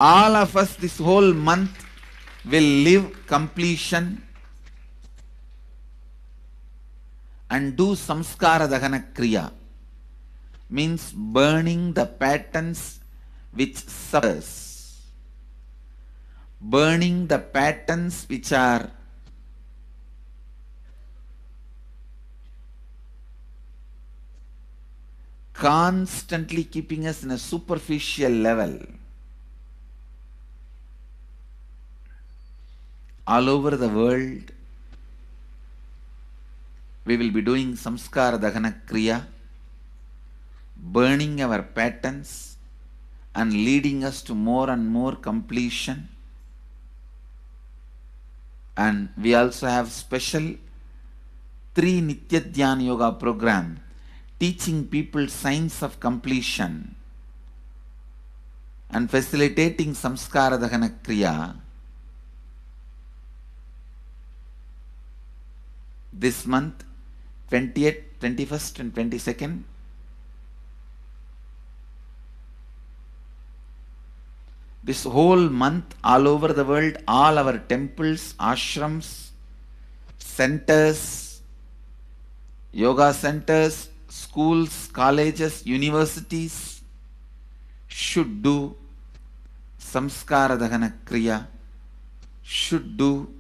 All of us this whole month will live completion and do samskara dahana kriya, means burning the patterns which suffers, burning the patterns which are constantly keeping us in a superficial level. All over the world, we will be doing samskara dahana kriya, burning our patterns and leading us to more and more completion. And we also have special 3 Nitya Dhyana Yoga program teaching people science of completion and facilitating samskara dahana kriya. This month, 20th, 21st and 22nd, this whole month, all over the world, all our temples, ashrams, centers, yoga centers, schools, colleges, universities should do samskara dahana kriya, should do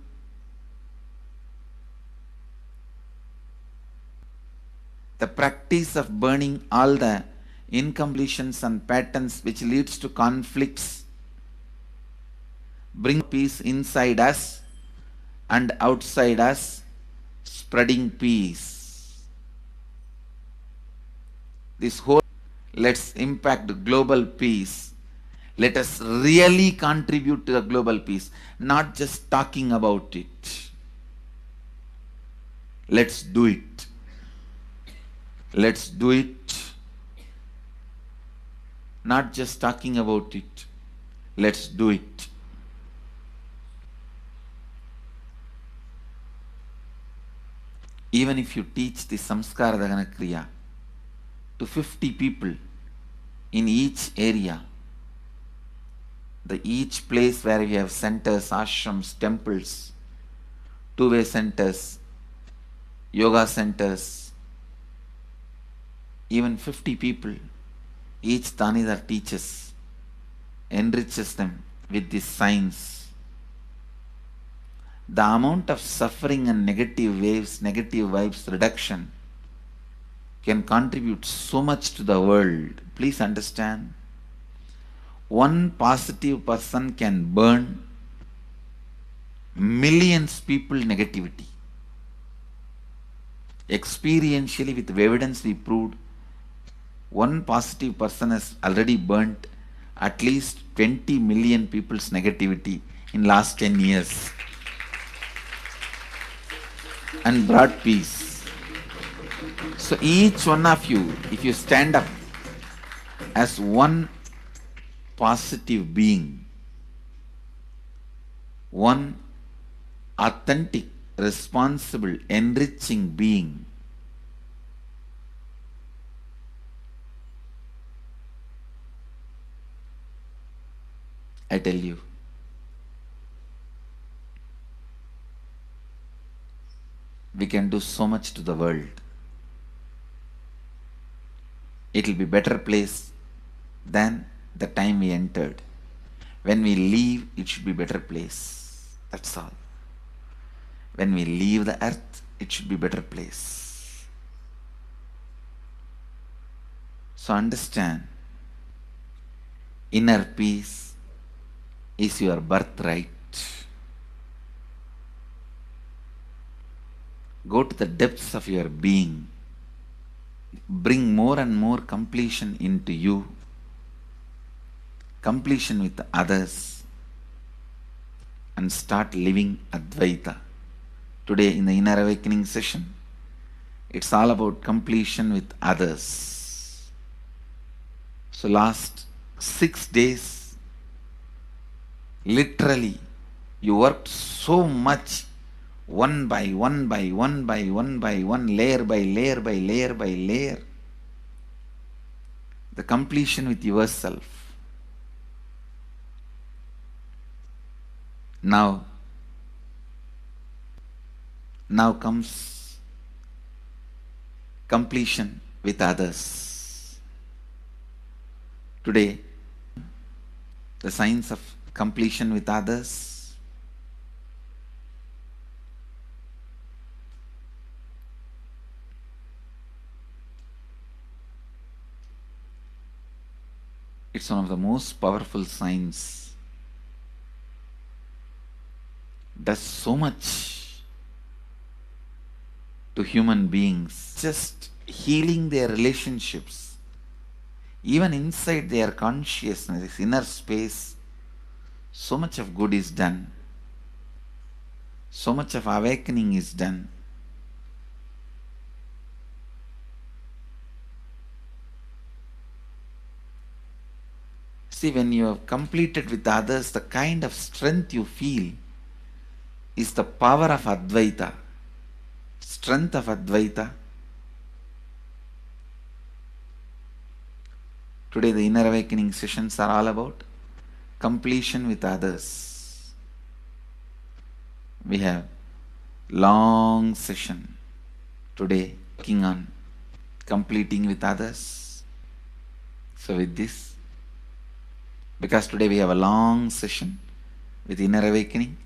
the practice of burning all the incompletions and patterns which leads to conflicts, bring peace inside us and outside us, spreading peace. This whole, let's impact global peace. Let us really contribute to the global peace, not just talking about it. Let's do it. Let's do it. Not just talking about it. Let's do it. Even if you teach the samskara dahana kriya to 50 people in each area, each place where we have centers, ashrams, temples, two-way centers, yoga centers, even 50 people, each Tanidar teaches, enriches them with this science. The amount of suffering and negative waves, negative vibes reduction can contribute so much to the world. Please understand. One positive person can burn millions people negativity. Experientially, with evidence we proved, one positive person has already burnt at least 20 million people's negativity in last 10 years and brought peace. So each one of you, if you stand up as one positive being, one authentic, responsible, enriching being, I tell you, we can do so much to the world. It will be better place than the time we entered. When we leave, it should be better place. That's all. When we leave the earth, it should be better place. So understand, inner peace is your birthright. Go to the depths of your being. Bring more and more completion into you. Completion with others. And start living Advaita. Today in the Inner Awakening session, it's all about completion with others. So last 6 days, literally, you worked so much, one by one by one by one by one, layer by layer by layer by layer. The completion with yourself. Now comes completion with others. Today, the signs of completion with others. It's one of the most powerful signs. Does so much to human beings, just healing their relationships, even inside their consciousness, this inner space. So much of good is done. So much of awakening is done. See, when you have completed with others, the kind of strength you feel is the power of Advaita, strength of Advaita. Today the inner awakening sessions are all about completion with others. We have long session today working on completing with others. So with this, because today we have a long session with inner awakening,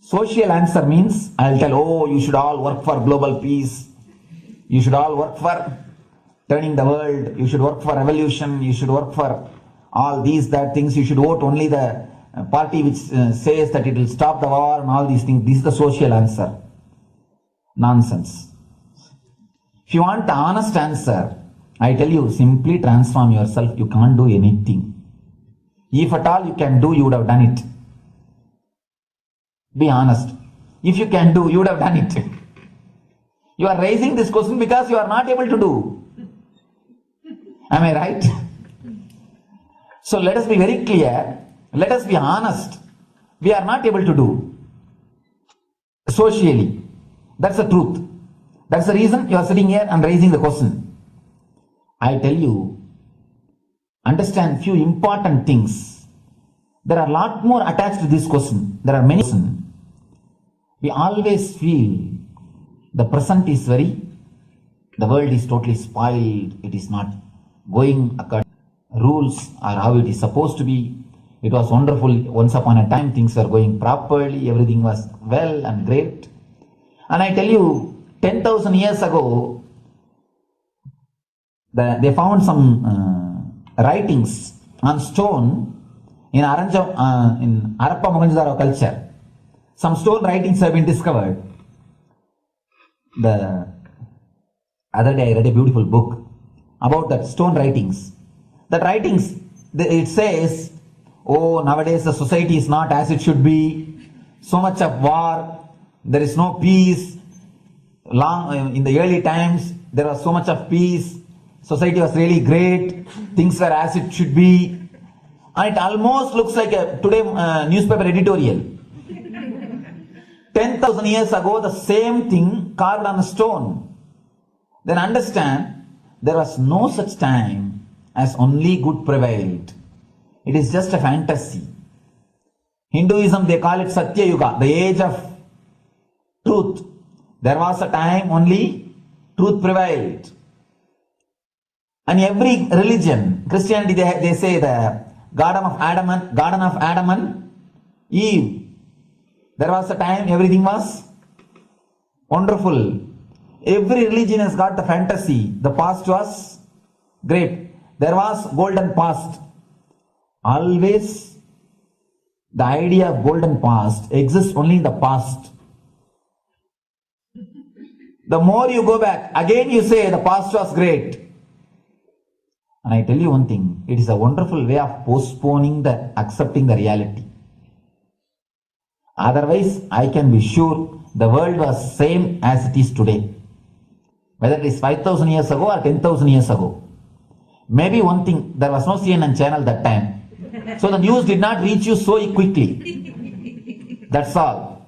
social answer means I'll tell, oh, you should all work for global peace. You should all work for turning the world. You should work for revolution. You should work for all these, that things. You should vote only the party which says that it will stop the war and all these things. This is the social answer. Nonsense. If you want the honest answer, I tell you, simply transform yourself. You can't do anything. If at all you can do, you would have done it. Be honest. If you can do, you would have done it. You are raising this question because you are not able to do. Am I right? So let us be very clear. Let us be honest. We are not able to do socially. That's the truth. That's the reason you are sitting here and raising the question. I tell you, understand few important things. There are a lot more attached to this question. There are many questions. We always feel the present is the world is totally spoiled. It is not going according to rules or how it is supposed to be. It was wonderful once upon a time. Things were going properly. Everything was well and great. And I tell you, 10,000 years ago, they found some writings on stone in Harappa Mohenjo-daro culture. Some stone writings have been discovered. The other day I read a beautiful book about that stone writings. That writings, it says, oh, nowadays the society is not as it should be. So much of war. There is no peace. In the early times, there was so much of peace. Society was really great. Things were as it should be. And it almost looks like a today newspaper editorial. 10,000 years ago, the same thing carved on a stone. Then understand, there was no such time as only good prevailed. It is just a fantasy. Hinduism, they call it Satya Yuga, the age of truth. There was a time only truth prevailed. And every religion, Christianity, they say the Garden of Adam and Eve. There was a time everything was wonderful. Every religion has got the fantasy. The past was great. There was golden past. Always the idea of golden past exists only in the past. The more you go back, again you say the past was great. And I tell you one thing, it is a wonderful way of postponing accepting the reality. Otherwise, I can be sure the world was same as it is today. Whether it is 5,000 years ago or 10,000 years ago. Maybe one thing, there was no CNN channel that time. So the news did not reach you so quickly. That's all.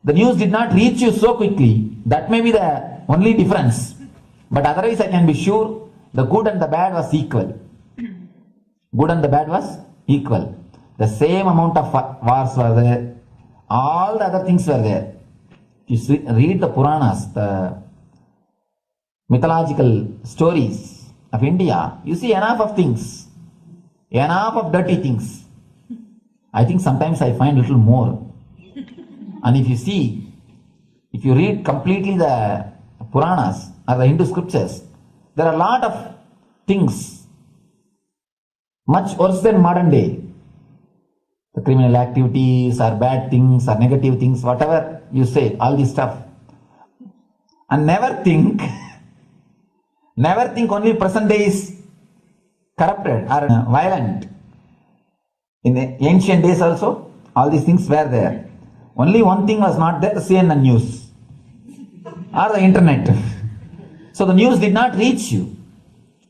The news did not reach you so quickly. That may be the only difference. But otherwise I can be sure the good and the bad was equal. Good and the bad was equal. The same amount of wars were there. All the other things were there. If you read the Puranas, the mythological stories of India, you see enough of things. Enough of dirty things. I think sometimes I find a little more. And if you read completely the Puranas or the Hindu scriptures, there are a lot of things much worse than modern day. The criminal activities or bad things or negative things, whatever you say, all this stuff. And never think only present day is corrupted or violent. In the ancient days also, all these things were there. Only one thing was not there, the CNN news or the internet. So the news did not reach you.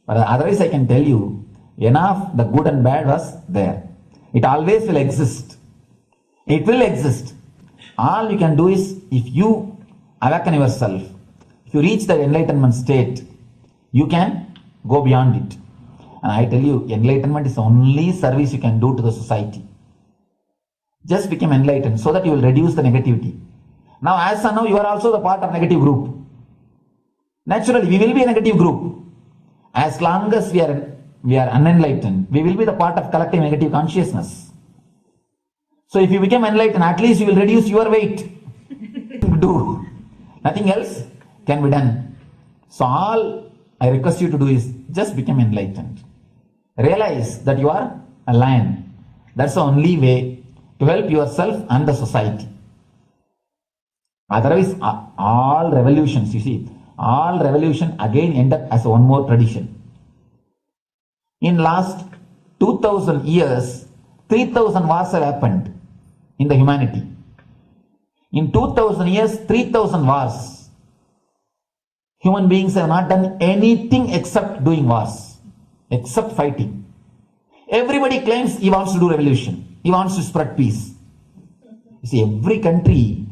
But otherwise I can tell you, enough the good and bad was there. It always will exist. It will exist. All you can do is, if you awaken yourself, if you reach the enlightenment state, you can go beyond it. And I tell you, enlightenment is the only service you can do to the society. Just become enlightened so that you will reduce the negativity. Now, as of now, you are also the part of negative group. Naturally, we will be a negative group. As long as we are unenlightened, we will be the part of collective negative consciousness. So if you become enlightened, at least you will reduce your weight. Do. Nothing else can be done. So all I request you to do is just become enlightened. Realize that you are a lion. That's the only way to help yourself and the society. Otherwise, all revolutions, you see, all revolution again end up as one more tradition. In last 2000 years, 3000 wars have happened in the humanity. In 2000 years, 3000 wars. Human beings have not done anything except doing wars, except fighting. Everybody claims he wants to do revolution. He wants to spread peace. You see, every country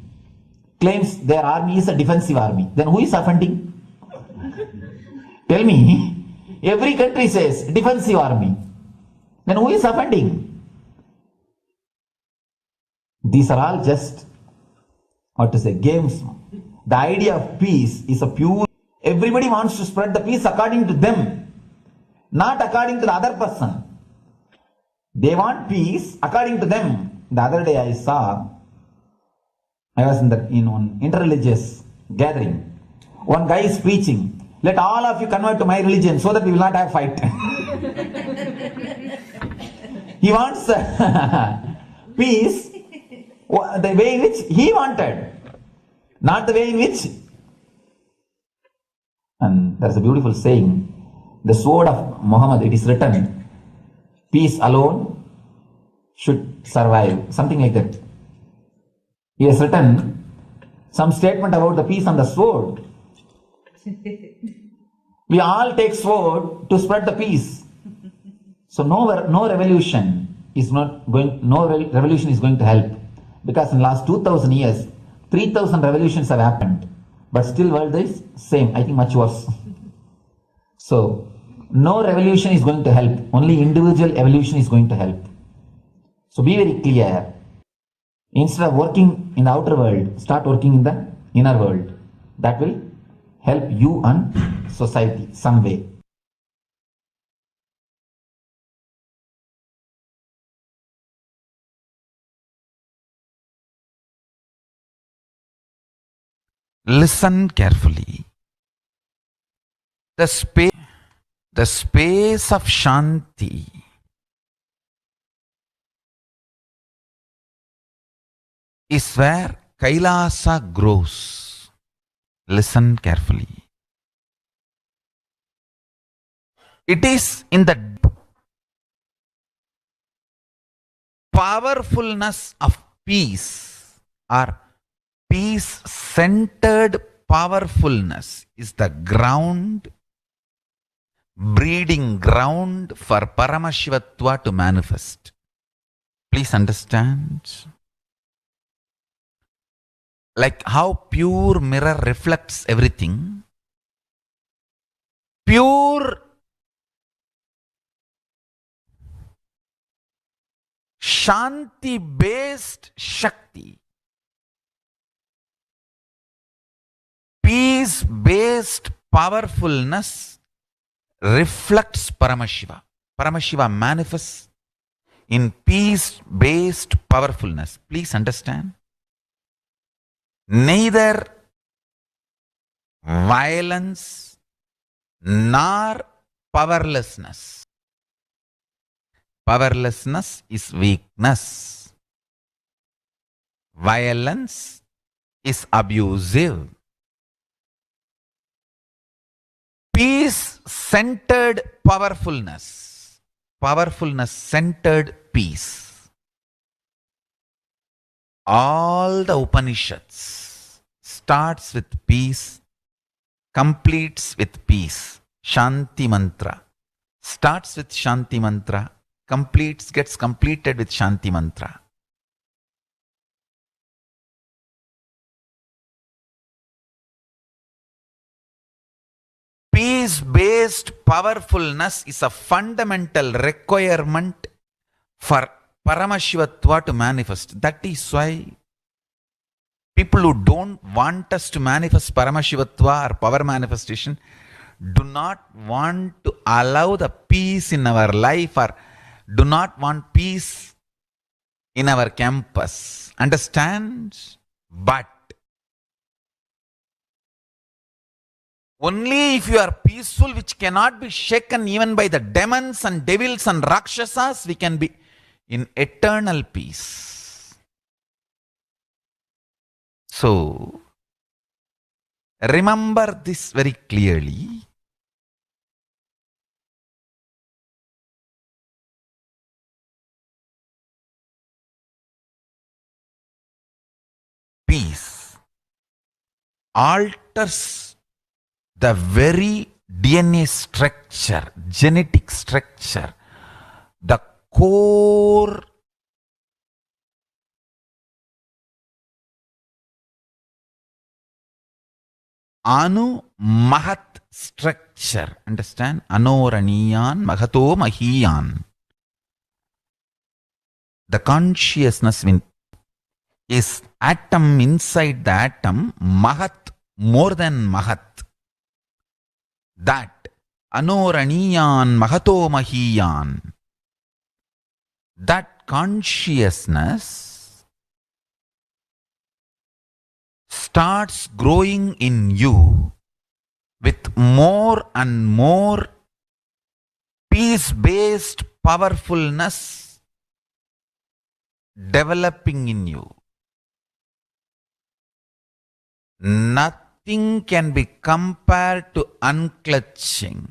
claims their army is a defensive army. Then who is offending? Tell me. Every country says defensive army. Then who is offending? These are all just, games. The idea of peace is a pure, everybody wants to spread the peace according to them, not according to the other person. They want peace according to them. The other day I was in one interreligious gathering. One guy is preaching, let all of you convert to my religion so that we will not have fight. He wants peace the way in which he wanted, not the way in which. And there's a beautiful saying, the sword of Muhammad, it is written, peace alone should survive, something like that. He has written some statement about the peace on the sword. We all take sword to spread the peace. So no revolution is going to help, because in last 2000 years 3000 revolutions have happened, but still world is same, I think much worse. So no revolution is going to help, only individual evolution is going to help. So be very clear. Instead of working in the outer world, start working in the inner world. That will help you and society some way. Listen carefully. The space of Shanti is where Kailasa grows. Listen carefully. It is in the powerfulness of peace, or peace-centered powerfulness is the ground, breeding ground for Paramashivatva to manifest. Please understand. Like how pure mirror reflects everything, pure Shanti based Shakti, peace based powerfulness reflects Paramashiva. Paramashiva manifests in peace based powerfulness. Please understand. Neither violence nor powerlessness. Powerlessness is weakness. Violence is abusive. Peace centered powerfulness. Powerfulness centered peace. All the Upanishads starts with peace, completes with peace. Shanti mantra starts with Shanti mantra, gets completed with Shanti mantra. Peace-based powerfulness is a fundamental requirement for Paramashivatva to manifest. That is why people who don't want us to manifest Paramashivatva or power manifestation do not want to allow the peace in our life or do not want peace in our campus. Understand? But only if you are peaceful, which cannot be shaken even by the demons and devils and rakshasas, we can be in eternal peace. So, remember this very clearly. Peace alters the very DNA structure, genetic structure, the core Anu Mahat structure. Understand? Anoraniyan Mahato Mahiyan. The consciousness is atom inside the atom, Mahat more than Mahat. That Anoraniyan Mahato Mahiyan. That consciousness starts growing in you with more and more peace-based powerfulness developing in you. Nothing can be compared to unclutching.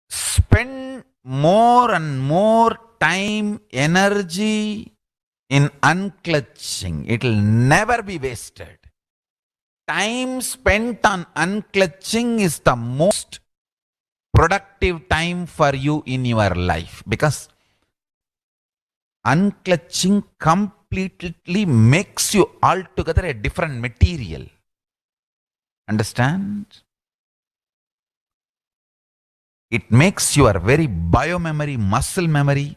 Spend more and more time, energy in unclutching. It will never be wasted. Time spent on unclutching is the most productive time for you in your life, because unclutching completely makes you altogether a different material. Understand? It makes your very biomemory, muscle memory,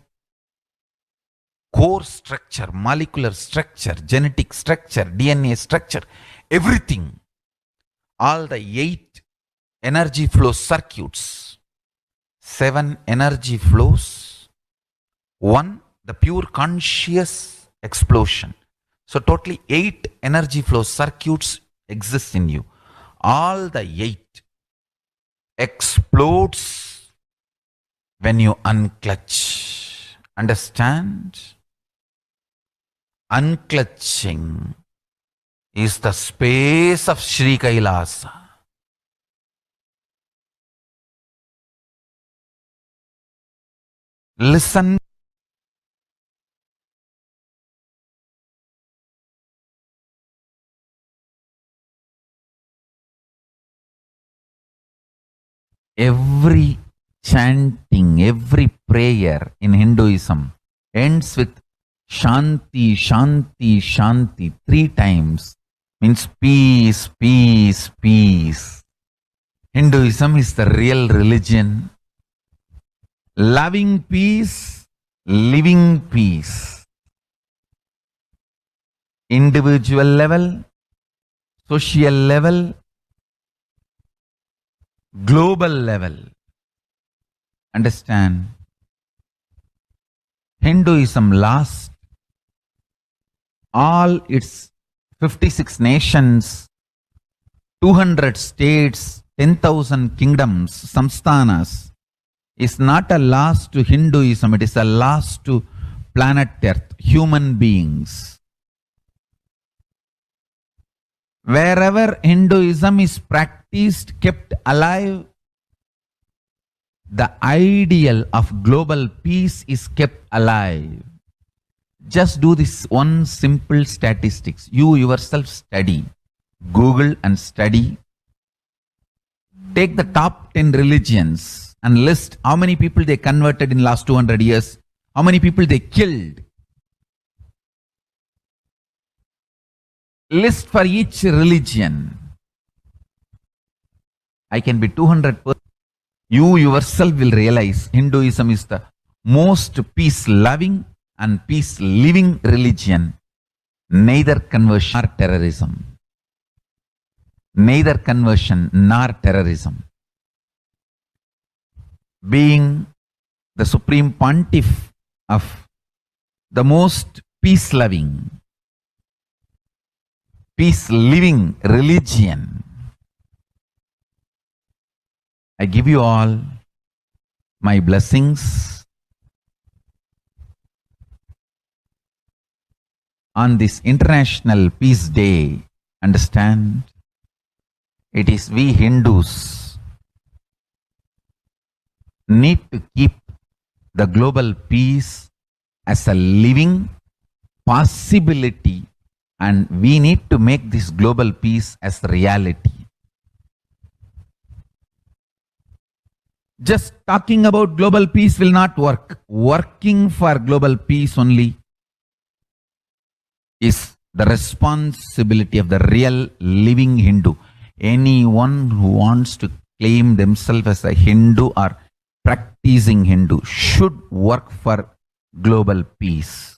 core structure, molecular structure, genetic structure, DNA structure, everything, all the 8 energy flow circuits, 7 energy flows, 1 the pure conscious explosion. So totally 8 energy flow circuits exist in you. All the 8 explodes when you unclutch. Understand? Unclutching is the space of Sri Kailasa. Listen. Every chanting, every prayer in Hinduism ends with Shanti, Shanti, Shanti 3 times. Means peace, peace, peace. Hinduism is the real religion. Loving peace, living peace. Individual level, social level, global level. Understand? Hinduism lasts all its 56 nations, 200 states, 10,000 kingdoms, samsthanas, is not a loss to Hinduism, it is a loss to planet Earth, human beings. Wherever Hinduism is practiced, kept alive, the ideal of global peace is kept alive. Just do this one simple statistics. You yourself study. Google and study. Take the top 10 religions and list how many people they converted in last 200 years, how many people they killed. List for each religion. I can be 200%. You yourself will realize Hinduism is the most peace-loving and peace-living religion. Neither conversion nor terrorism. Neither conversion nor terrorism. Being the supreme pontiff of the most peace-loving, peace-living religion, I give you all my blessings on this International Peace Day. Understand? It is we Hindus need to keep the global peace as a living possibility, and we need to make this global peace as reality. Just talking about global peace will not work. Working for global peace only is the responsibility of the real living Hindu. Anyone who wants to claim themselves as a Hindu or practicing Hindu should work for global peace.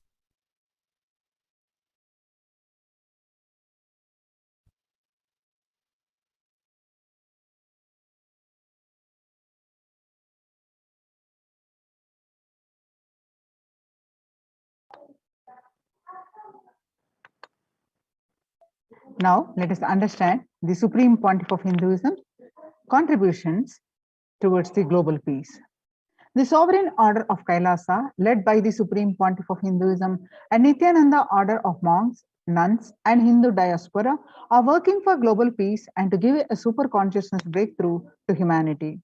Now, let us understand the Supreme Pontiff of Hinduism contributions towards the global peace. The Sovereign Order of Kailasa, led by the Supreme Pontiff of Hinduism and Nithyananda Order of monks, nuns, and Hindu diaspora, are working for global peace and to give a super consciousness breakthrough to humanity.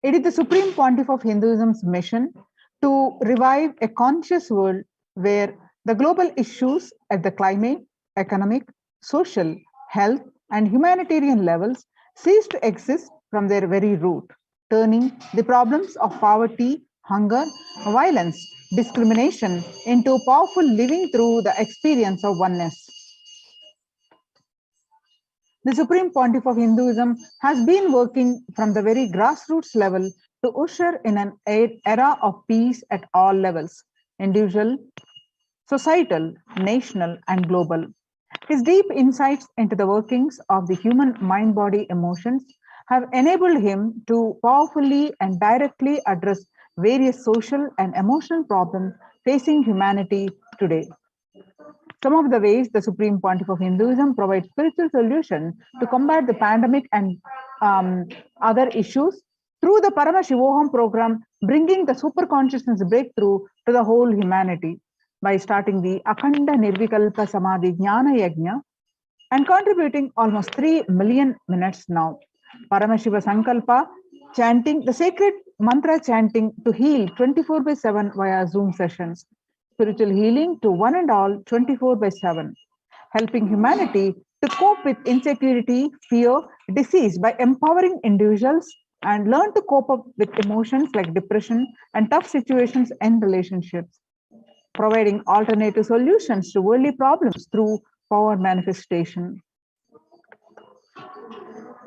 It is the Supreme Pontiff of Hinduism's mission to revive a conscious world where the global issues at the climate, economic, social, health, and humanitarian levels cease to exist from their very root, turning the problems of poverty, hunger, violence, discrimination into powerful living through the experience of oneness. The Supreme Pontiff of Hinduism has been working from the very grassroots level to usher in an era of peace at all levels, individual, societal, national, and global. His deep insights into the workings of the human mind, body, emotions have enabled him to powerfully and directly address various social and emotional problems facing humanity today. Some of the ways the Supreme Pontiff of Hinduism provides spiritual solutions to combat the pandemic and other issues through the Paramashivoham program, bringing the super consciousness breakthrough to the whole humanity by starting the Akhanda Nirvikalpa Samadhi Jnana Yajna and contributing almost 3 million minutes now. Paramashiva Sankalpa chanting, the sacred mantra chanting to heal 24/7 via Zoom sessions. Spiritual healing to one and all 24/7, helping humanity to cope with insecurity, fear, disease by empowering individuals and learn to cope up with emotions like depression and tough situations in relationships, providing alternative solutions to worldly problems through power manifestation,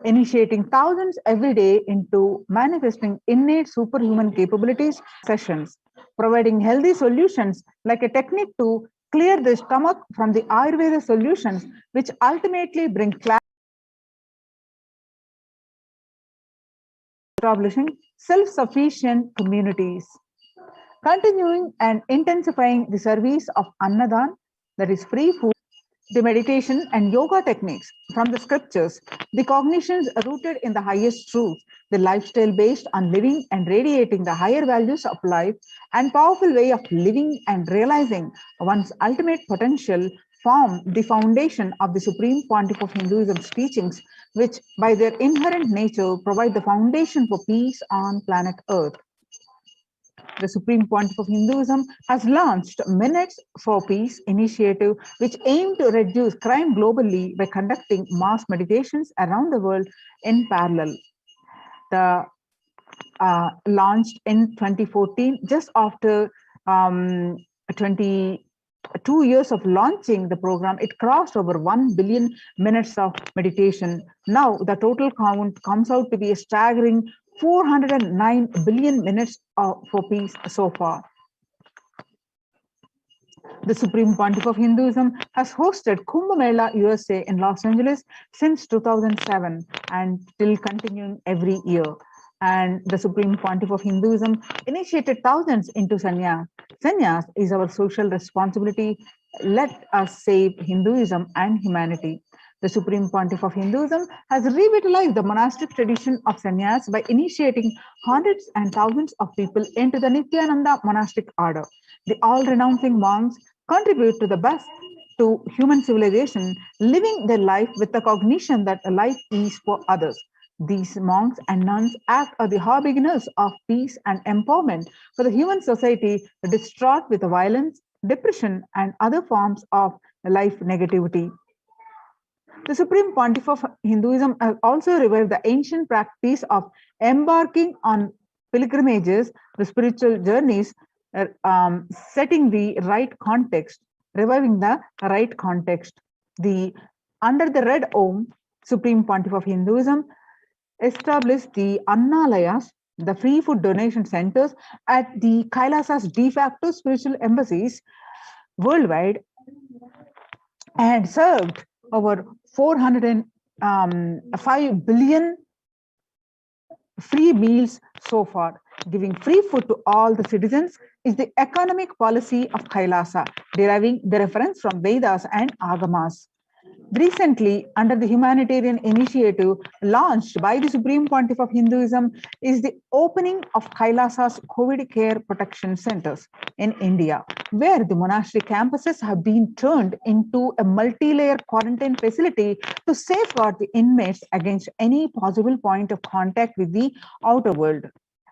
initiating thousands every day into manifesting innate superhuman capabilities sessions, providing healthy solutions like a technique to clear the stomach from the Ayurveda solutions, which ultimately bring clarity, establishing self-sufficient communities. Continuing and intensifying the service of Annadan, that is free food, the meditation and yoga techniques from the scriptures, the cognitions rooted in the highest truth, the lifestyle based on living and radiating the higher values of life, and powerful way of living and realizing one's ultimate potential form the foundation of the Supreme Pontiff of Hinduism's teachings, which by their inherent nature provide the foundation for peace on planet Earth. The Supreme Pontiff of Hinduism has launched Minutes for Peace initiative, which aim to reduce crime globally by conducting mass meditations around the world in parallel. The launched in 2014, just after 22 years of launching the program, it crossed over 1 billion minutes of meditation. Now the total count comes out to be a staggering 409 billion minutes for peace so far. The Supreme Pontiff of Hinduism has hosted Kumbh Mela USA in Los Angeles since 2007 and still continuing every year. And the Supreme Pontiff of Hinduism initiated thousands into sannyas. Sannyas is our social responsibility. Let us save Hinduism and humanity. The Supreme Pontiff of Hinduism has revitalized the monastic tradition of sannyas by initiating hundreds and thousands of people into the Nithyananda monastic order. The all-renouncing monks contribute to the best to human civilization, living their life with the cognition that life is for others. These monks and nuns act as the harbingers of peace and empowerment for the human society distraught with violence, depression, and other forms of life negativity. The Supreme Pontiff of Hinduism has also revived the ancient practice of embarking on pilgrimages, the spiritual journeys, setting the right context, reviving the right context. Under the Red Om, Supreme Pontiff of Hinduism established the Annalayas, the free food donation centers at the Kailasa's de facto spiritual embassies worldwide and served over 405 billion free meals so far. Giving free food to all the citizens is the economic policy of Kailasa, deriving the reference from Vedas and Agamas. Recently, under the humanitarian initiative launched by the Supreme Pontiff of Hinduism, is the opening of Kailasa's COVID care protection centers in India, where the monastic campuses have been turned into a multi-layer quarantine facility to safeguard the inmates against any possible point of contact with the outer world.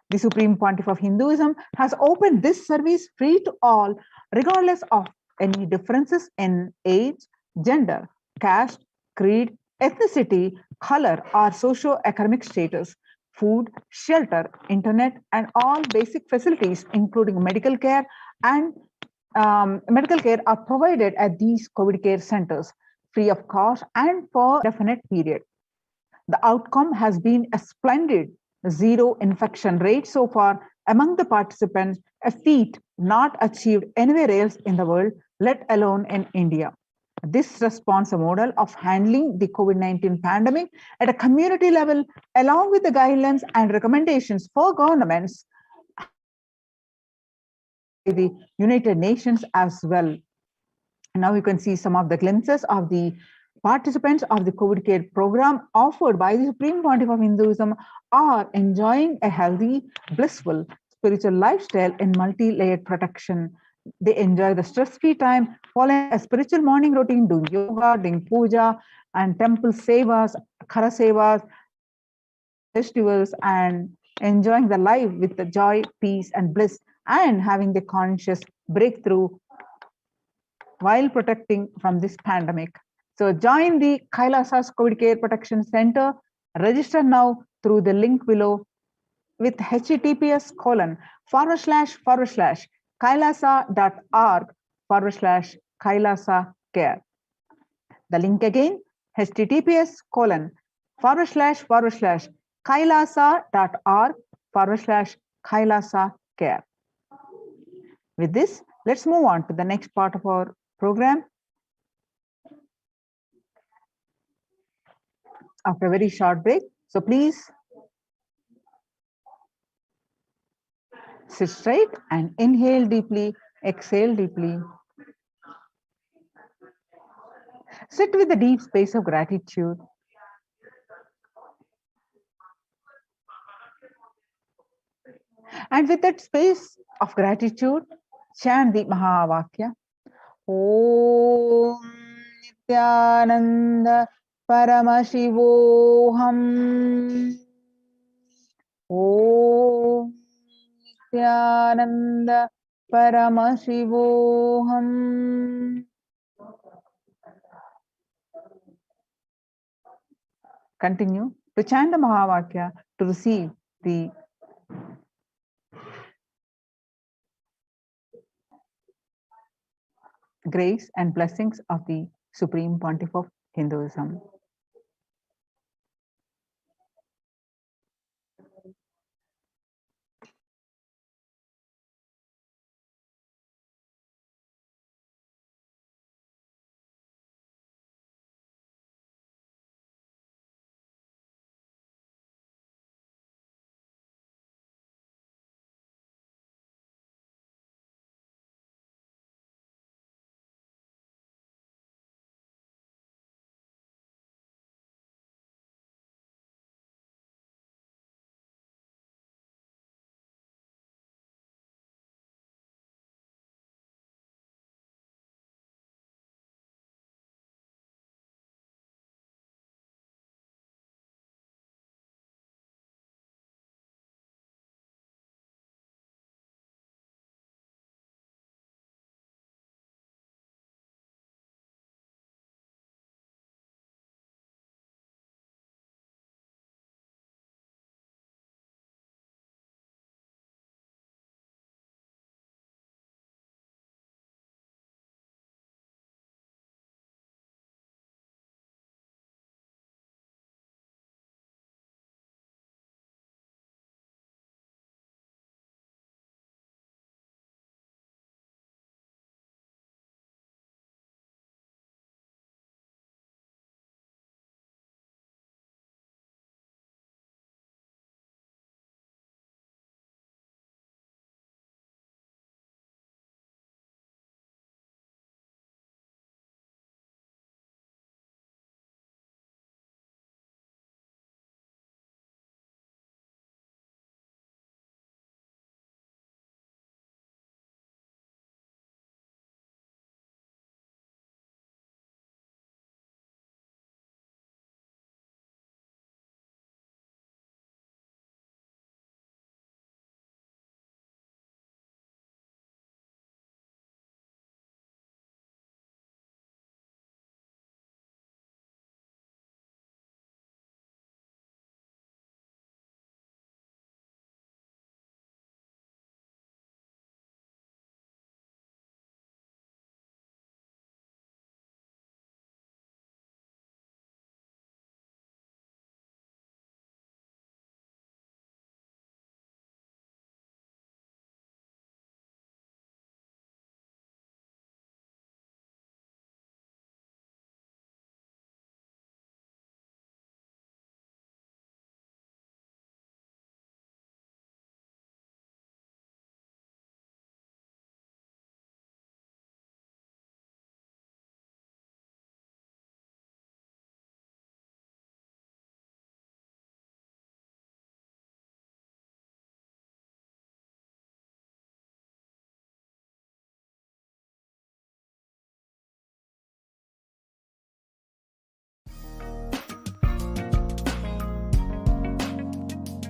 The Supreme Pontiff of Hinduism has opened this service free to all, regardless of any differences in age, gender, caste, creed, ethnicity, color, or socio-economic status. Food, shelter, internet, and all basic facilities, including medical care are provided at these COVID care centers, free of cost and for a definite period. The outcome has been a splendid zero infection rate so far among the participants, a feat not achieved anywhere else in the world, let alone in India. This response model of handling the COVID-19 pandemic at a community level, along with the guidelines and recommendations for governments, the United Nations as well. Now you can see some of the glimpses of the participants of the COVID care program offered by the Supreme Pontiff of Hinduism are enjoying a healthy, blissful spiritual lifestyle in multi-layered protection. They enjoy the stress-free time, following a spiritual morning routine, doing yoga, doing puja, and temple sevas, khara sevas, festivals, and enjoying the life with the joy, peace, and bliss, and having the conscious breakthrough while protecting from this pandemic. So join the Kailasa's COVID Care Protection Center. Register now through the link below with https://kailasa.org/Kailasa care. The link again, https://kailasa.org/Kailasa care. With this, let's move on to the next part of our program. After a very short break, so please sit straight and inhale deeply, exhale deeply. Sit with the deep space of gratitude. And with that space of gratitude, chant the Mahavakya. Om Nithyananda Paramashivoham. Om Nithyananda Paramashivoham. Continue to chant the Mahavakya to receive the grace and blessings of the Supreme Pontiff of Hinduism.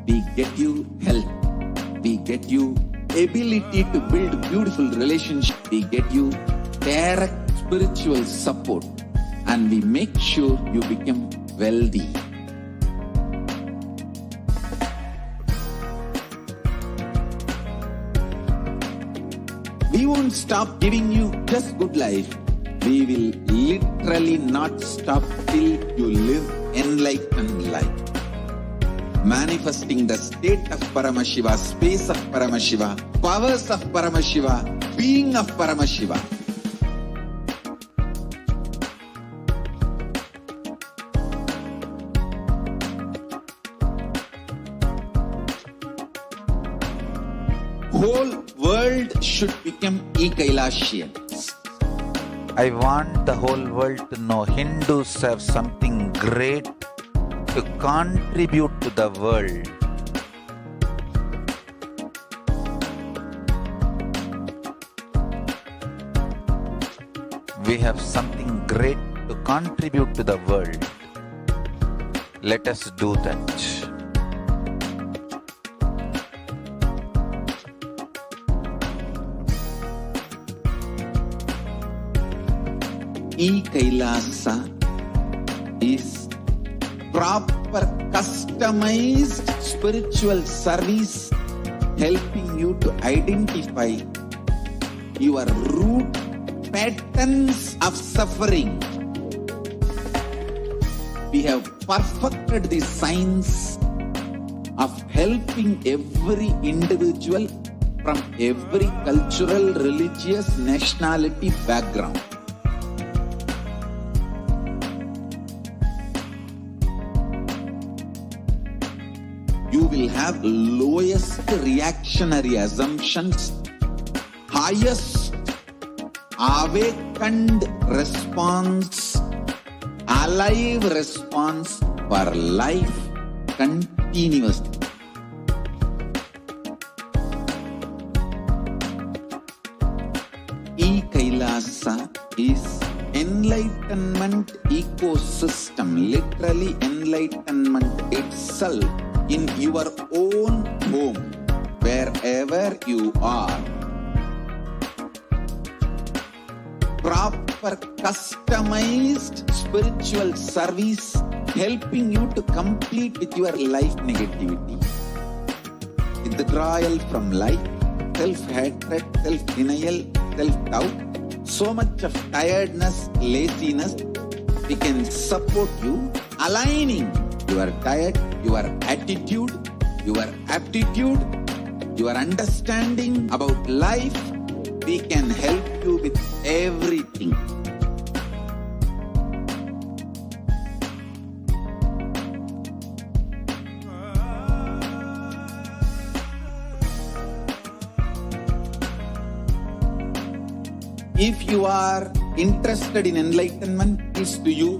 We get you help. We get you ability to build beautiful relationships. We get you direct spiritual support. and we make sure you become wealthy. We won't stop giving you just good life. We will literally not stop till you live enlightened life. Manifesting the state of Paramashiva, space of Paramashiva, powers of Paramashiva, being of Paramashiva. Whole world should become e-Kailashians. I want the whole world to know Hindus have something great to contribute to the world. We have something great to contribute to the world. Let us do that. E-Kailasa is proper customized spiritual service helping you to identify your root patterns of suffering. We have perfected the science of helping every individual from every cultural, religious, nationality background. You will have lowest reactionary assumptions, highest awakened response, alive response for life continuously. E-Kailasa is enlightenment ecosystem, literally enlightenment itself in your own home, wherever you are. Proper customized spiritual service helping you to complete with your life negativity. Withdrawal from life, self-hatred, self-denial, self-doubt, so much of tiredness, laziness, we can support you aligning your diet, your attitude, your aptitude, your understanding about life. We can help you with everything. If you are interested in enlightenment, peace to you.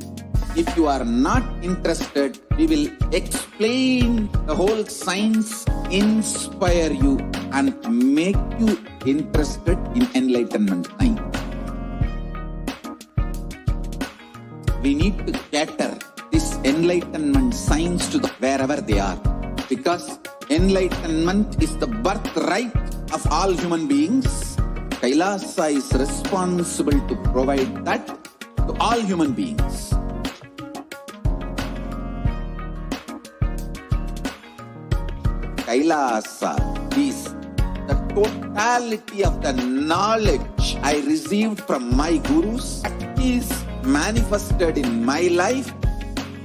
If you are not interested, we will explain the whole science, inspire you and make you interested in enlightenment science. We need to cater this enlightenment science to wherever they are, because enlightenment is the birthright of all human beings. Kailasa is responsible to provide that to all human beings. Kailasa is the totality of the knowledge I received from my gurus, that is manifested in my life,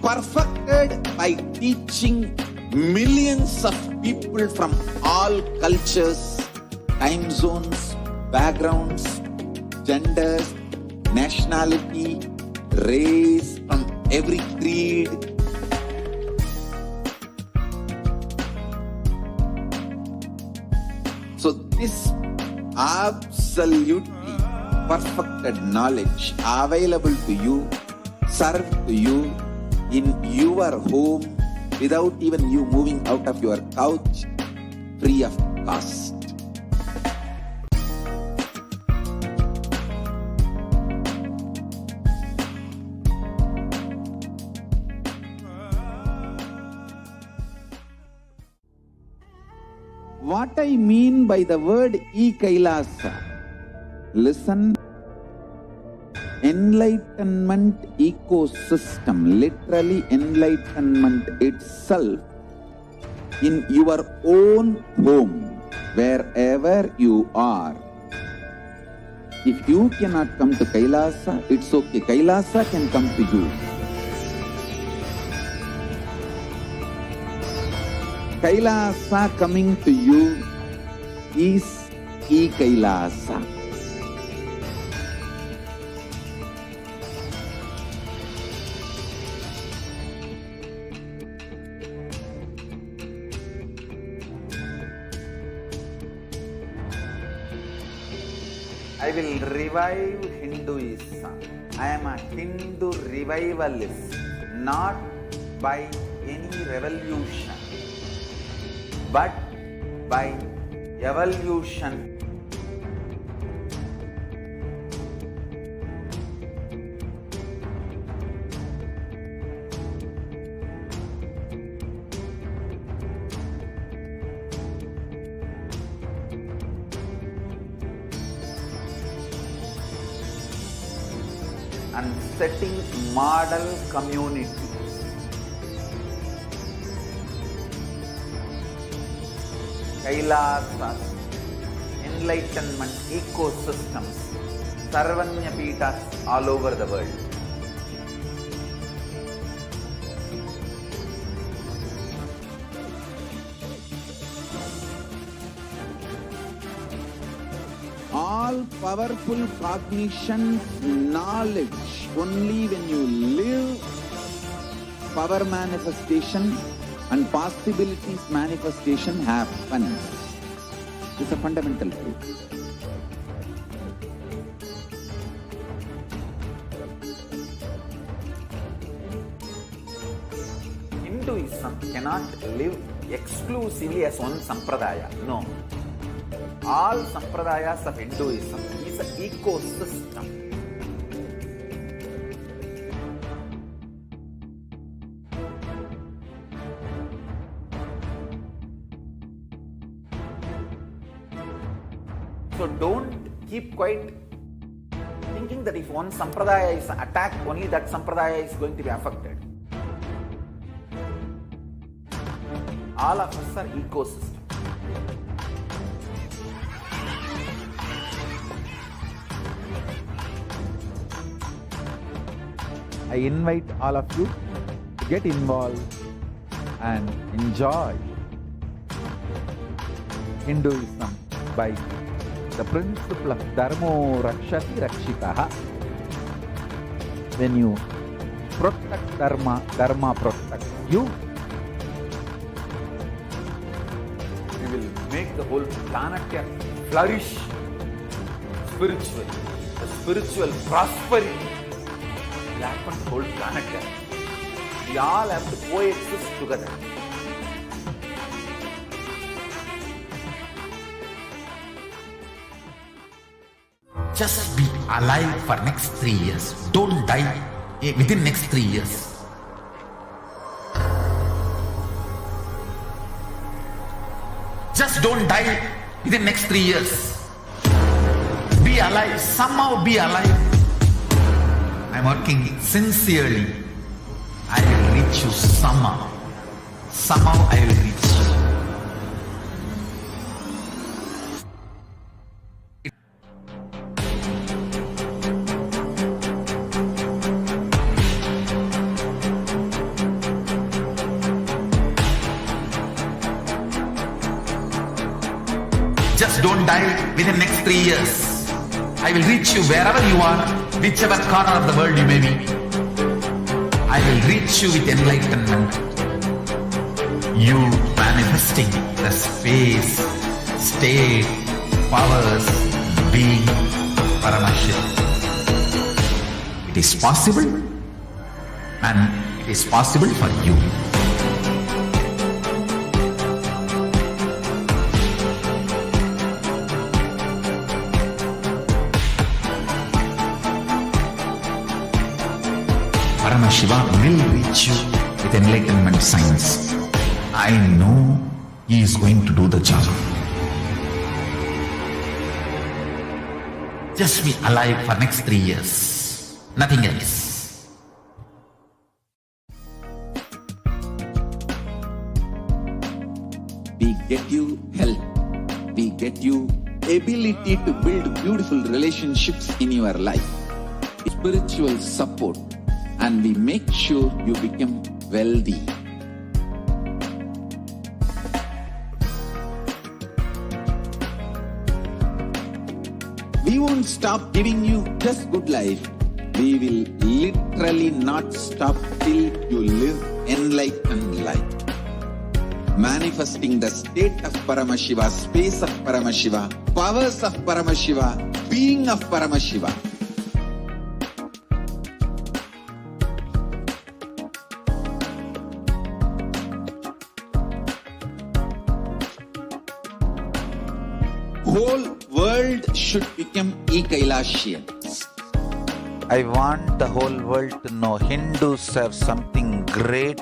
perfected by teaching millions of people from all cultures, time zones, backgrounds, genders, nationality, race, from every creed. So this absolutely perfected knowledge available to you, served to you in your home without even you moving out of your couch, free of cost. What I mean by the word e-Kailasa, listen. enlightenment ecosystem, literally enlightenment itself, in your own home, wherever you are. If you cannot come to Kailasa, it's okay. Kailasa can come to you. Kailasa coming to you is e-Kailasa. I will revive Hinduism. I am a Hindu revivalist, not by any revolution, but by evolution. And setting model community. Kailasas, enlightenment ecosystems, Sarvanya Peethas all over the world. All powerful cognition, knowledge, only when you live, power manifestation and possibilities manifestation happens. It's a fundamental truth. Hinduism cannot live exclusively as one sampradaya. No. All sampradayas of Hinduism is an ecosystem. So don't keep quiet thinking that if one sampradaya is attacked, only that sampradaya is going to be affected. All of us are ecosystem. I invite all of you to get involved and enjoy Hinduism by the principle of Dharmo Rakshati Rakshitaha. When you protect Dharma, Dharma protects you. We will make the whole planet flourish spiritually. The spiritual prosperity will happen to the whole planet. We all have to coexist together. Just be alive for next 3 years. Don't die within next 3 years. Just don't die within next 3 years. Be alive. Somehow be alive. I'm working sincerely. I will reach you somehow. Somehow I will reach you. Just don't die within next 3 years. I will reach you wherever you are, whichever corner of the world you may be. I will reach you with enlightenment. You manifesting the space, state, powers, being Paramashivoham. It is possible, and it is possible for you. Paramashivoham will reach you with enlightenment science. I know he is going to do the job. Just be alive for next 3 years. nothing else. We get you health. We get you ability to build beautiful relationships in your life, spiritual support, and we make sure you become wealthy. We won't stop giving you just good life. We will literally not stop till you live enlightened life. Manifesting the state of Paramashiva, space of Paramashiva, powers of Paramashiva, being of Paramashiva. Whole world should become e-Kailashians. I want the whole world to know Hindus have something great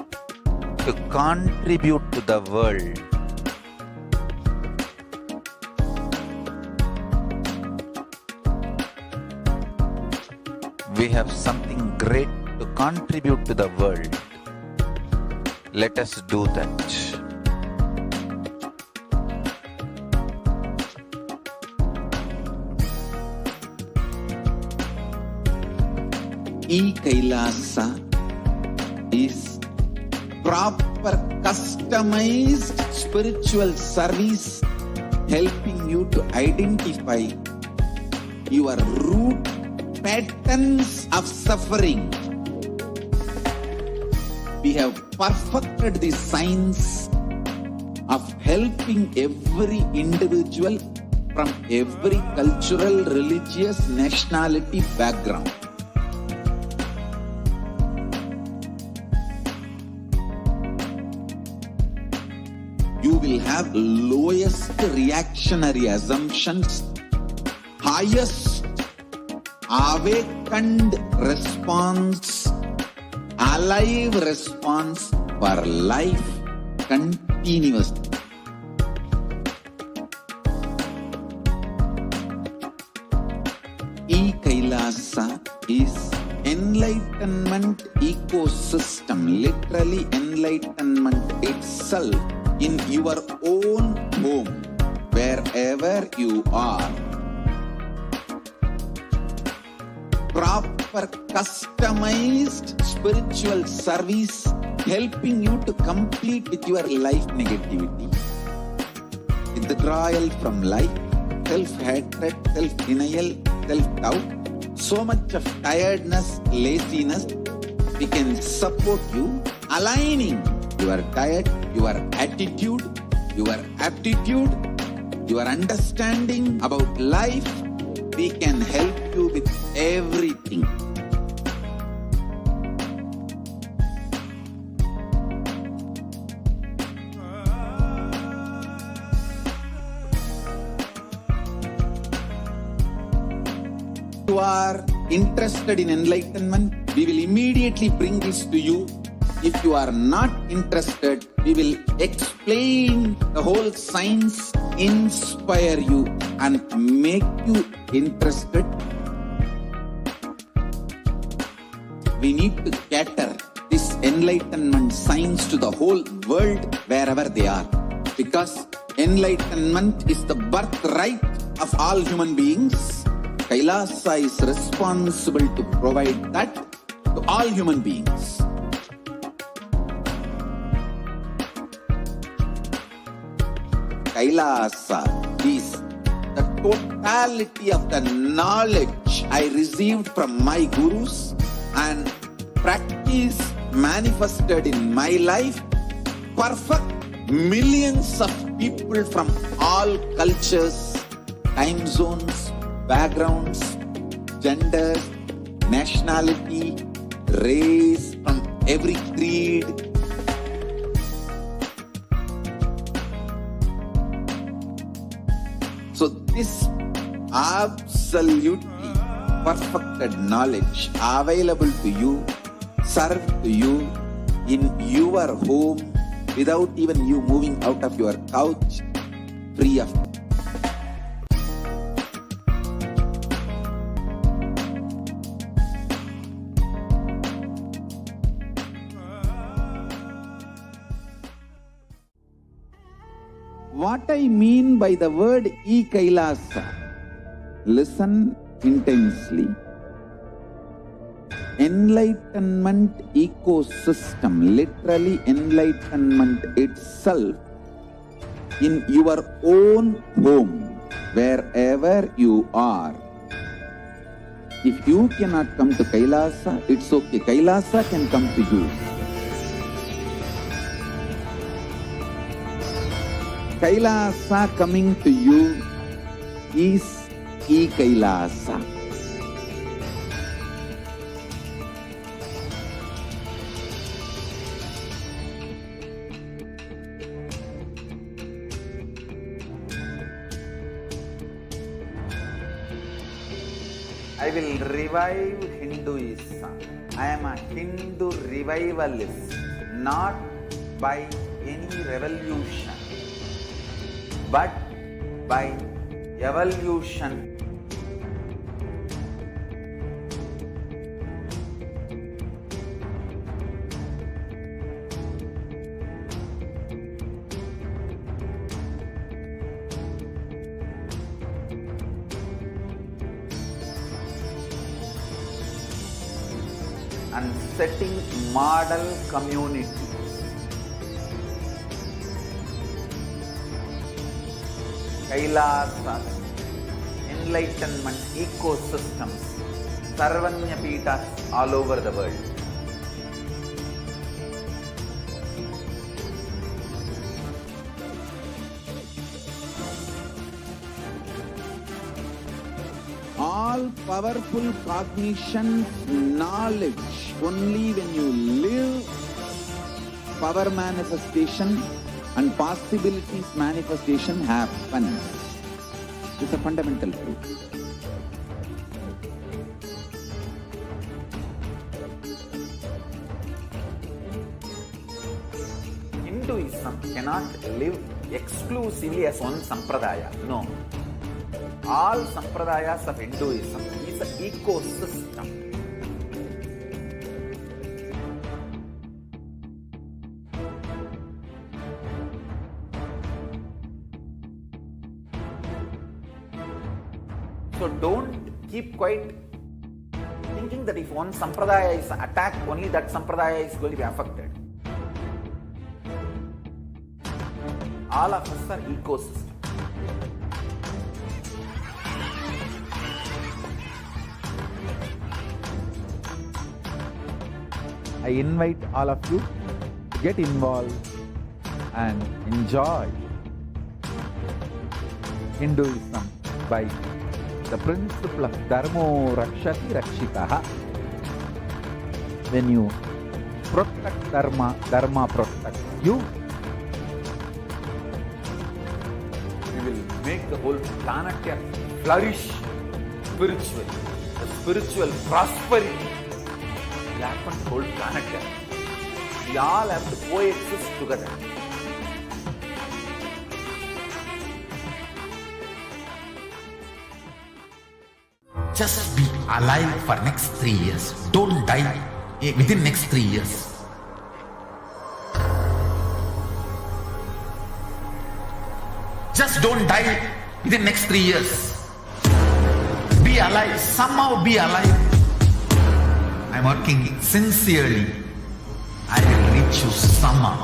to contribute to the world. We have something great to contribute to the world. Let us do that. E-Kailasa is proper customized spiritual service helping you to identify your root patterns of suffering. We have perfected the science of helping every individual from every cultural, religious, nationality background. You will have lowest reactionary assumptions, highest awakened response, alive response for life continuously. E-Kailasa is enlightenment ecosystem, literally enlightenment itself in your own home, wherever you are. Proper customized spiritual service helping you to complete with your life negativity. Withdrawal from life, self-hatred, self-denial, self-doubt, so much of tiredness, laziness, we can support you aligning your diet, your attitude, your aptitude, your understanding about life. We can help you with everything. If you are interested in enlightenment, we will immediately bring this to you. If you are not interested, we will explain the whole science, inspire you and make you interested. We need to cater this enlightenment science to the whole world wherever they are. Because enlightenment is the birthright of all human beings. Kailasa is responsible to provide that to all human beings. Kailasa is the totality of the knowledge I received from my gurus and practice manifested in my life. Perfect millions of people from all cultures, time zones, backgrounds, genders, nationality, race, from every creed. So this absolutely perfected knowledge available to you, served to you in your home without even you moving out of your couch, free of What I mean by the word e-Kailasa, listen intensely. Enlightenment ecosystem, literally enlightenment itself, in your own home, wherever you are. If you cannot come to Kailasa, it's okay. Kailasa can come to you. Kailasa coming to you is e-Kailasa. I will revive Hinduism. I am a Hindu revivalist, not by any revolution, but by evolution. And setting model communities. Kailasas, enlightenment ecosystems, Sarvanya Pitas all over the world. All powerful cognition, knowledge, only when you live, power manifestation and possibilities manifestation happens. It's a fundamental truth. Hinduism cannot live exclusively as one sampradaya. No. All sampradayas of Hinduism is an ecosystem. So don't keep quiet thinking that if one sampradaya is attacked, only that sampradaya is going to be affected. All of us are ecosystem. I invite all of you to get involved and enjoy Hinduism by the principle of Dharmo Rakshati Rakshitaha. When you protect Dharma, Dharma protects you. We will make the whole planet flourish spiritually. The spiritual prosperity will happen to the whole planet. We all have to coexist together. Just be alive for next 3 years. Don't die within next 3 years. Just don't die within next 3 years. Be alive. Somehow be alive. I'm working sincerely. I will reach you somehow.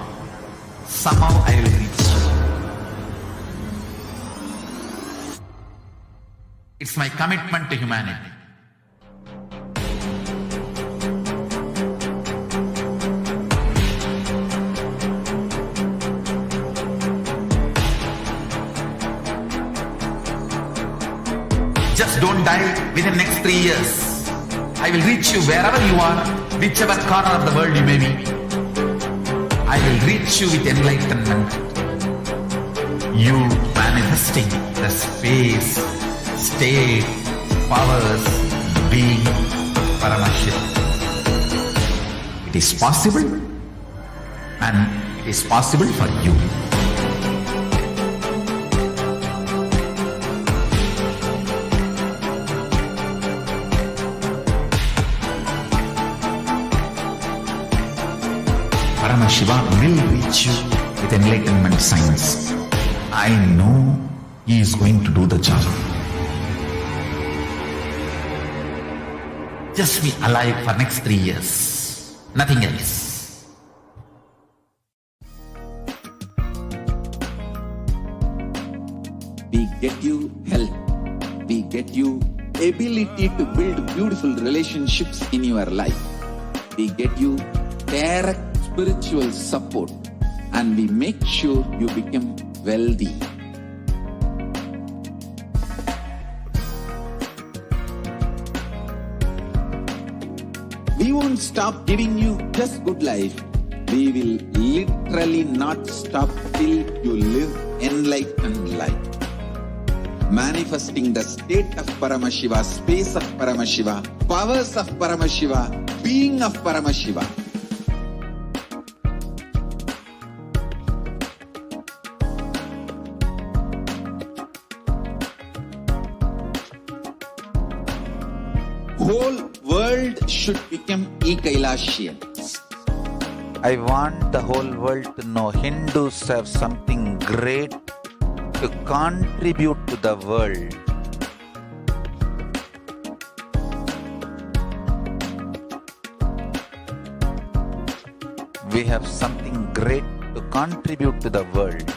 Somehow I will reach you. It's my commitment to humanity. Just don't die within the next 3 years. I will reach you wherever you are, whichever corner of the world you may be. I will reach you with enlightenment. You manifesting the space, state, powers, being Paramashivoham. It is possible, and it is possible for you. Paramashivoham will reach you with enlightenment science. I know he is going to do the job. Just be alive for next 3 years. Nothing else. We get you health. We get you ability to build beautiful relationships in your life. We get you direct spiritual support, and we make sure you become wealthy. We won't stop giving you just good life. We will literally not stop till you live enlightened life. Manifesting the state of Paramashiva, space of Paramashiva, powers of Paramashiva, being of Paramashiva. Whole world should become e-Kailashians. I want the whole world to know Hindus have something great to contribute to the world. We have something great to contribute to the world.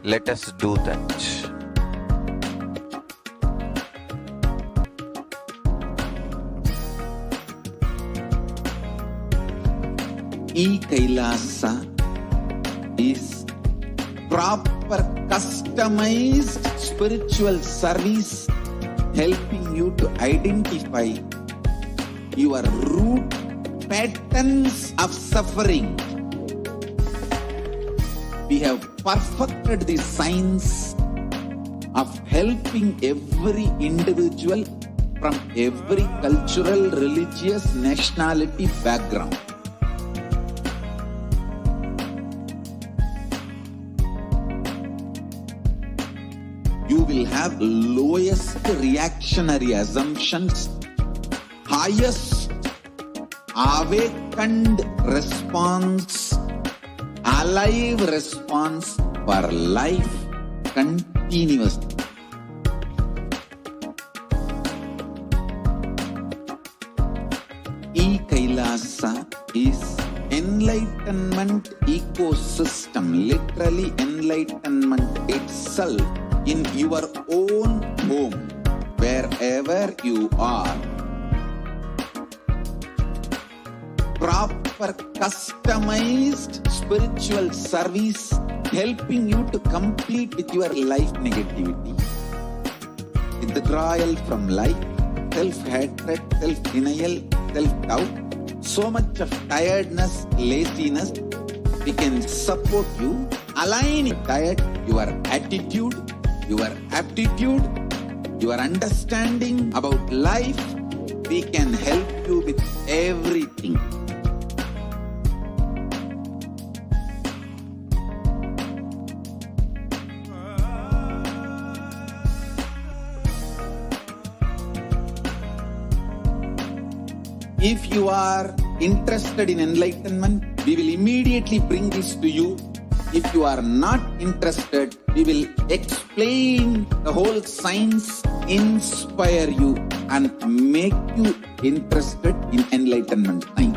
Let us do that. E-Kailasa is proper customized spiritual service helping you to identify your root patterns of suffering. We have perfected the science of helping every individual from every cultural, religious, nationality background. You will have lowest reactionary assumptions, highest awakened response, alive response for life continuously. E-Kailasa is enlightenment ecosystem, literally enlightenment itself in your own home, wherever you are. Proper customized spiritual service helping you to complete with your life negativity. Withdrawal from life, self-hatred, self-denial, self-doubt, so much of tiredness, laziness. We can support you, align your diet, your attitude, your aptitude, your understanding about life. We can help you with everything. If you are interested in enlightenment, we will immediately bring this to you. If you are not interested, we will explain the whole science, inspire you, and make you interested in enlightenment time.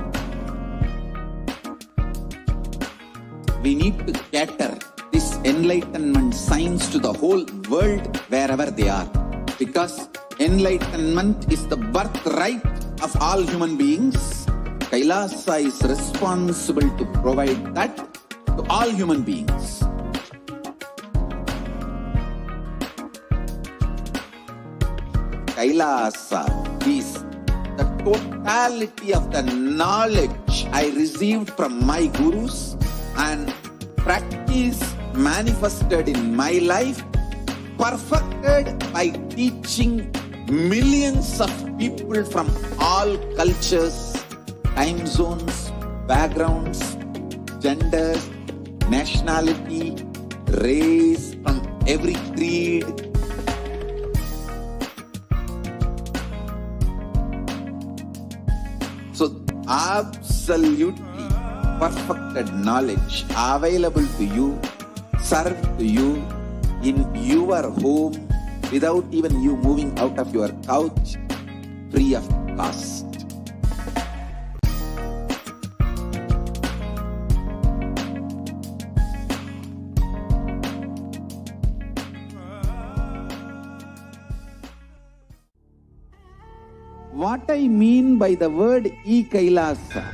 We need to cater this enlightenment science to the whole world wherever they are, because enlightenment is the birthright of all human beings. Kailasa is responsible to provide that to all human beings. Kailasa is the totality of the knowledge I received from my gurus and practice manifested in my life, perfected by teaching millions of people from all cultures, time zones, backgrounds, genders, nationality, race, from every creed. So absolutely perfected knowledge available to you serve to you in your home without even you moving out of your couch, free of cost. What I mean by the word e-Kailasa,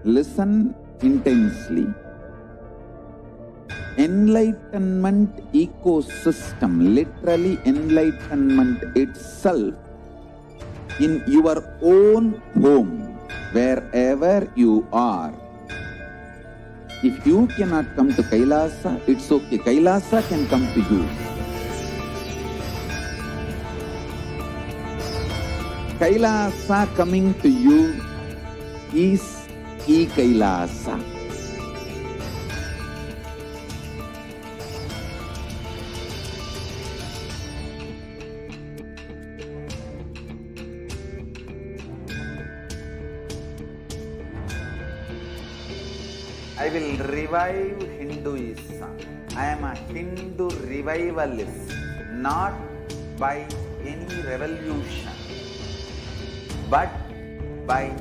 listen intensely. Enlightenment ecosystem, literally enlightenment itself, in your own home, wherever you are. If you cannot come to Kailasa, it's okay. Kailasa can come to you. Kailasa coming to you is e-Kailasa. I will revive Hinduism. I am a Hindu revivalist, not by any revolution, but by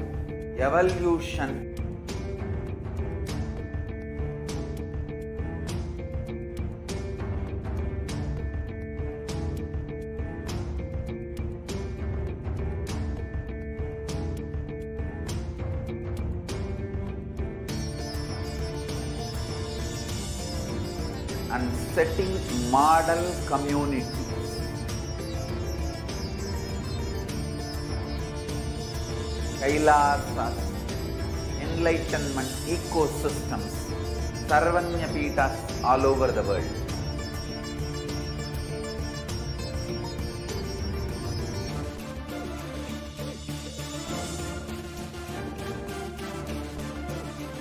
evolution. And setting model communities. Kailasas, enlightenment ecosystems, Sarvanya Pitas all over the world.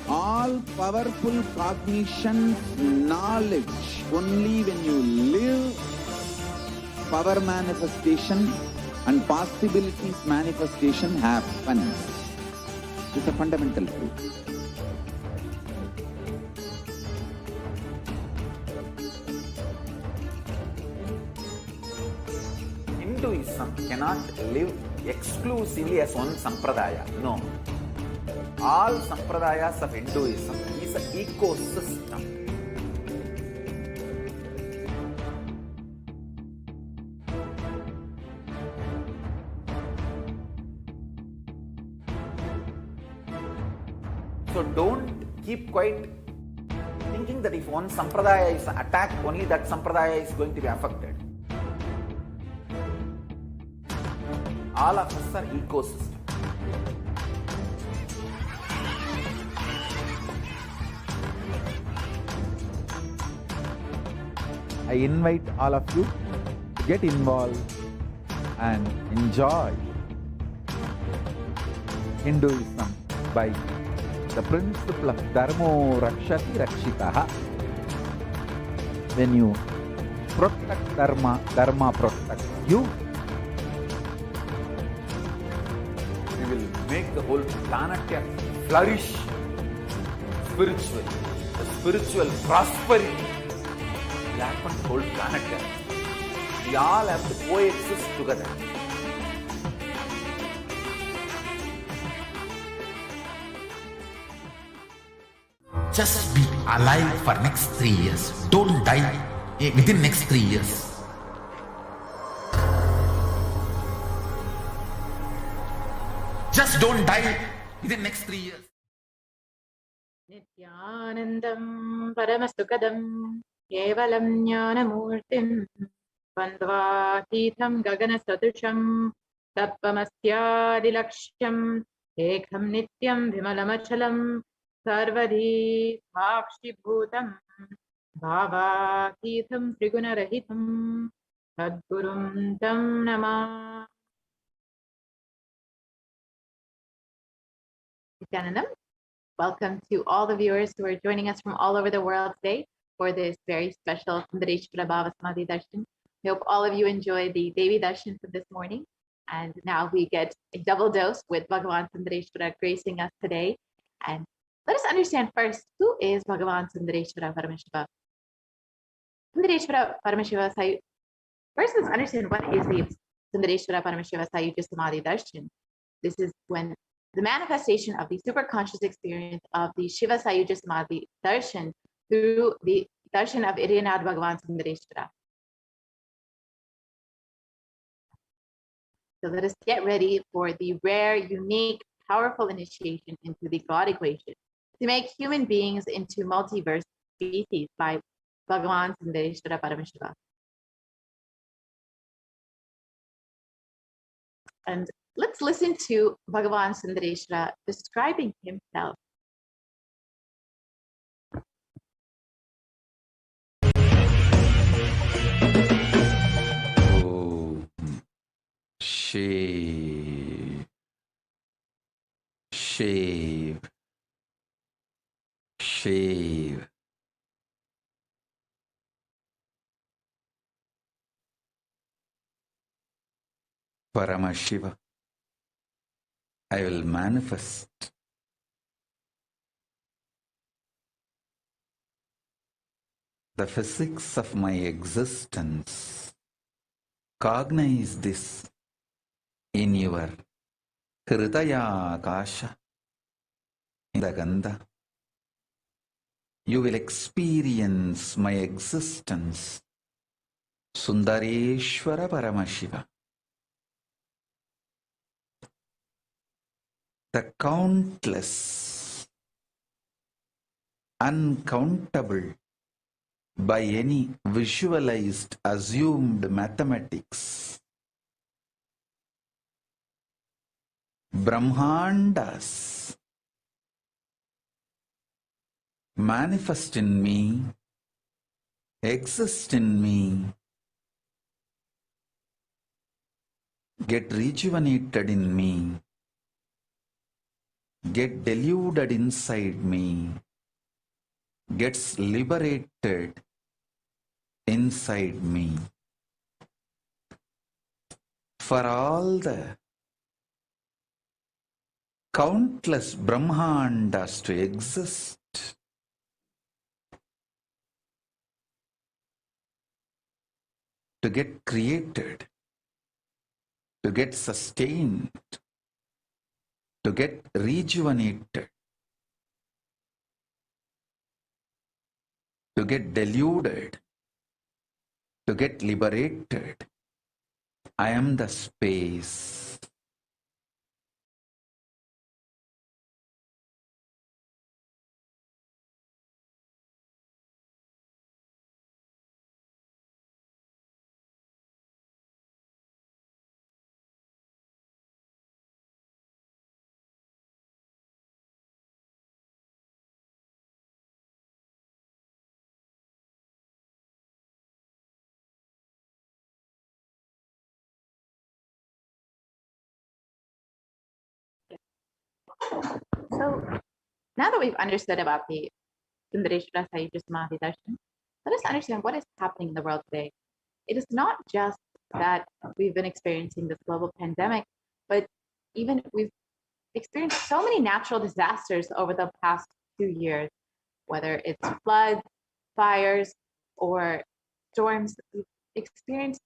All powerful cognition, knowledge, only when you live, power manifestation and possibilities manifestation happens. It's a fundamental truth. Hinduism cannot live exclusively as one sampradaya. No. All sampradayas of Hinduism is an ecosystem. So don't keep quiet thinking that if one sampradaya is attacked, only that sampradaya is going to be affected. All of us are ecosystems. I invite all of you to get involved and enjoy Hinduism by the principle of Dharmo Rakshati Rakshitaha. When you protect Dharma, Dharma protects you. We will make the whole planet flourish spiritually. The spiritual prosperity will happen to the whole planet. We all have to coexist together. Just be alive for next 3 years. Don't die within next 3 years. Just don't die within next 3 years. Nithyanandam Paramashivoham Kevalam Jnanamurtim Bandhavakitham Gaganasadusham Tappamasyadilaksham Ekham Nityam Vimalamachalam Sarvadhi Bhakshibhutam Bhavakitham Trigunarahitam Sadgurum Tam Namah. Nithyanandam. Welcome to all the viewers who are joining us from all over the world today for this very special Sundareshwara Bhava Samadhi Darshan. We hope all of you enjoy the Devi Darshan for this morning. And now we get a double dose with Bhagavan Sundareshwara gracing us today. And let us understand first, who is Bhagavan Sundareshwara Paramashivam? Sundareshwara Paramashiva Sayuja. First, let's understand what is the Sundareshwara Paramashiva Sayuja Samadhi Darshan. This is when the manifestation of the superconscious experience of the Shiva Sayuja Samadhi Darshan through the Darshan of Iriyanath Bhagavan Sundareshwara. So let us get ready for the rare, unique, powerful initiation into the God equation to make human beings into multiverse species by Bhagavan Sundareshwara Paramashiva. And let's listen to Bhagavan Sundareshwara describing himself. Oh, shave, shave, shave. Paramashiva, I will manifest the physics of my existence. Cognize this in your Hridaya Akasha, in the Gandha. You will experience my existence. Sundareshwara Paramashiva. The countless, uncountable, by any visualized, assumed mathematics, Brahmandas manifest in me, exist in me, get rejuvenated in me, get deluded inside me, gets liberated inside me. For all the countless Brahmandas to exist, to get created, to get sustained, to get rejuvenated, to get deluded, to get liberated. I am the space. So now that we've understood about the Sundareshwara Sayuja Samadhi Darshan, let us understand what is happening in the world today. It is not just that we've been experiencing this global pandemic, but even we've experienced so many natural disasters over the past 2 years, whether it's floods, fires, or storms. We've experienced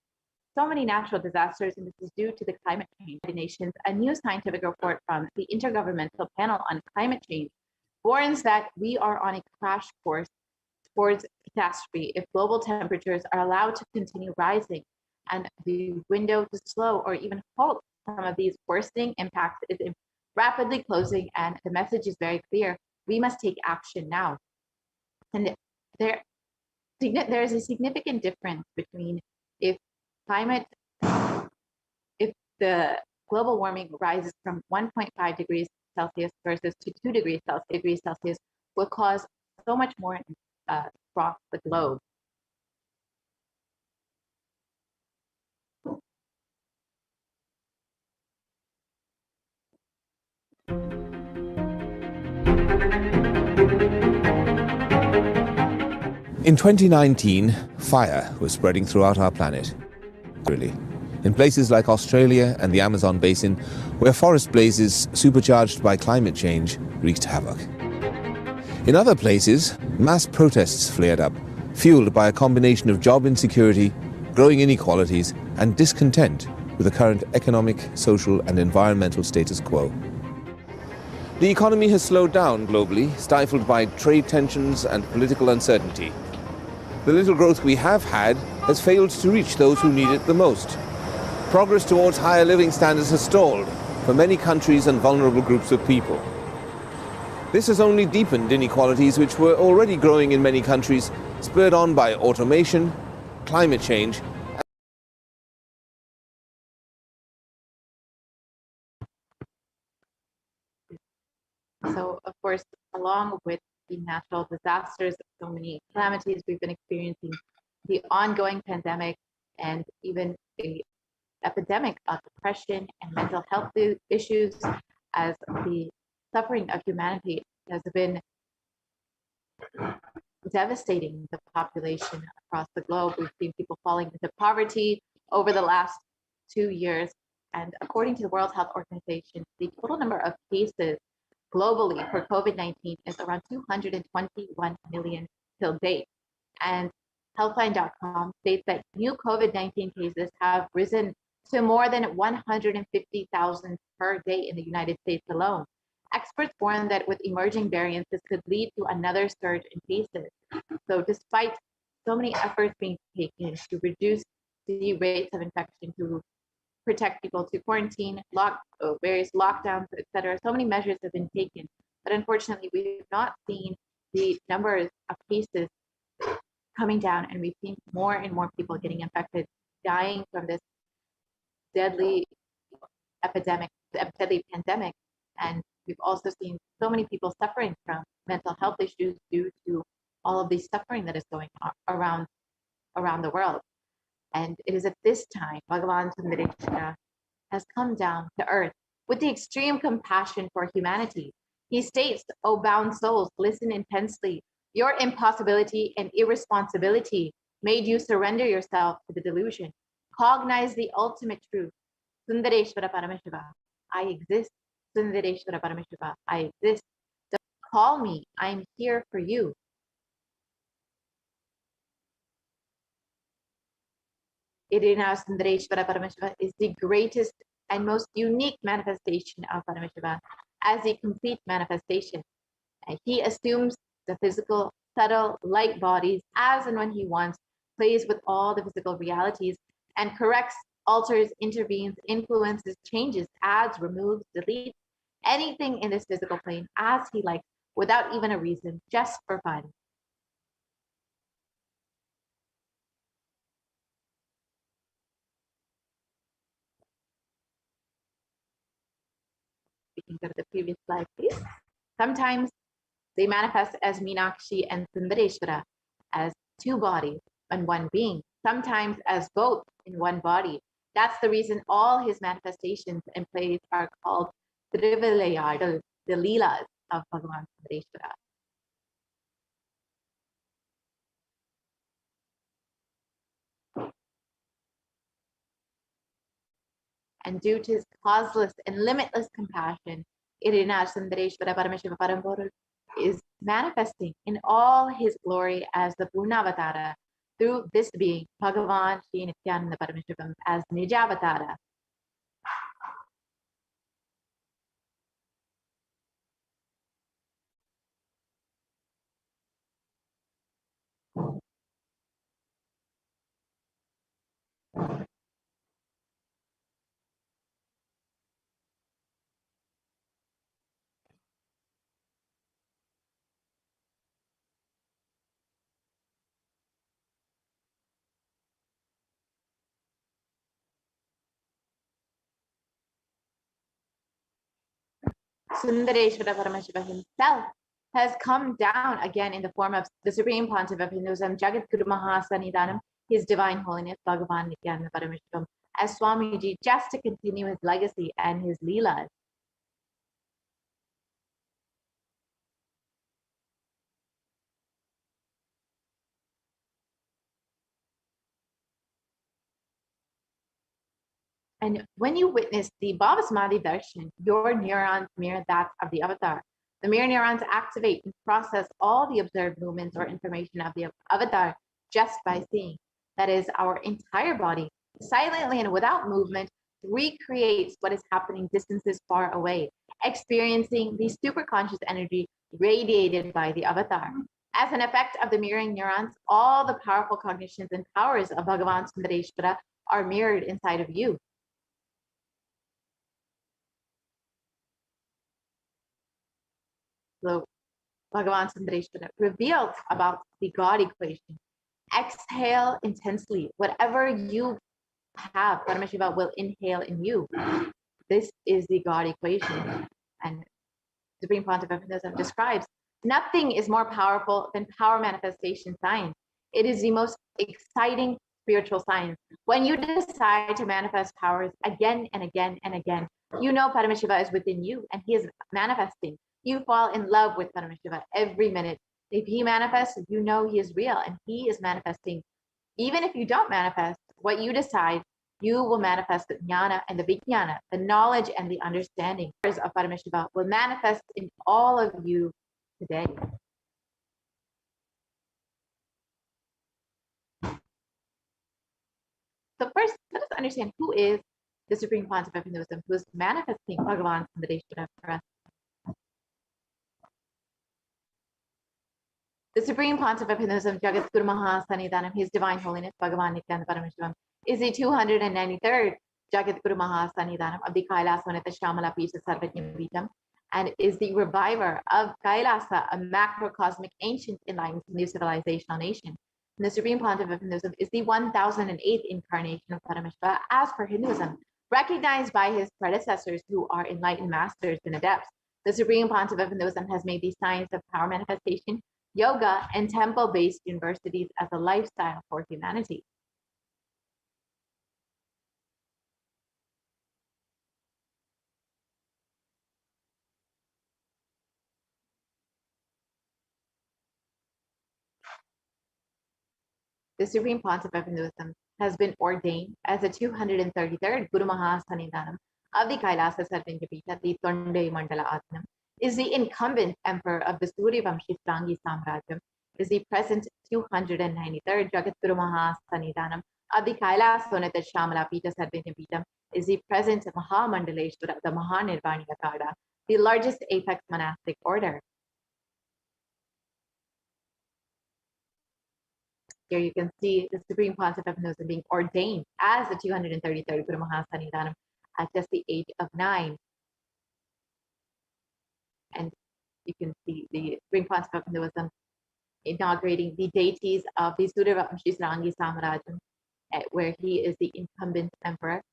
so many natural disasters, and this is due to the climate change. The nations, a new scientific report from the Intergovernmental Panel on Climate Change warns that we are on a crash course towards catastrophe if global temperatures are allowed to continue rising, and the window to slow or even halt some of these worsening impacts is rapidly closing, and the message is very clear. We must take action now. And there is a significant difference between if the global warming rises from 1.5 degrees Celsius versus to 2 degrees Celsius will cause so much more across the globe. In 2019, fire was spreading throughout our planet. Really, in places like Australia and the Amazon basin, where forest blazes supercharged by climate change wreaked havoc. In other places, mass protests flared up, fueled by a combination of job insecurity, growing inequalities, and discontent with the current economic, social, and environmental status quo. The economy has slowed down globally, stifled by trade tensions and political uncertainty. The little growth we have had has failed to reach those who need it the most. Progress towards higher living standards has stalled for many countries and vulnerable groups of people. This has only deepened inequalities which were already growing in many countries, spurred on by automation, climate change. So, of course, along with the natural disasters, so many calamities we've been experiencing, the ongoing pandemic, and even the epidemic of depression and mental health issues, as the suffering of humanity has been devastating the population across the globe. We've seen people falling into poverty over the last 2 years. And according to the World Health Organization, the total number of cases globally for COVID-19 is around 221 million till date. And Healthline.com states that new COVID-19 cases have risen to more than 150,000 per day in the United States alone. Experts warn that with emerging variants, this could lead to another surge in cases. So despite so many efforts being taken to reduce the rates of infection, to protect people, to quarantine, various lockdowns, etc., so many measures have been taken. But unfortunately, we've not seen the numbers of cases coming down, and we've seen more and more people getting infected, dying from this deadly pandemic. And we've also seen so many people suffering from mental health issues due to all of the suffering that is going on around the world. And it is at this time Bhagavan Sundareshwara has come down to earth with the extreme compassion for humanity. He states, "O bound souls, listen intensely. Your impossibility and irresponsibility made you surrender yourself to the delusion. Cognize the ultimate truth. Sundareshwara Paramashiva, I exist. Sundareshwara Paramashiva, I exist. Call me, I'm here for you." Irina Sundareshwara Paramashiva is the greatest and most unique manifestation of Paramashiva as a complete manifestation. And he assumes the physical, subtle, light bodies as and when he wants, plays with all the physical realities, and corrects, alters, intervenes, influences, changes, adds, removes, deletes anything in this physical plane as he likes, without even a reason, just for fun. We can go to the previous slide, please. Sometimes they manifest as Meenakshi and Sundareshwara, as two bodies and one being, sometimes as both in one body. That's the reason all his manifestations and plays are called Trivilayadal, the Leelas of Bhagavan Sundareshwara. And due to his causeless and limitless compassion, Irina Sundareshwara Paramashiva Parampuru is manifesting in all his glory as the Purnavatara through this being, Bhagavan Shri Nithyananda Paramashivam, as Nijavatara. Sundareshwara Paramashiva himself has come down again in the form of the Supreme Pontiff of Hinduism, Jagat Guru Mahasannidhanam, His Divine Holiness Bhagavan Nithyananda Paramashivam, as Swamiji, just to continue his legacy and his Leelas. And when you witness the Bhava Samadhi Darshan, your neurons mirror that of the avatar. The mirror neurons activate and process all the observed movements or information of the avatar just by seeing. That is, our entire body, silently and without movement, recreates what is happening distances far away, experiencing the superconscious energy radiated by the avatar. As an effect of the mirroring neurons, all the powerful cognitions and powers of Bhagavan Sundareshwara are mirrored inside of you. So Bhagavan Sundareshwara revealed about the God equation. Exhale intensely. Whatever you have, Paramashiva will inhale in you. This is the God equation. And Supreme Pontiff describes, nothing is more powerful than power manifestation science. It is the most exciting spiritual science. When you decide to manifest powers again and again and again, you know Paramashiva is within you and he is manifesting. You fall in love with Paramashiva every minute. If he manifests, you know he is real and he is manifesting. Even if you don't manifest, what you decide, you will manifest the jnana and the vijnana, the knowledge and the understanding of Paramashiva will manifest in all of you today. So first, let us understand who is the Supreme Pontiff of Hinduism, who is manifesting Bhagavan Sundareshwara for us. The Supreme Pontiff of Hinduism, Jagat Guru Mahasannidhanam, His Divine Holiness Bhagavan Nithyananda Paramashivam, is the 293rd Jagat Guru Mahasannidhanam of the Kailasvanita Shamala Pisa Sarvajnavitam, and is the reviver of Kailasa, a macrocosmic ancient enlightened new civilizational nation. And the Supreme Pontiff of Hinduism is the 1008th incarnation of Paramashiva as per Hinduism, recognized by his predecessors who are enlightened masters and adepts. The Supreme Pontiff of Hinduism has made the science of power manifestation, yoga, and temple-based universities as a lifestyle for humanity. The Supreme Pontiff of Hinduism has been ordained as the 233rd Guru Mahasannidhanam of the Kailasa Sarvajapita, the Tonde Mandala Atmanam, is the incumbent emperor of the Suryavamshi Strangi Samrajyam, is the present 293rd Jagat Guru Mahasannidhanam of the Kailasvanita Shamala Pita Sarvajapita, is the present Mahamandaleshwara, the Mahanirvani Akada, the largest apex monastic order. Here you can see the Supreme Pontiff of Hinduism being ordained as the 233rd Guru Mahasannidhanam at just the age of 9. And you can see the Supreme Pontiff of Hinduism inaugurating the deities of the Suryavamshi Srangi Samrajyam, where he is the incumbent emperor.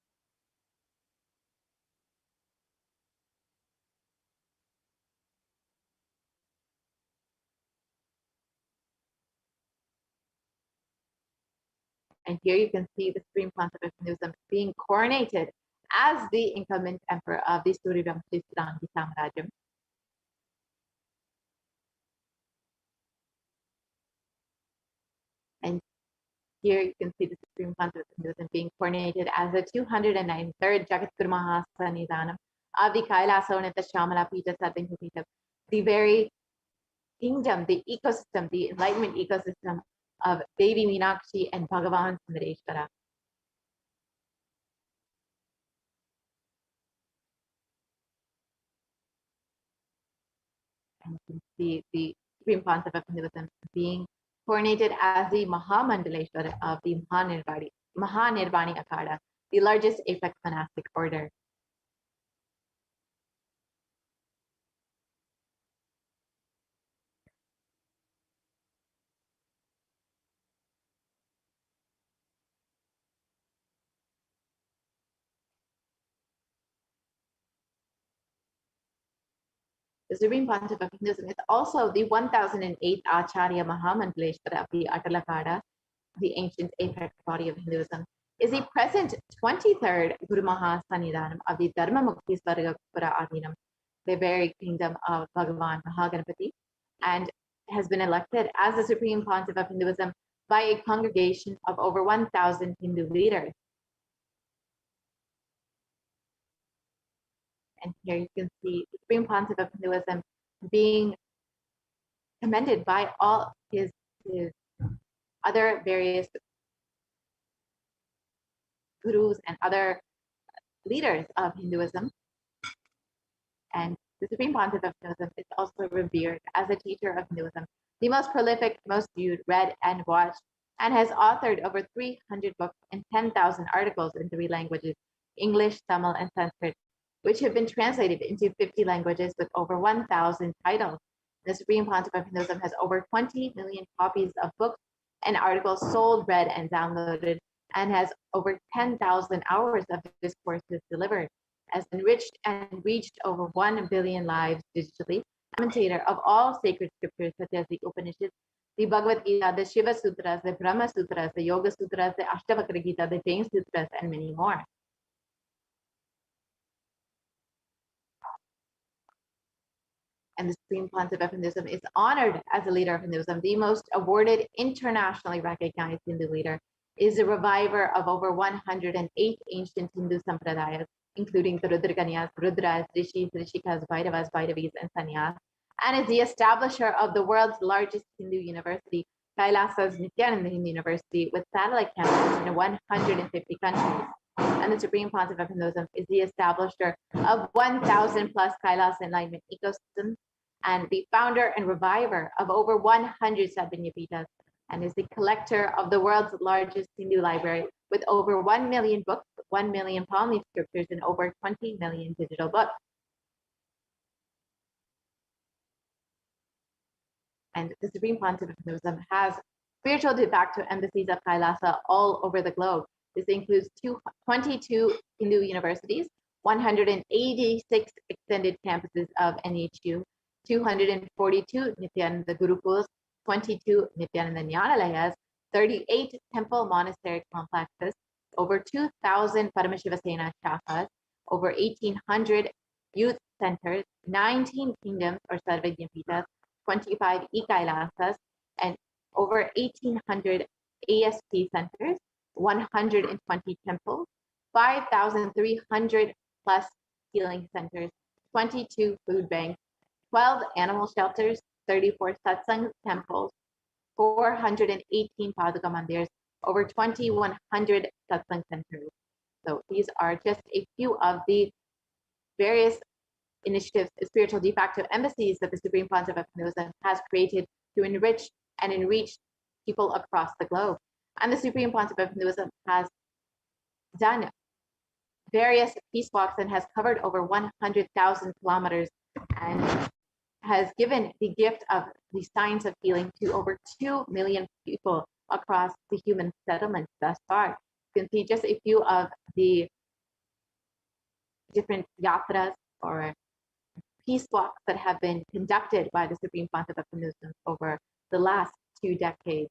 And here you can see the Supreme Pontiff of Hinduism being coronated as the incumbent emperor of the Suryavamshi Srangi Samrajyam. And here you can see the Supreme Pontiff of Hinduism being coronated as the 293rd Jagat Guru Mahasannidhanam of the Kailasvanita Shamala Pita Sarvajapita, the very kingdom, the ecosystem, the enlightenment ecosystem of Devi Meenakshi and Bhagavan Sundareshwara. And you can see the Supreme Pontiff of Hinduism being coronated as the Mahamandaleshwara of the Mahanirvani Akada, the largest apex monastic order. The Supreme Pontiff of Hinduism is also the 1008th Acharya Mahamandaleshwara of the Atalakada, the ancient apex body of Hinduism, is the present 23rd Guru Mahasannidhanam of the Dharmamukti Svargapura Adinam, the very kingdom of Bhagavan Mahaganapati, and has been elected as the Supreme Pontiff of Hinduism by a congregation of over 1,000 Hindu leaders. And here you can see the Supreme Pontiff of Hinduism being commended by all his other various gurus and other leaders of Hinduism. And the Supreme Pontiff of Hinduism is also revered as a teacher of Hinduism, the most prolific, most viewed, read, and watched, and has authored over 300 books and 10,000 articles in 3 languages, English, Tamil, and Sanskrit, which have been translated into 50 languages with over 1,000 titles. The Supreme Pontiff of Hinduism has over 20 million copies of books and articles sold, read, and downloaded, and has over 10,000 hours of discourses delivered, has enriched and reached over 1 billion lives digitally, commentator of all sacred scriptures such as the Upanishads, the Bhagavad Gita, the Shiva Sutras, the Brahma Sutras, the Yoga Sutras, the Ashtavakra Gita, the Jain Sutras, and many more. And the Supreme Pontiff of Hinduism is honored as a leader of Hinduism, the most awarded, internationally recognized Hindu leader, is a reviver of over 108 ancient Hindu sampradayas, including the Rudrakanyas, Rudras, Rishis, Rishikas, Bhairavas, Bhairavis, and Sannyas, and is the establisher of the world's largest Hindu university, Kailasa's Nithyananda Hindu University, with satellite campuses in 150 countries. And the Supreme Pontiff of Hinduism is the establisher of 1,000 plus Kailas enlightenment ecosystems, and the founder and reviver of over 100 Sadhvanyapitas, and is the collector of the world's largest Hindu library with over 1 million books, 1 million palm leaf scriptures, and over 20 million digital books. And the Supreme Pontiff of Hinduism has spiritual de facto embassies of Kailasa all over the globe. This includes 22 Hindu universities, 186 extended campuses of NHU, 242 Nithyananda Gurukuls, 22 Nithyananda Nyanalayas, 38 temple monastery complexes, over 2,000 Paramashivasena shakhas, over 1,800 youth centers, 19 kingdoms or Sarvajnapitas, 25 e-Kailasas, and over 1,800 ASP centers, 120 temples, 5,300 plus healing centers, 22 food banks, 12 animal shelters, 34 satsang temples, 418 Paduka mandirs, over 2,100 satsang centers. So these are just a few of the various initiatives, spiritual de facto embassies that the Supreme Pontiff of Hinduism has created to enrich and enreach people across the globe. And the Supreme Pontiff of Hinduism has done various peace walks and has covered over 100,000 kilometers and has given the gift of the science of healing to over 2 million people across the human settlements thus far. You can see just a few of the different yatras or peace walks that have been conducted by the Supreme Pontiff of Hinduism over the last 2 decades.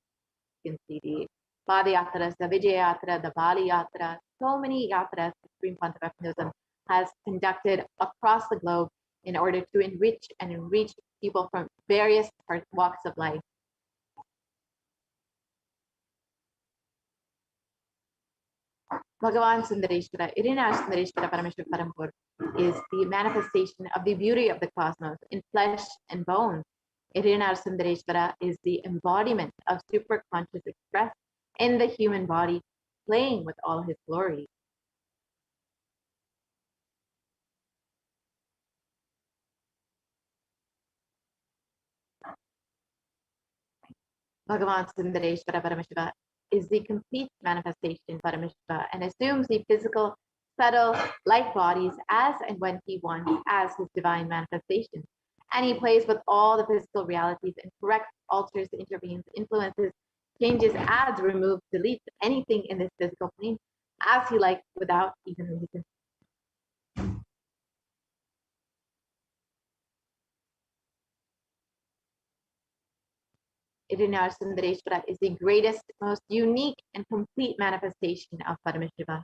You can see the Padayatras, the Vijaya Yatra, the Bali Yatra, so many yatras the Supreme Pontiff of Hinduism has conducted across the globe in order to enrich and enreach people from various walks of life. Bhagavan Sundareshwara, Irina Sundareshwara Paramashiv Parampur, is the manifestation of the beauty of the cosmos in flesh and bone. Irina Sundareshwara is the embodiment of superconscious expressed in the human body, playing with all his glory. Bhagavan Sundareshwara Paramashiva is the complete manifestation Paramashiva and assumes the physical, subtle, light bodies as and when he wants as his divine manifestation. And he plays with all the physical realities and corrects, alters, intervenes, influences, changes, adds, removes, deletes anything in this physical plane as he likes without even reason. Irina Sundareshwara is the greatest, most unique, and complete manifestation of Paramashiva.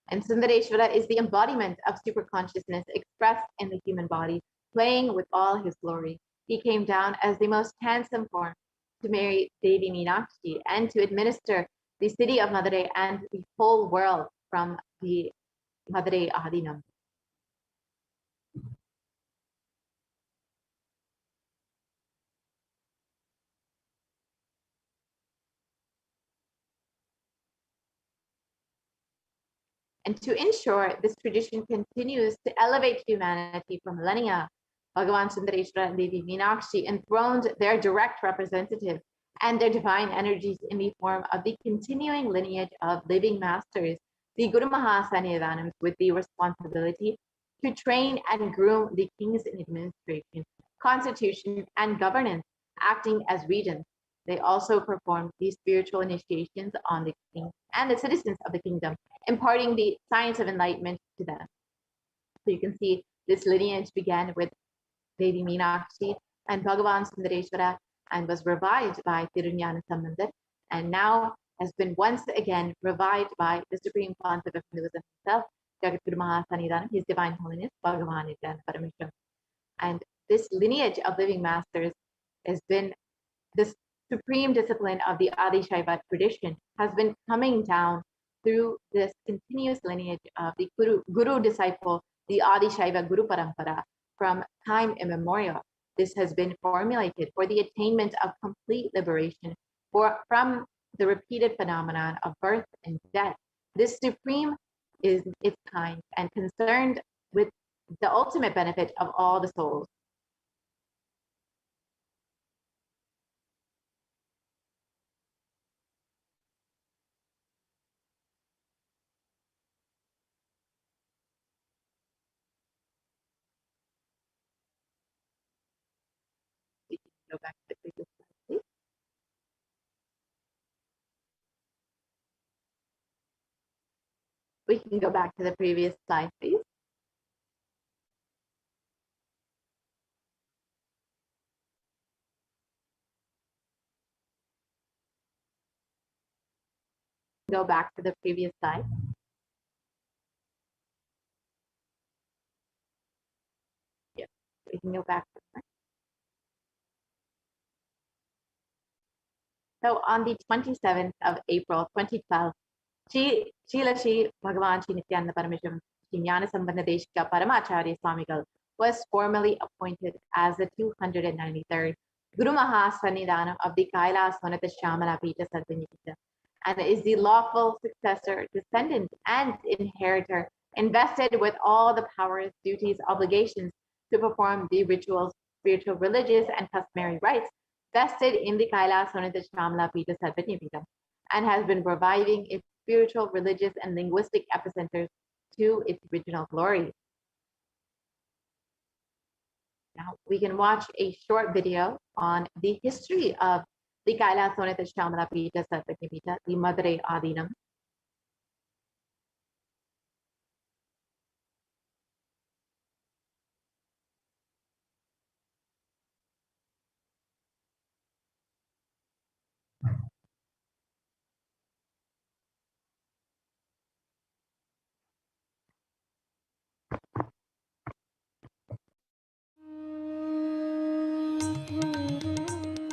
And Sundareshwara is the embodiment of superconsciousness expressed in the human body, playing with all his glory. He came down as the most handsome form to marry Devi Meenakshi and to administer the city of Madurai and the whole world from the Madurai Adinam. And to ensure this tradition continues to elevate humanity for millennia, Bhagavan Sundareshwara and Devi Meenakshi enthroned their direct representative and their divine energies in the form of the continuing lineage of living masters, the Guru Mahasannidhanams, with the responsibility to train and groom the kings in administration, constitution, and governance, acting as regents. They also performed the spiritual initiations on the king and the citizens of the kingdom, imparting the science of enlightenment to them. So you can see this lineage began with Devi Meenakshi and Bhagavan Sundareshwara and was revived by Tirunjana Sambandar, and now has been once again revived by the Supreme Pontiff of Hinduism himself, Jagadguru Mahasannidhanam, His Divine Holiness Bhagavan Nithyananda Paramashivam. And this lineage of living masters has been this supreme discipline of the Adi Shaiva tradition, has been coming down through this continuous lineage of the Guru disciple, the Adi Shaiva Guru Parampara, from time immemorial. This has been formulated for the attainment of complete liberation from the repeated phenomenon of birth and death. This supreme is its kind and concerned with the ultimate benefit of all the souls. We can go back to the previous slide, please. We can go back to the previous slide, please. Go back to the previous slide. Yes, we can go back to that. So on the 27th of April, 2012, Srila Shri Bhagavan Shri Nithyananda Paramashivam Shri Jnana Sambandha Deshika Paramacharya Swamigal was formally appointed as the 293rd Guru Mahasannidhanam of the Kailas Vanata Shamala Pita Sadhanyapita, and is the lawful successor, descendant, and inheritor, invested with all the powers, duties, obligations to perform the rituals, spiritual, religious, and customary rites vested in the Kailas Vanata Shamala Pita Sadhanyapita, and has been reviving its spiritual, religious, and linguistic epicenters to its original glory. Now we can watch a short video on the history of the Kailas Vanata Shamala Pita Sadhanyapita, the Madurai Adinam.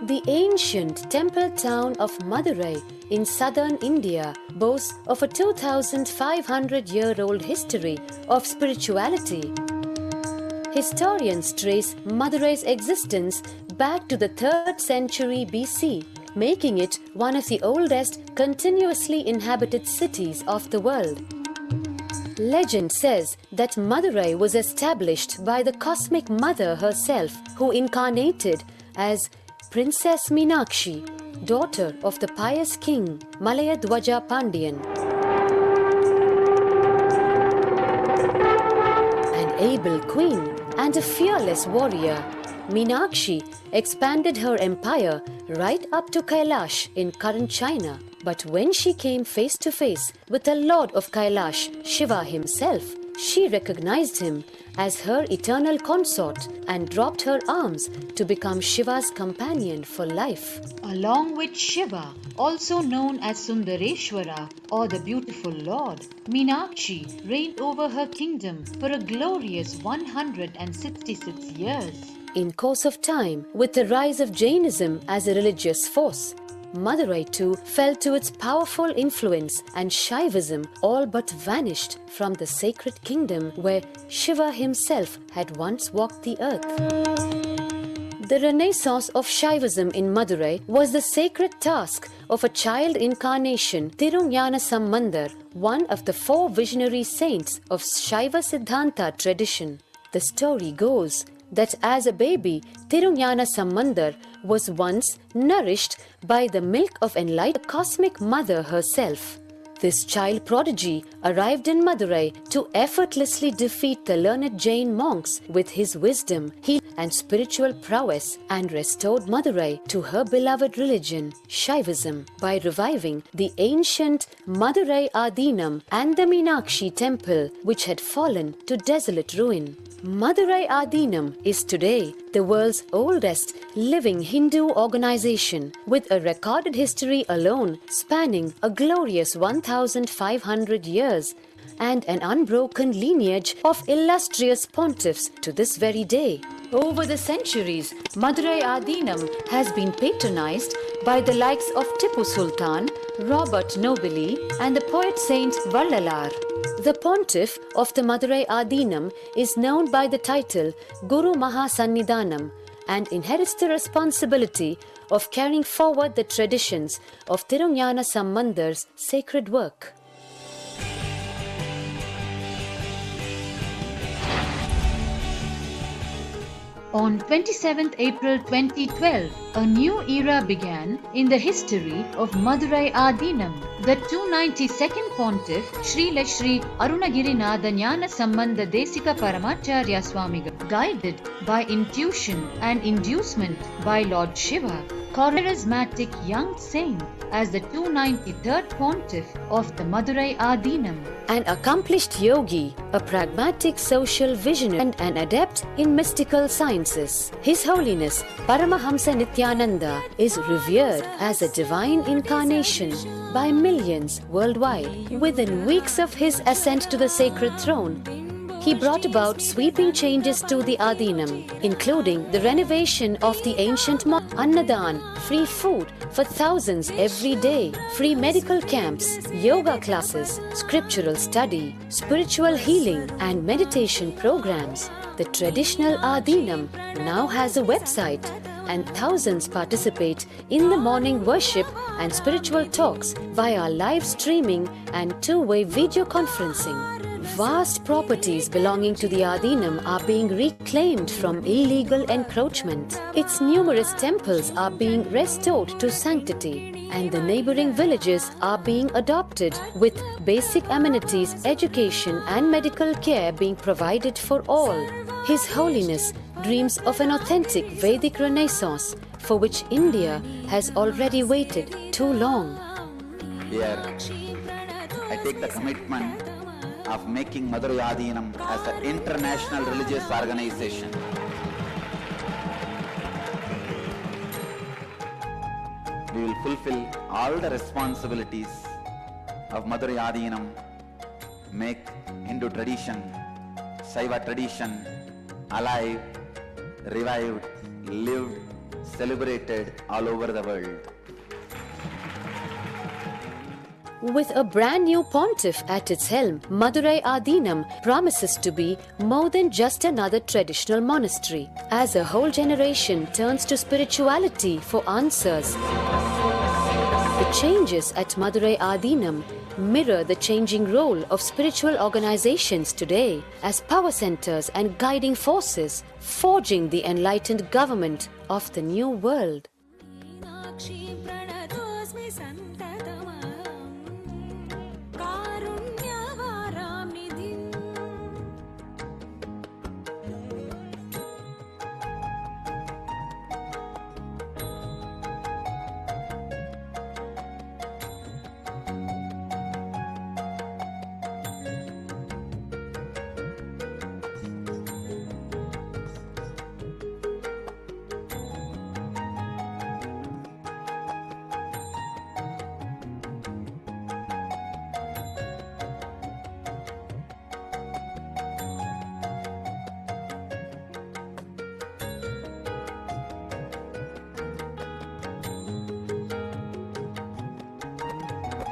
The ancient temple town of Madurai in southern India boasts of a 2,500-year-old history of spirituality. Historians trace Madurai's existence back to the 3rd century BC, making it one of the oldest continuously inhabited cities of the world. Legend says that Madurai was established by the cosmic mother herself, who incarnated as Princess Meenakshi, daughter of the pious king Malayadwaja Pandian. An able queen and a fearless warrior, Meenakshi expanded her empire right up to Kailash in current China. But when she came face to face with the Lord of Kailash, Shiva himself, she recognized him as her eternal consort and dropped her arms to become Shiva's companion for life. Along with Shiva, also known as Sundareshwara or the beautiful Lord, Meenakshi reigned over her kingdom for a glorious 166 years. In course of time, with the rise of Jainism as a religious force, Madurai too fell to its powerful influence, and Shaivism all but vanished from the sacred kingdom where Shiva himself had once walked the earth. The renaissance of Shaivism in Madurai was the sacred task of a child incarnation, Tirunjana Sambandar, one of the 4 visionary saints of Shaiva Siddhanta tradition. The story goes that as a baby, Tirunjana Sambandar was once nourished by the milk of enlightened cosmic mother herself. This child prodigy arrived in Madurai to effortlessly defeat the learned Jain monks with his wisdom, and spiritual prowess, and restored Madurai to her beloved religion, Shaivism, by reviving the ancient Madurai Adinam and the Meenakshi temple, which had fallen to desolate ruin. Madurai Adinam is today the world's oldest living Hindu organization, with a recorded history alone spanning a glorious 1,500 years and an unbroken lineage of illustrious pontiffs to this very day. Over the centuries, Madurai Adinam has been patronized by the likes of Tipu Sultan, Robert Nobili, and the poet saint Vallalar. The pontiff of the Madurai Adinam is known by the title Guru Mahasannidhanam and inherits the responsibility of carrying forward the traditions of Tirunjana Sambandar's sacred work. On 27th April 2012, a new era began in the history of Madurai Adinam. The 292nd Pontiff, Sri Arunagirinatha Jnana Sambandha Desika Paramacharya Swamigal, guided by intuition and inducement by Lord Shiva, charismatic young saint, as the 293rd Pontiff of the Madurai Adinam. An accomplished yogi, a pragmatic social visionary, and an adept in mystical sciences. His Holiness Paramahamsa Nithyananda is revered as a divine incarnation by millions worldwide. Within weeks of his ascent to the sacred throne, he brought about sweeping changes to the Adinam, including the renovation of the ancient Annadan, free food for thousands every day, free medical camps, yoga classes, scriptural study, spiritual healing, and meditation programs. The traditional Adinam now has a website, and thousands participate in the morning worship and spiritual talks via live streaming and two-way video conferencing. Vast properties belonging to the Adinam are being reclaimed from illegal encroachment. Its numerous temples are being restored to sanctity, and the neighboring villages are being adopted, with basic amenities, education, and medical care being provided for all. His Holiness dreams of an authentic Vedic Renaissance, for which India has already waited too long. Here, I take the commitment of making Madurai Adinam as an international religious organization. We will fulfill all the responsibilities of Madurai Adinam, make Hindu tradition, Saiva tradition alive, revived, lived, celebrated all over the world. With a brand new pontiff at its helm, Madurai Adinam promises to be more than just another traditional monastery, as a whole generation turns to spirituality for answers. The changes at Madurai Adinam mirror the changing role of spiritual organizations today as power centers and guiding forces, forging the enlightened government of the new world.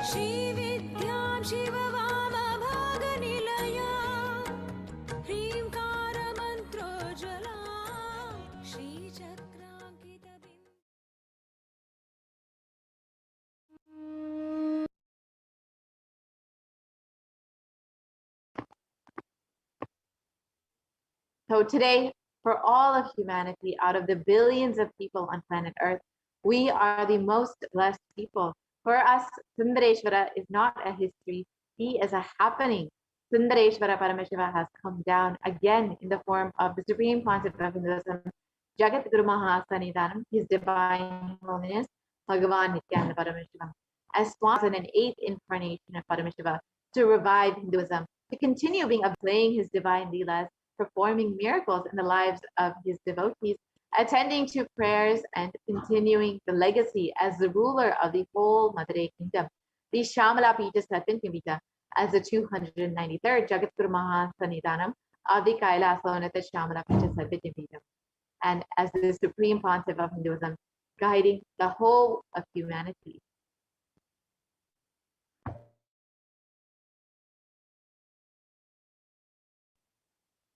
श्रीविद्यां शिववामभागनिलया ह्रीङ्कारमन्त्रोज्ज्वला श्रीचक्राङ्कितबिम्ब. So today, for all of humanity, out of the billions of people on planet Earth, we are the most blessed people. For us, Sundareshwara is not a history, he is a happening. Sundareshwara Paramashiva has come down again in the form of the Supreme Concept of Hinduism, Jagat Guru Mahasanidanam, His Divine Holiness, Bhagavan Nithyananda Paramashivam, as an eighth incarnation of Paramashiva to revive Hinduism, to continue playing his divine leelas, performing miracles in the lives of his devotees, attending to prayers and continuing the legacy as the ruler of the whole Madurai kingdom. The Shamala Pita Satyantipita as the 293rd Jagat Guru Mahasanidanam of the Kailasonata Shamala Pita Satyantipita, and as the supreme pontiff of Hinduism, guiding the whole of humanity.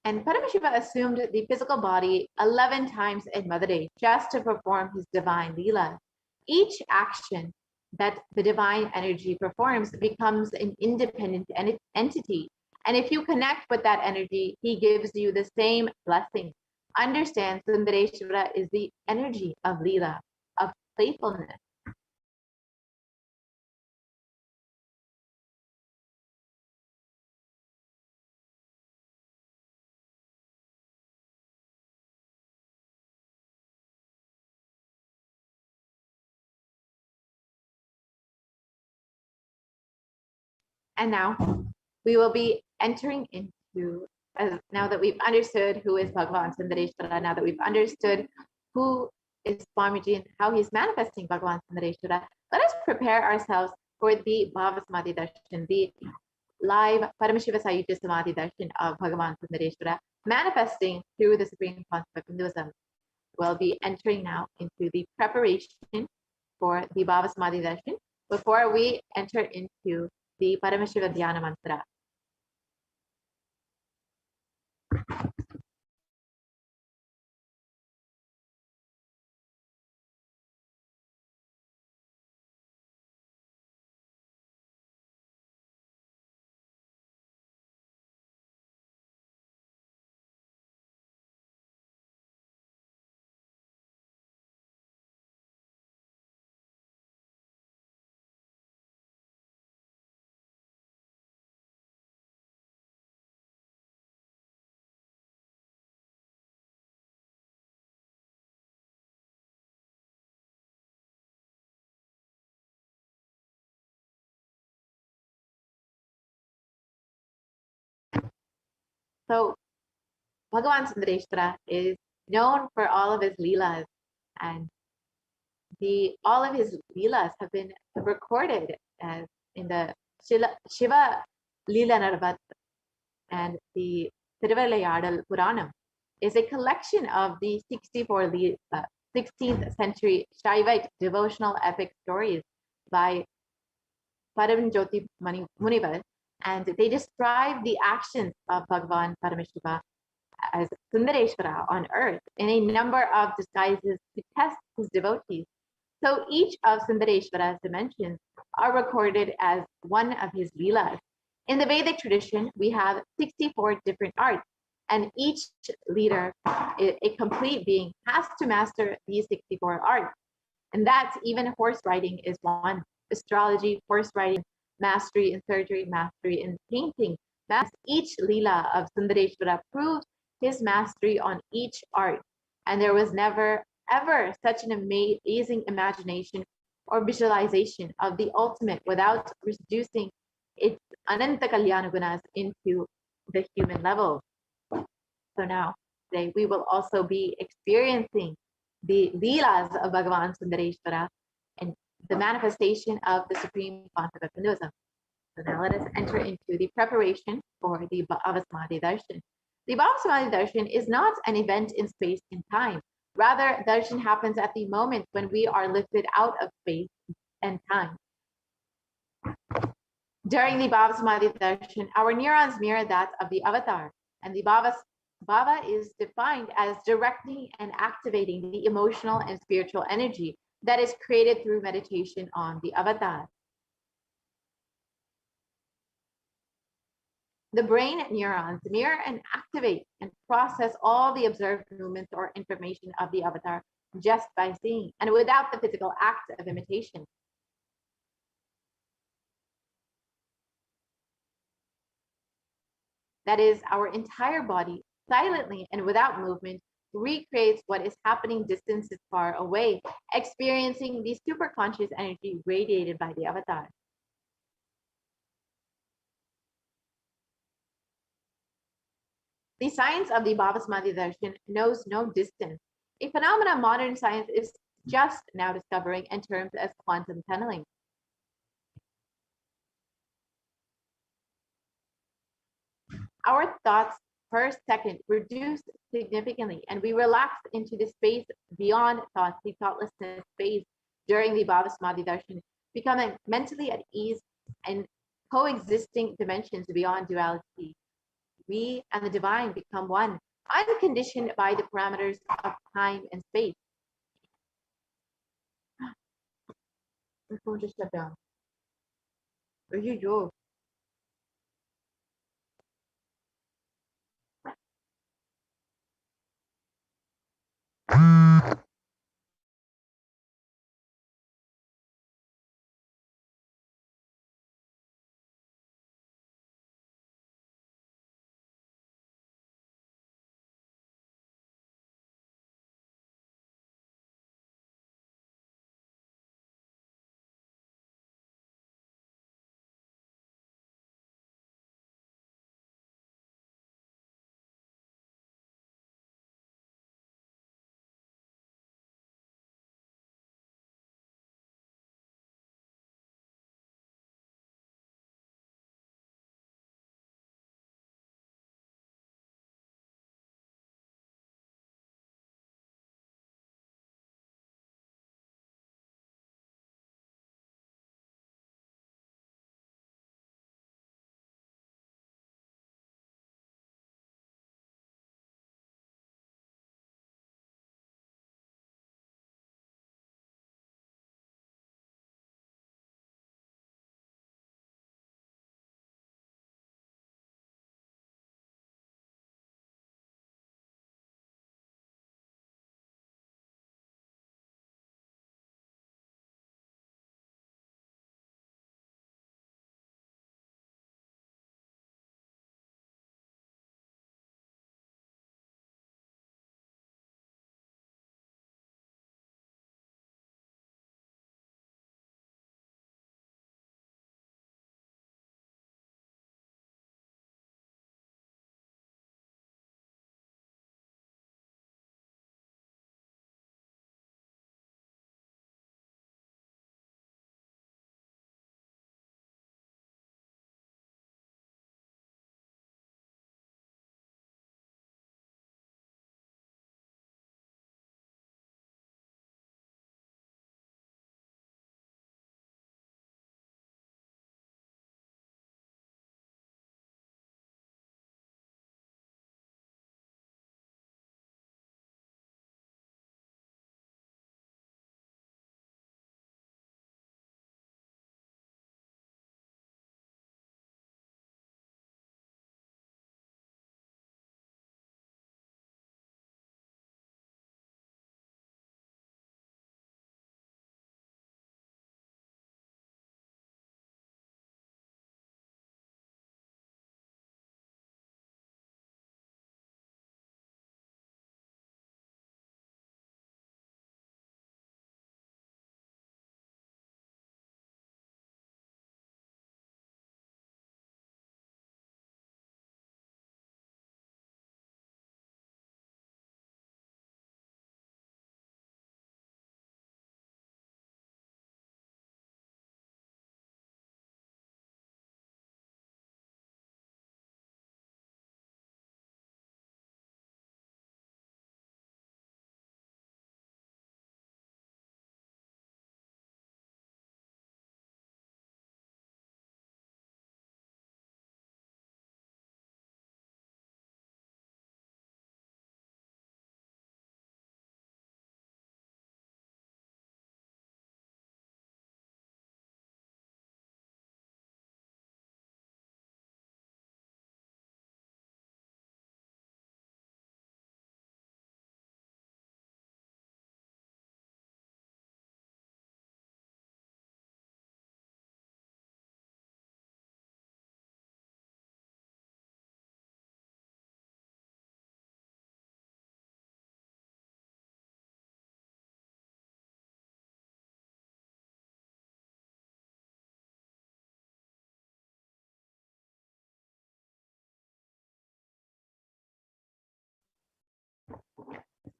And Paramashiva assumed the physical body 11 times in Madurai just to perform his divine Leela. Each action that the divine energy performs becomes an independent entity. And if you connect with that energy, he gives you the same blessing. Understand, Sundareshwara is the energy of Leela, of playfulness. And now we will be entering into, now that we've understood who is Bhagavan Sundareshwara, now that we've understood who is Swamiji and how he's manifesting Bhagavan Sundareshwara, let us prepare ourselves for the Bhava Samadhi Darshan, the live Paramashiva Sayuja Samadhi Darshan of Bhagavan Sundareshwara, manifesting through the Supreme Concept of Hinduism. We'll be entering now into the preparation for the Bhava Samadhi Darshan before we enter into the Paramashiva Dhyana Mantra. So Bhagavan Sundareshwara is known for all of his leelas, and all of his leelas have been recorded as in the Shiva Leela Narvat, and the Thiruvilayadal Puranam is a collection of the 64 16th century Shaivite devotional epic stories by Paramjyoti Munivar, and they describe the actions of Bhagavan Paramashiva as Sundareshwara on earth in a number of disguises to test his devotees. So each of Sundareshwara's dimensions are recorded as one of his leelas. In the Vedic tradition, we have 64 different arts, and each leader, a complete being, has to master these 64 arts. And that's even horse riding is one. Astrology, horse riding, mastery in surgery, mastery in painting. Each leela of Sundareshwara proves his mastery on each art. And there was never, ever such an amazing imagination or visualization of the ultimate without reducing its Ananta Kalyana Gunas into the human level. So now, today, we will also be experiencing the leelas of Bhagavan Sundareshwara and the manifestation of the supreme concept of Hinduism. So now let us enter into the preparation for the Bhava Samadhi Darshan. The Bhava Samadhi Darshan is not an event in space and time. Rather, darshan happens at the moment when we are lifted out of space and time. During the Bhava Samadhi darshan, our neurons mirror that of the avatar, and the Bhava is defined as directing and activating the emotional and spiritual energy that is created through meditation on the avatar. The brain neurons mirror and activate and process all the observed movements or information of the avatar just by seeing and without the physical act of imitation. That is, our entire body, silently and without movement, recreates what is happening distances far away, experiencing the superconscious energy radiated by the avatar. The science of the Bhavasamadhi darshan knows no distance, a phenomenon modern science is just now discovering in terms as quantum tunneling. Our thoughts per second reduce significantly, and we relax into the space beyond thoughts, the thoughtlessness phase during the Bhavasamadhi darshan, becoming mentally at ease and coexisting dimensions beyond duality. We and the divine become one, unconditioned by the parameters of time and space. My phone just shut down. Ayyo.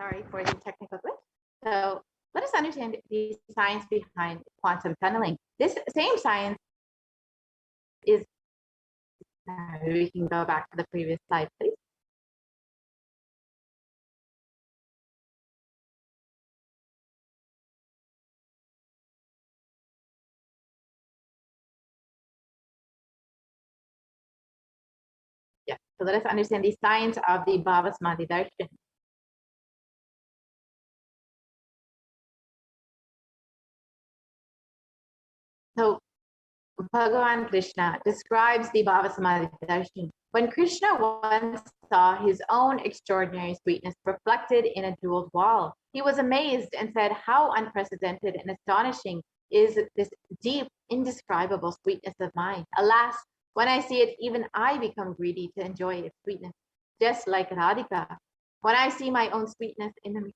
Sorry for the technical glitch. So let us understand the science behind quantum tunneling. This same science is, we can go back to the previous slide, please. Yeah, so let us understand the science of the Bhava Samadhi Darshan. So Bhagavan Krishna describes the Bhava Samadhi Darshan. When Krishna once saw his own extraordinary sweetness reflected in a jeweled wall, he was amazed and said, "How unprecedented and astonishing is this deep, indescribable sweetness of mine. Alas, when I see it, even I become greedy to enjoy its sweetness, just like Radhika. When I see my own sweetness in the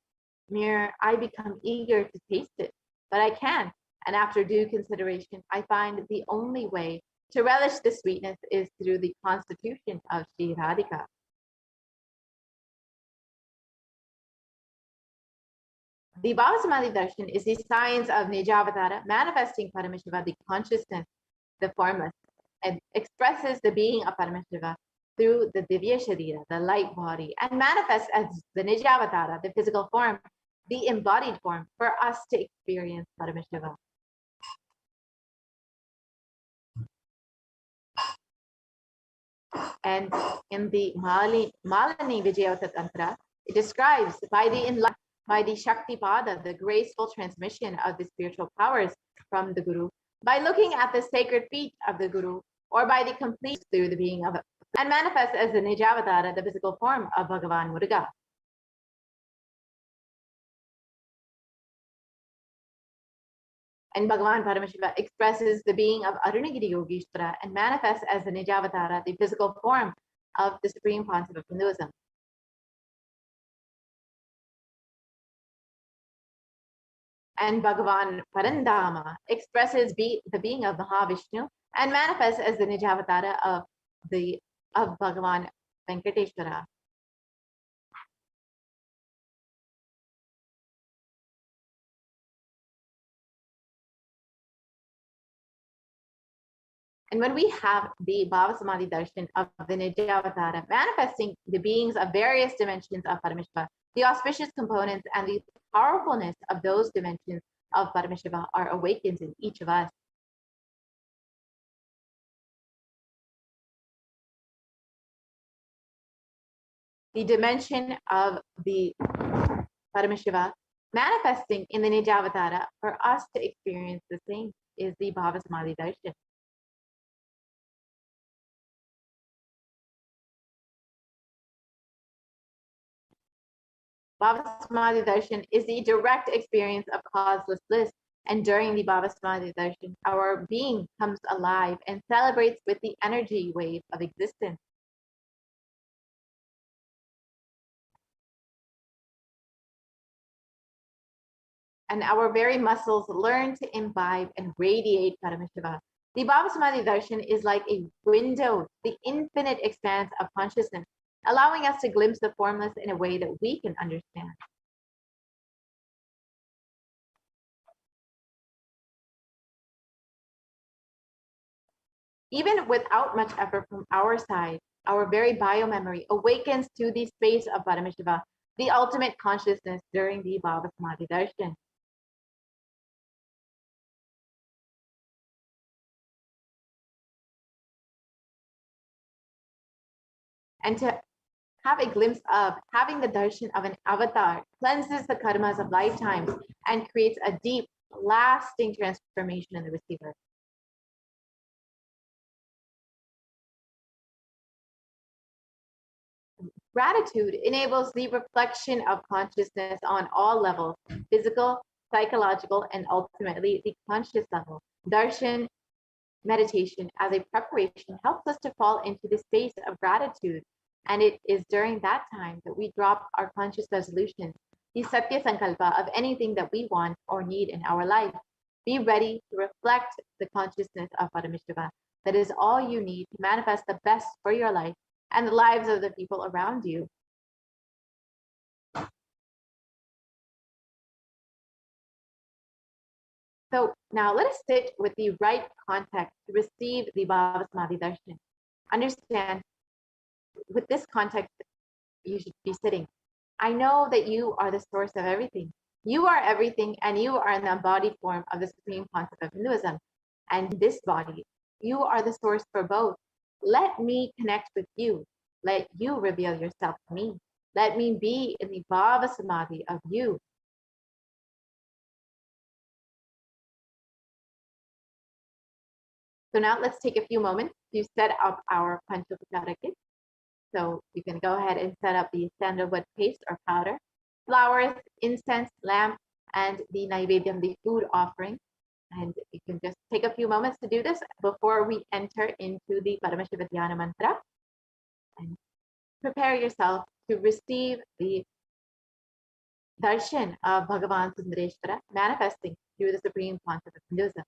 mirror, I become eager to taste it, but I can't. And after due consideration, I find the only way to relish the sweetness is through the constitution of Sri Radhika." The Bhava Samadhi Darshan is the science of Nijavatara, manifesting Paramashiva, the consciousness, the formless, and expresses the being of Paramashiva through the Divya Sharira, the light body, and manifests as the Nijavatara, the physical form, the embodied form, for us to experience Paramashiva. And in the Malini Vijayota Tantra, it describes by the Shakti Pada, the graceful transmission of the spiritual powers from the Guru, by looking at the sacred feet of the Guru, or by the complete through the being of, and manifests as the Nijavatara, the physical form of Bhagavan Muruga. And Bhagavan Paramashiva expresses the being of Arunagiri Yogeshwara and manifests as the Nijavatara, the physical form of the Supreme Pontiff of Hinduism. And Bhagavan Parandama expresses the being of Mahavishnu and manifests as the Nijavatara of Bhagavan Venkateshwara. And when we have the Bhava Samadhi Darshan of the Nijavatara manifesting the beings of various dimensions of Paramashiva, the auspicious components and the powerfulness of those dimensions of Paramashiva are awakened in each of us. The dimension of the Paramashiva manifesting in the Nijavatara for us to experience the same is the Bhava Samadhi Darshan. Bhava Samadhi Darshan is the direct experience of causeless bliss, and during the Bhava Samadhi Darshan, our being comes alive and celebrates with the energy wave of existence. And our very muscles learn to imbibe and radiate Paramashiva. The Bhava Samadhi Darshan is like a window to the infinite expanse of consciousness, allowing us to glimpse the formless in a way that we can understand. Even without much effort from our side, our very biomemory awakens to the space of Paramashiva, the ultimate consciousness during the Bhava Samadhi Darshan. And to have a glimpse of having the darshan of an avatar cleanses the karmas of lifetimes and creates a deep, lasting transformation in the receiver. Gratitude enables the reflection of consciousness on all levels, physical, psychological, and ultimately the conscious level. Darshan meditation as a preparation helps us to fall into the space of gratitude. And it is during that time that we drop our conscious resolutions, the Satya Sankalpa of anything that we want or need in our life. Be ready to reflect the consciousness of Paramashiva. That is all you need to manifest the best for your life and the lives of the people around you. So now let us sit with the right context to receive the Bhava Samadhi Darshan. Understand, with this context, you should be sitting. I know that you are the source of everything. You are everything, and you are in the embodied form of the supreme concept of Hinduism. And this body, you are the source for both. Let me connect with you. Let you reveal yourself to me. Let me be in the Bhava Samadhi of you. So now let's take a few moments to set up our Panchopachara kit. So you can go ahead and set up the sandalwood paste or powder, flowers, incense, lamp, and the Naivedyam, the food offering. And you can just take a few moments to do this before we enter into the Paramashiva Dhyana mantra. And prepare yourself to receive the darshan of Bhagavan Sundareshwara manifesting through the supreme concept of Hinduism.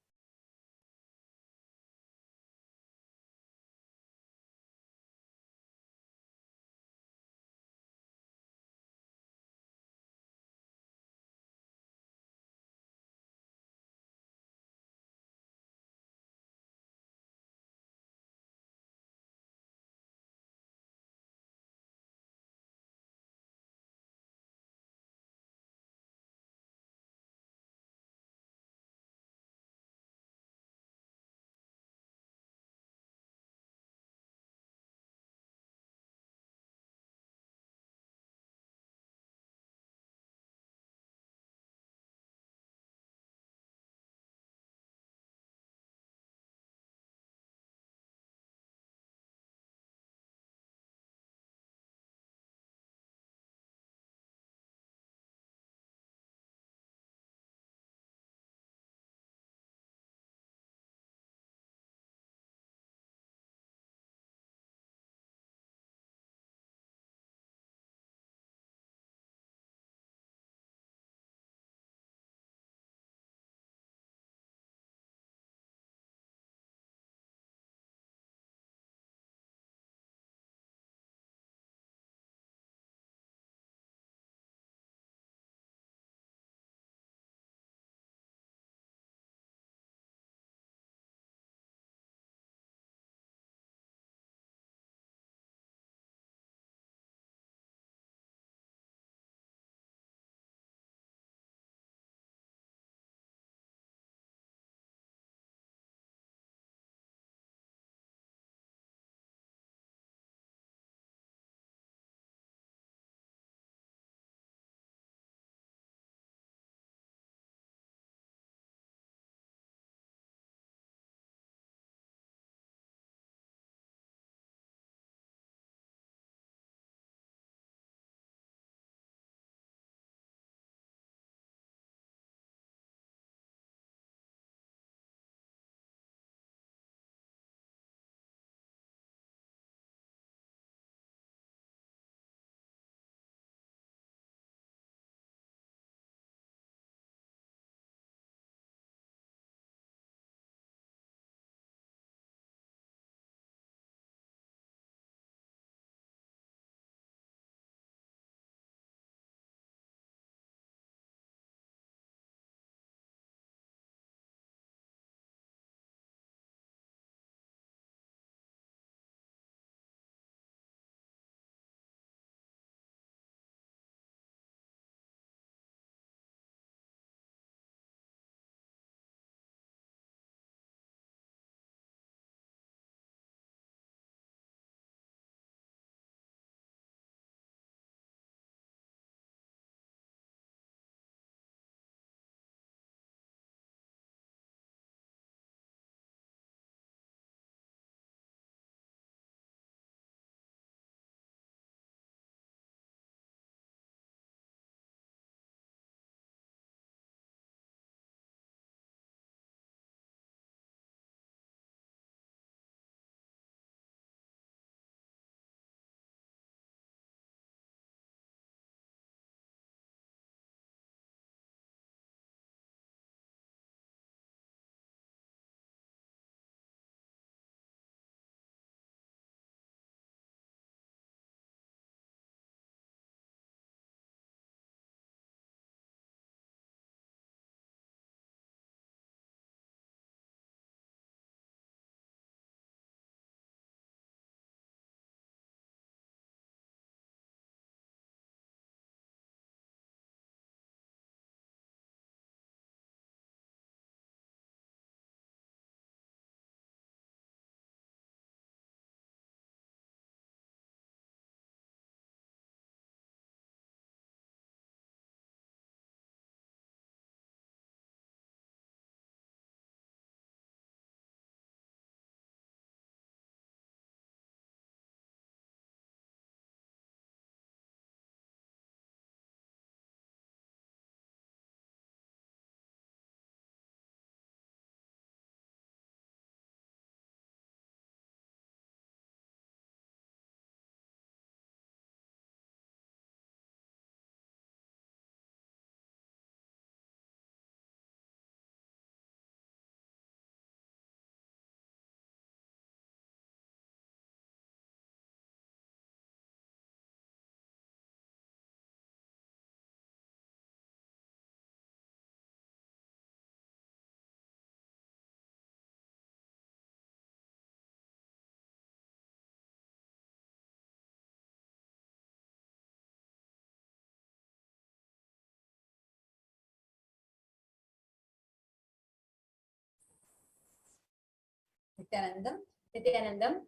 Nithyanandam.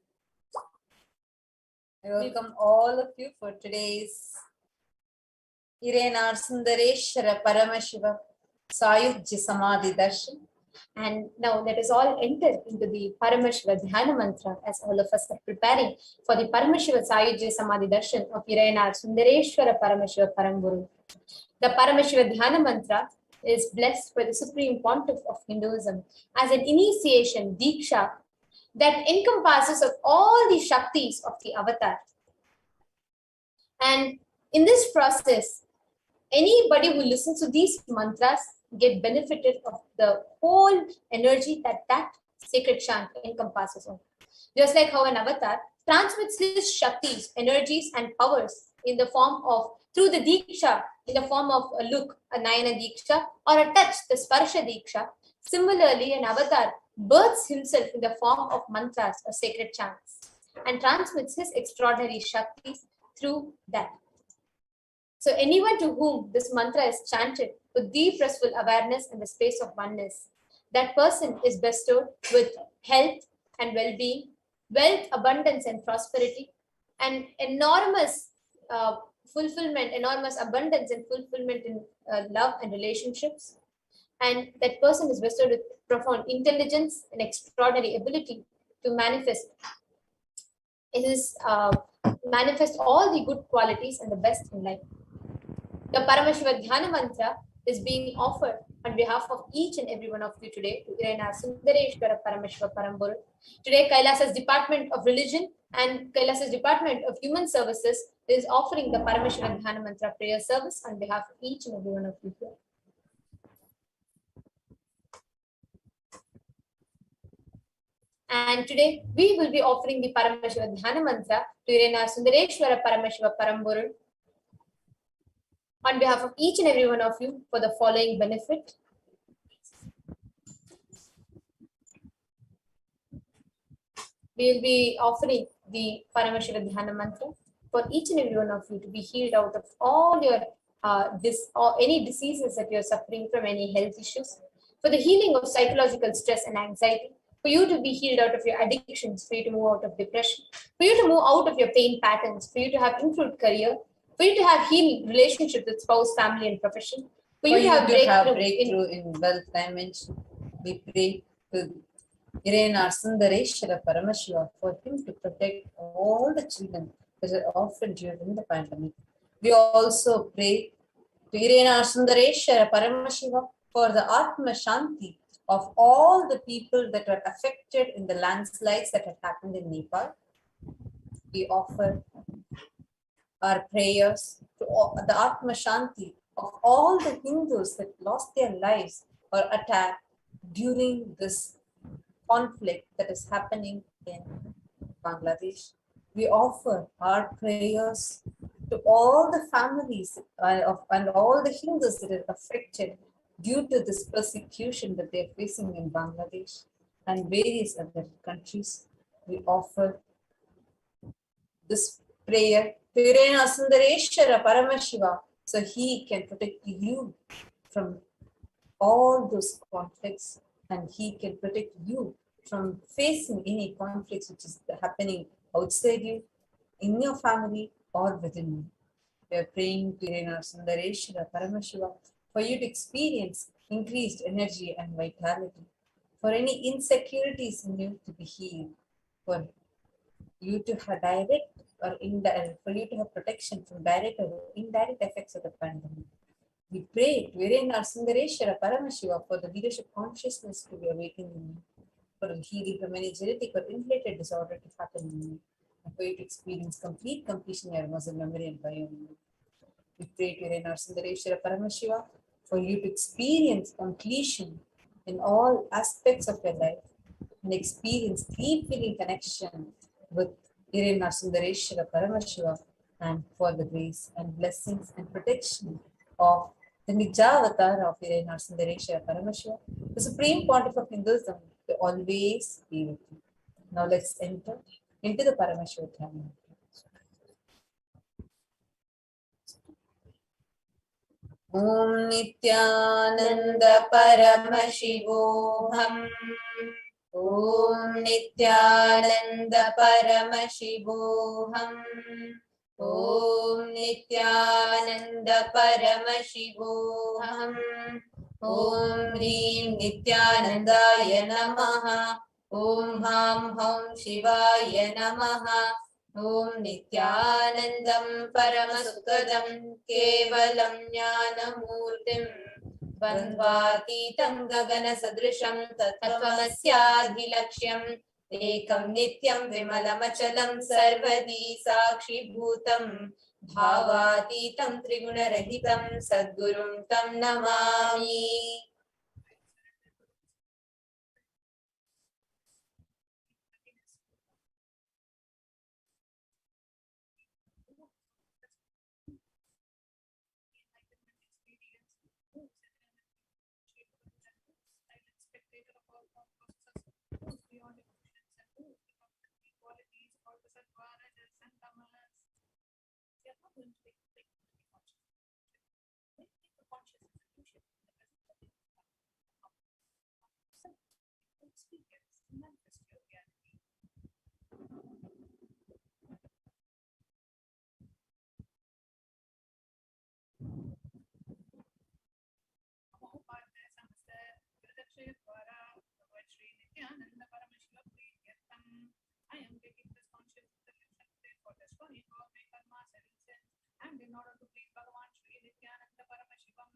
I welcome all of you for today's Sundareshwara Paramashiva Sayujya Samadhi Darshan. And now let us all enter into the Paramashiva Dhyana Mantra as all of us are preparing for the Paramashiva Sayujya Samadhi Darshan of Sundareshwara Paramashiva Paramburu. The Paramashiva Dhyana Mantra is blessed by the Supreme Pontiff of Hinduism as an initiation, Diksha, that encompasses of all the Shaktis of the avatar. And in this process, anybody who listens to these mantras get benefited of the whole energy that sacred chant encompasses on. Just like how an avatar transmits his Shaktis, energies and powers in the form of, through the Diksha, in the form of a look, a Nayana Diksha, or a touch, the Sparsha Diksha. Similarly, an avatar births himself in the form of mantras or sacred chants and transmits his extraordinary Shaktis through that. So anyone to whom this mantra is chanted with deep restful awareness in the space of oneness, that person is bestowed with health and well-being, wealth, abundance and prosperity, and enormous fulfillment, enormous abundance and fulfillment in love and relationships. And that person is bestowed with profound intelligence and extraordinary ability to manifest all the good qualities and the best in life. The Paramashiva Dhyana Mantra is being offered on behalf of each and every one of you today to Sundareshwara Paramashiva Paramburu. Today, Kailasa's Department of Religion and Kailasa's Department of Human Services is offering the Paramashiva Dhyana Mantra prayer service on behalf of each and every one of you here. And today, we will be offering the Paramashiva Dhyana Mantra to Sundareshwara Paramashiva Paramburu on behalf of each and every one of you for the following benefit. We will be offering the Paramashiva Dhyana Mantra for each and every one of you to be healed out of all your any diseases that you're suffering from, any health issues, for the healing of psychological stress and anxiety, for you to be healed out of your addictions, for you to move out of depression, for you to move out of your pain patterns, for you to have improved career, for you to have healed relationships with spouse, family, and profession, for you to have breakthrough in wealth dimension. We pray to Sundareshwara Paramashiva for him to protect all the children that are orphaned during the pandemic. We also pray to Sundareshwara Paramashiva for the Atma Shanti of all the people that were affected in the landslides that had happened in Nepal. We offer our prayers to the Atma Shanti of all the Hindus that lost their lives or attacked during this conflict that is happening in Bangladesh. We offer our prayers to all the families and all the Hindus that are affected due to this persecution that they are facing in Bangladesh and various other countries. We offer this prayer to Sundareshwara Paramashiva so he can protect you from all those conflicts and he can protect you from facing any conflicts which is happening outside you, in your family or within you. We are praying to Sundareshwara Paramashiva for you to experience increased energy and vitality, for any insecurities in you to be healed, for you to have direct or indirect, for you to have protection from direct or indirect effects of the pandemic. We pray to Sundareshwara Paramashiva for the leadership consciousness to be awakened in you, for the healing from any genetic or inherited disorder to happen in you, and for you to experience complete completion in your muscle memory and biomemory. We pray to Sundareshwara Paramashiva for you to experience completion in all aspects of your life and experience deep feeling connection with Sundareshwara Paramashiva, and for the grace and blessings and protection of the Nijavatar of Sundareshwara Paramashiva, the Supreme Pontiff of Hinduism, to always be with you. Now let's enter into the Paramashiva Dhyana. Om Nithyananda Paramashivoham. Om Om Nithyananda Paramashivoham. Om Nithyananda Paramashivoham. Om Hrim Nithyanandaya Namaha. Om Ham Hum Shivaya Namaha. Om Nithyanandam Paramasukadam Kevalam Jnanamurtim Bandvatītam Gagana Sadrisham Tattvamasyaadhilaksham Ekam Nityam Vimalamachalam Sarvadi Sakshi Bhutam Bhavatītam Trigunarahitam Sadgurum Tam Namami. Nithyananda Paramashivam Priyartham. I am taking this conscious solution today for destroying all my karma, seven sins, and in order to please Bhagavan Shri Nithyananda Paramashivam.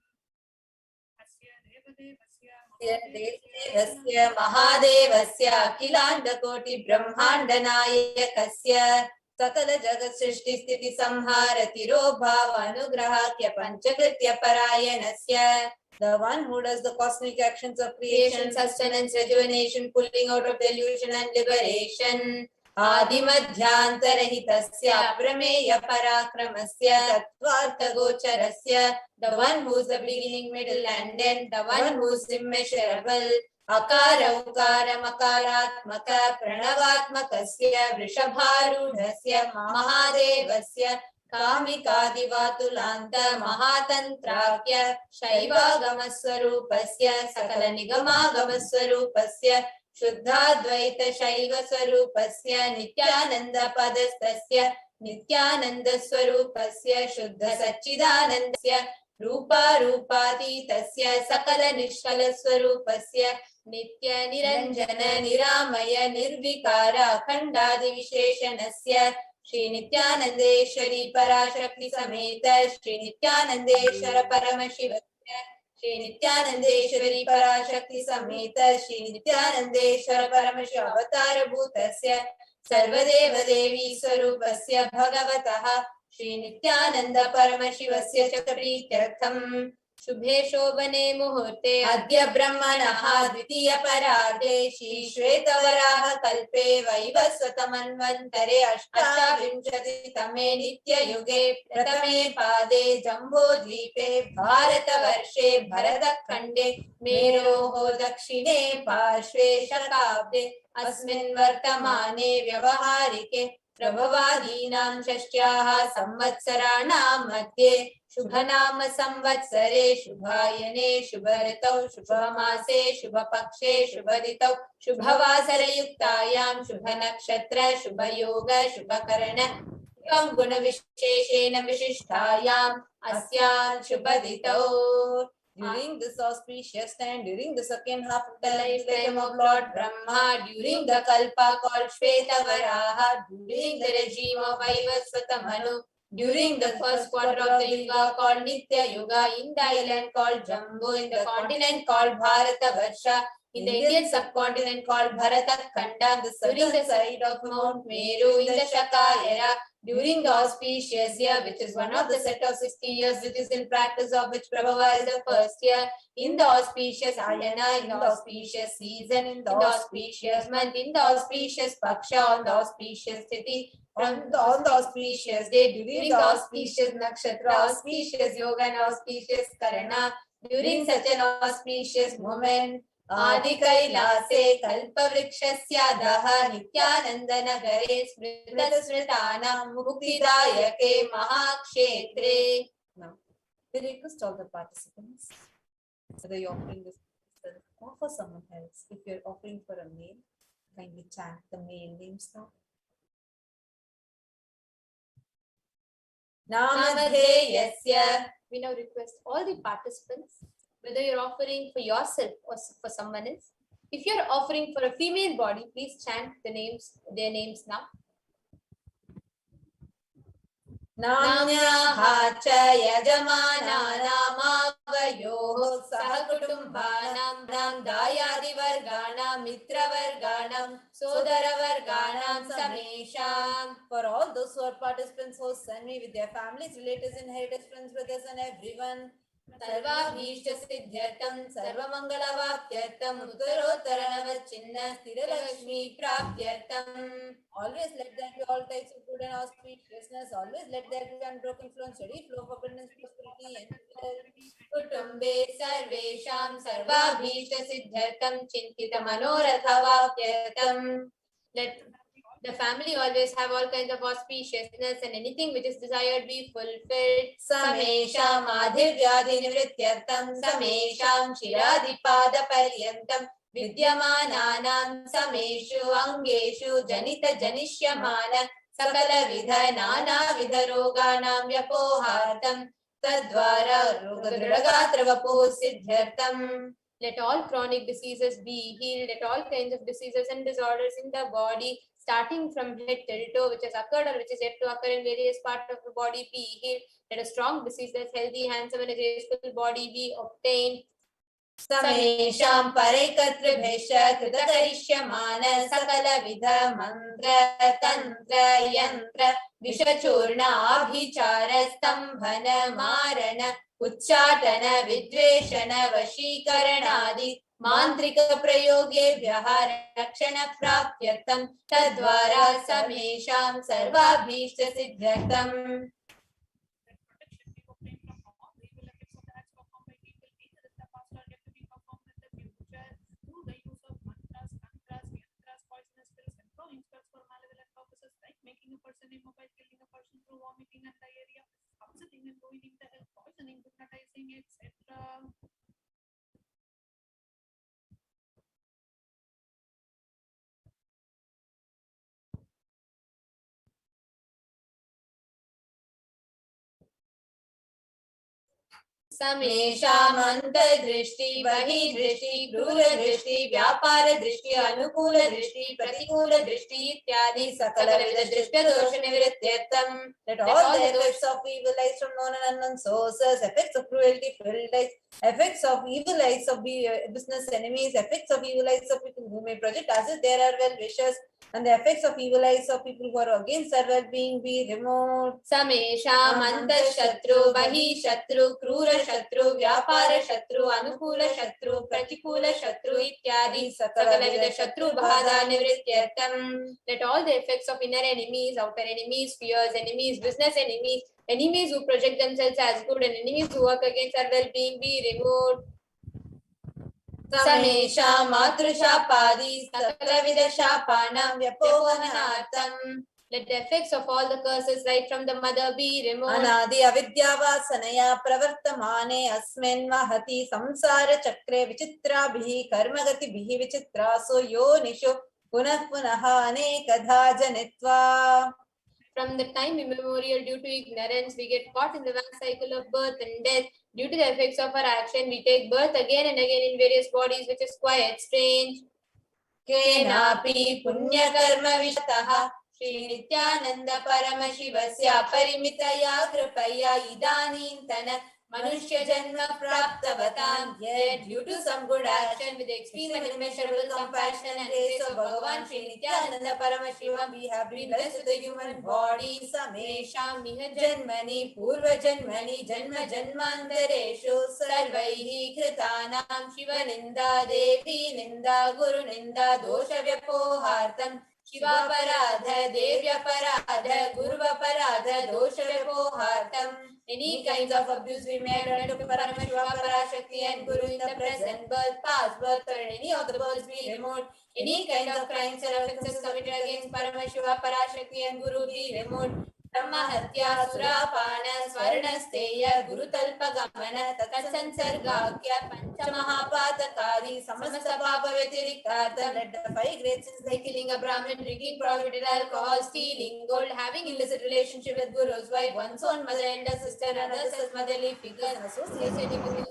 Asya Devadevasya Devasya Mahadevasya Akilandakoti Brahmandanayakasya Sakala Jagat Srishti Sthiti Samhara Tirobhava Anugrahakya Panchakritya Parayanasya. The one who does the cosmic actions of creation, sustenance, rejuvenation, pulling out of delusion and liberation. Adimadhyantarahitasya Prameya Parakramasya Tattvartha Gocharasya. The one who is the beginning, middle and end. The one who is immeasurable. Akara Ukara Makaratmaka Pranavatmakasya Vrishabharudhasya Mahadevasya Kamikadivatulanta Mahatantrakya Shaivagamaswarupasya Sakala Nigamagamaswarupasya Shuddhadvaita Shaiva Swarupasya Nityananda Padastasya Nityananda Swarupasya Shuddha Sachidanandasya Rupa Rupatitasya Sakala Nishkala Swarupasya Nitya Niranjana Niramaya Nirvikara Khandadi Visheshanasya Shri Nithyanandeshwari Parashakti Sameta Shri Nithyanandeshwara Paramashivasya Shri Nithyanandeshwari Parashakti Sameta Shri Nithyanandeshwara Paramashiva Avatara Bhutasya Sarvadeva Devi Swarupasya Bhagavataha Shri Nithyananda Paramashivasya Chakraprityartham Shubhe Shobhane Muhurte Adya Brahmanaha Dvitiya Parade Shri Shvetavaraha Kalpe Vaivasvatamanvantare Ashtavinshati Tame Nitya Yuge Pratame Pade Jambo Dvipe Bharata Varshe Bharata Khande Meroho Dakshine Parshve Shakabde Asmin Vartamane Vyavaharike Prabhavadinam Shashyaha Samvatsarana Madhye Shubhanama Samvatsare Shubhayane Shubharitau Shubhamase Shubhapakshe Shubhaditau Shubhavasara Yuktayam Shubhanakshatra Shubhayoga Shubhakarana Shubham Guna Visheshena Vishishtayam Asyam Shubhaditau. During this auspicious time, during the second half of the lifetime of Lord Brahma, during the Kalpa called Shvetavaraha, during the regime of Vaivasvatamanu, during the first quarter of the Yuga called Nitya Yuga, in the island called Jambu, in the continent called Bharata Varsha, in the Indian subcontinent called Bharata Khanda, during the side of Mount Meru, in the Shaka era, during the auspicious year, which is one of the set of 60 years, which is in practice of which Prabhava is the first year, in the auspicious Ayana, in the auspicious season, in the auspicious month, in the auspicious Paksha, on the auspicious Tithi, on the auspicious day, during the auspicious Nakshatra, auspicious Yoga and auspicious Karana, during such an auspicious moment, Adi Kailase Kalpavrikshasya Nityananda Nagare Smrita Smritana Muktidayake Mahakshetre. Now, we request all the participants, whether you're offering this or for someone else, if you're offering for a male, kindly chant the male names now. Namadheyasya. We now request all the participants, whether you're offering for yourself or for someone else. If you're offering for a female body, please chant their names now. Namnyaha cha yajamana namavayoh sahakutumbanam dayadi varganam mitra varganam sodara varganam samesham. For all those who are participants, hosts and me with their families, relatives, inheritors, friends, brothers and everyone. सर्वाभीष्ट सिद्ध्यर्थं सर्वमंगलवाप्त्यर्थं उत्तरोत्तरनवचिन्न स्थिरलक्ष्मी प्राप्त्यर्थं. Always let there be all types of good and auspiciousness. Always let there be unbroken flow and steady flow of abundance, prosperity and wealth. कुटुम्बे सर्वेषां सर्वाभीष्ट सिद्ध्यर्थं चिन्तित मनोरथवाप्त्यर्थं. Let the family always have all kinds of auspiciousness and anything which is desired be fulfilled. Samesham adhivyadi nivrityartam samesham shiradipada paryantam vidyamananam sameshu angeshu janita janishyamana sakala vidha nana vidha roganam vyapohartam tadvara rogadrugatra siddhyartam. Let all chronic diseases be healed. Let all kinds of diseases and disorders in the body, starting from head till toe, which has occurred or which is yet to occur in various parts of the body, be healed. Let a strong disease, that's healthy, handsome, and a graceful body be obtained. Samesham parekatra kritarishyamana sakala vidha mantra tantra yantra vishachurna abhichara stambhana marana उच्चाटन विद्वेषण वशीकरणादि मांत्रिक प्रयोगेभ्यः रक्षण प्राप्त्यर्थं तद्वारा समेषां सर्वाभीष्ट सिद्ध्यर्थम्. Making a person immobile, killing a person through vomiting and diarrhea, upsetting and ruining the health, poisoning, hypnotizing, etc. समेषाम् अंतर्दृष्टि बहिर्दृष्टि क्रूर दृष्टि व्यापार दृष्टि अनुकूल दृष्टि प्रतिकूल दृष्टि इत्यादि सकलविध दृष्ट दोष निवृत्त्यर्थम्. Let all the effects of evil eyes from known and unknown sources, effects of cruelty, filled eyes, effects of evil eyes of business enemies, effects of evil eyes of people who may project as if there are well wishers, and the effects of evil eyes of people who are against our well-being be removed. Samesham antar shatru bahi shatru krura shatru vyapara shatru anukula shatru pratikula shatru ityadi sakala shatru bhada nivrityartam. Let all the effects of inner enemies, outer enemies, fears, enemies, business enemies, enemies who project themselves as good and enemies who work against our well-being be removed. Samesham matrushapadhi sakalavidha shapanam vyapohanartam. Let the effects of all the curses right from the mother be removed. Anadi avidyavasanaya pravartamane asmin mahati samsara chakre vichitrabhihi karmagatibihi vichitraso yonisho punah punaha anekadha janitva. From the time immemorial, due to ignorance, we get caught in the vast cycle of birth and death. Due to the effects of our action, we take birth again and again in various bodies, which is quite strange. Kenapi punya karma vishataha Shri Nithyananda Paramashivasya Parimitaya Kripaya Idanintana Manushya Janma Praptavatam. Yet, due to some good action with extreme and immeasurable compassion and grace of Bhagavan Shri Nithyananda Paramashivam, we have been blessed with the human body. Samesham Miha Janmani Purva Janmani Janma Janmantareshu Sarvaihi Kritanam Shiva Ninda Devi Ninda Guru Ninda Dosha Vyapohartam Shiva Paradha Devya Paradha Gurva Paradha Dosha Vyapohartam. Any kinds of abuse we may have done to Paramashiva, Parashakti and Guru in the present birth, past birth or any of the births be removed. Any kind of crimes or offences committed against Paramashiva, Parashakti and Guru be removed. ब्रह्महत्या सुरापान स्वर्णस्तेय गुरुतल्पगमन तत्संसर्गाख्य पंचमहापातकारी समस्त पाप व्यतिरिक्तार्थं let the 5 great sins like killing a Brahmin, drinking prohibited alcohol, stealing gold, having illicit relationship with Guru's wife, one's own mother and a sister, and others as motherly figures, associating with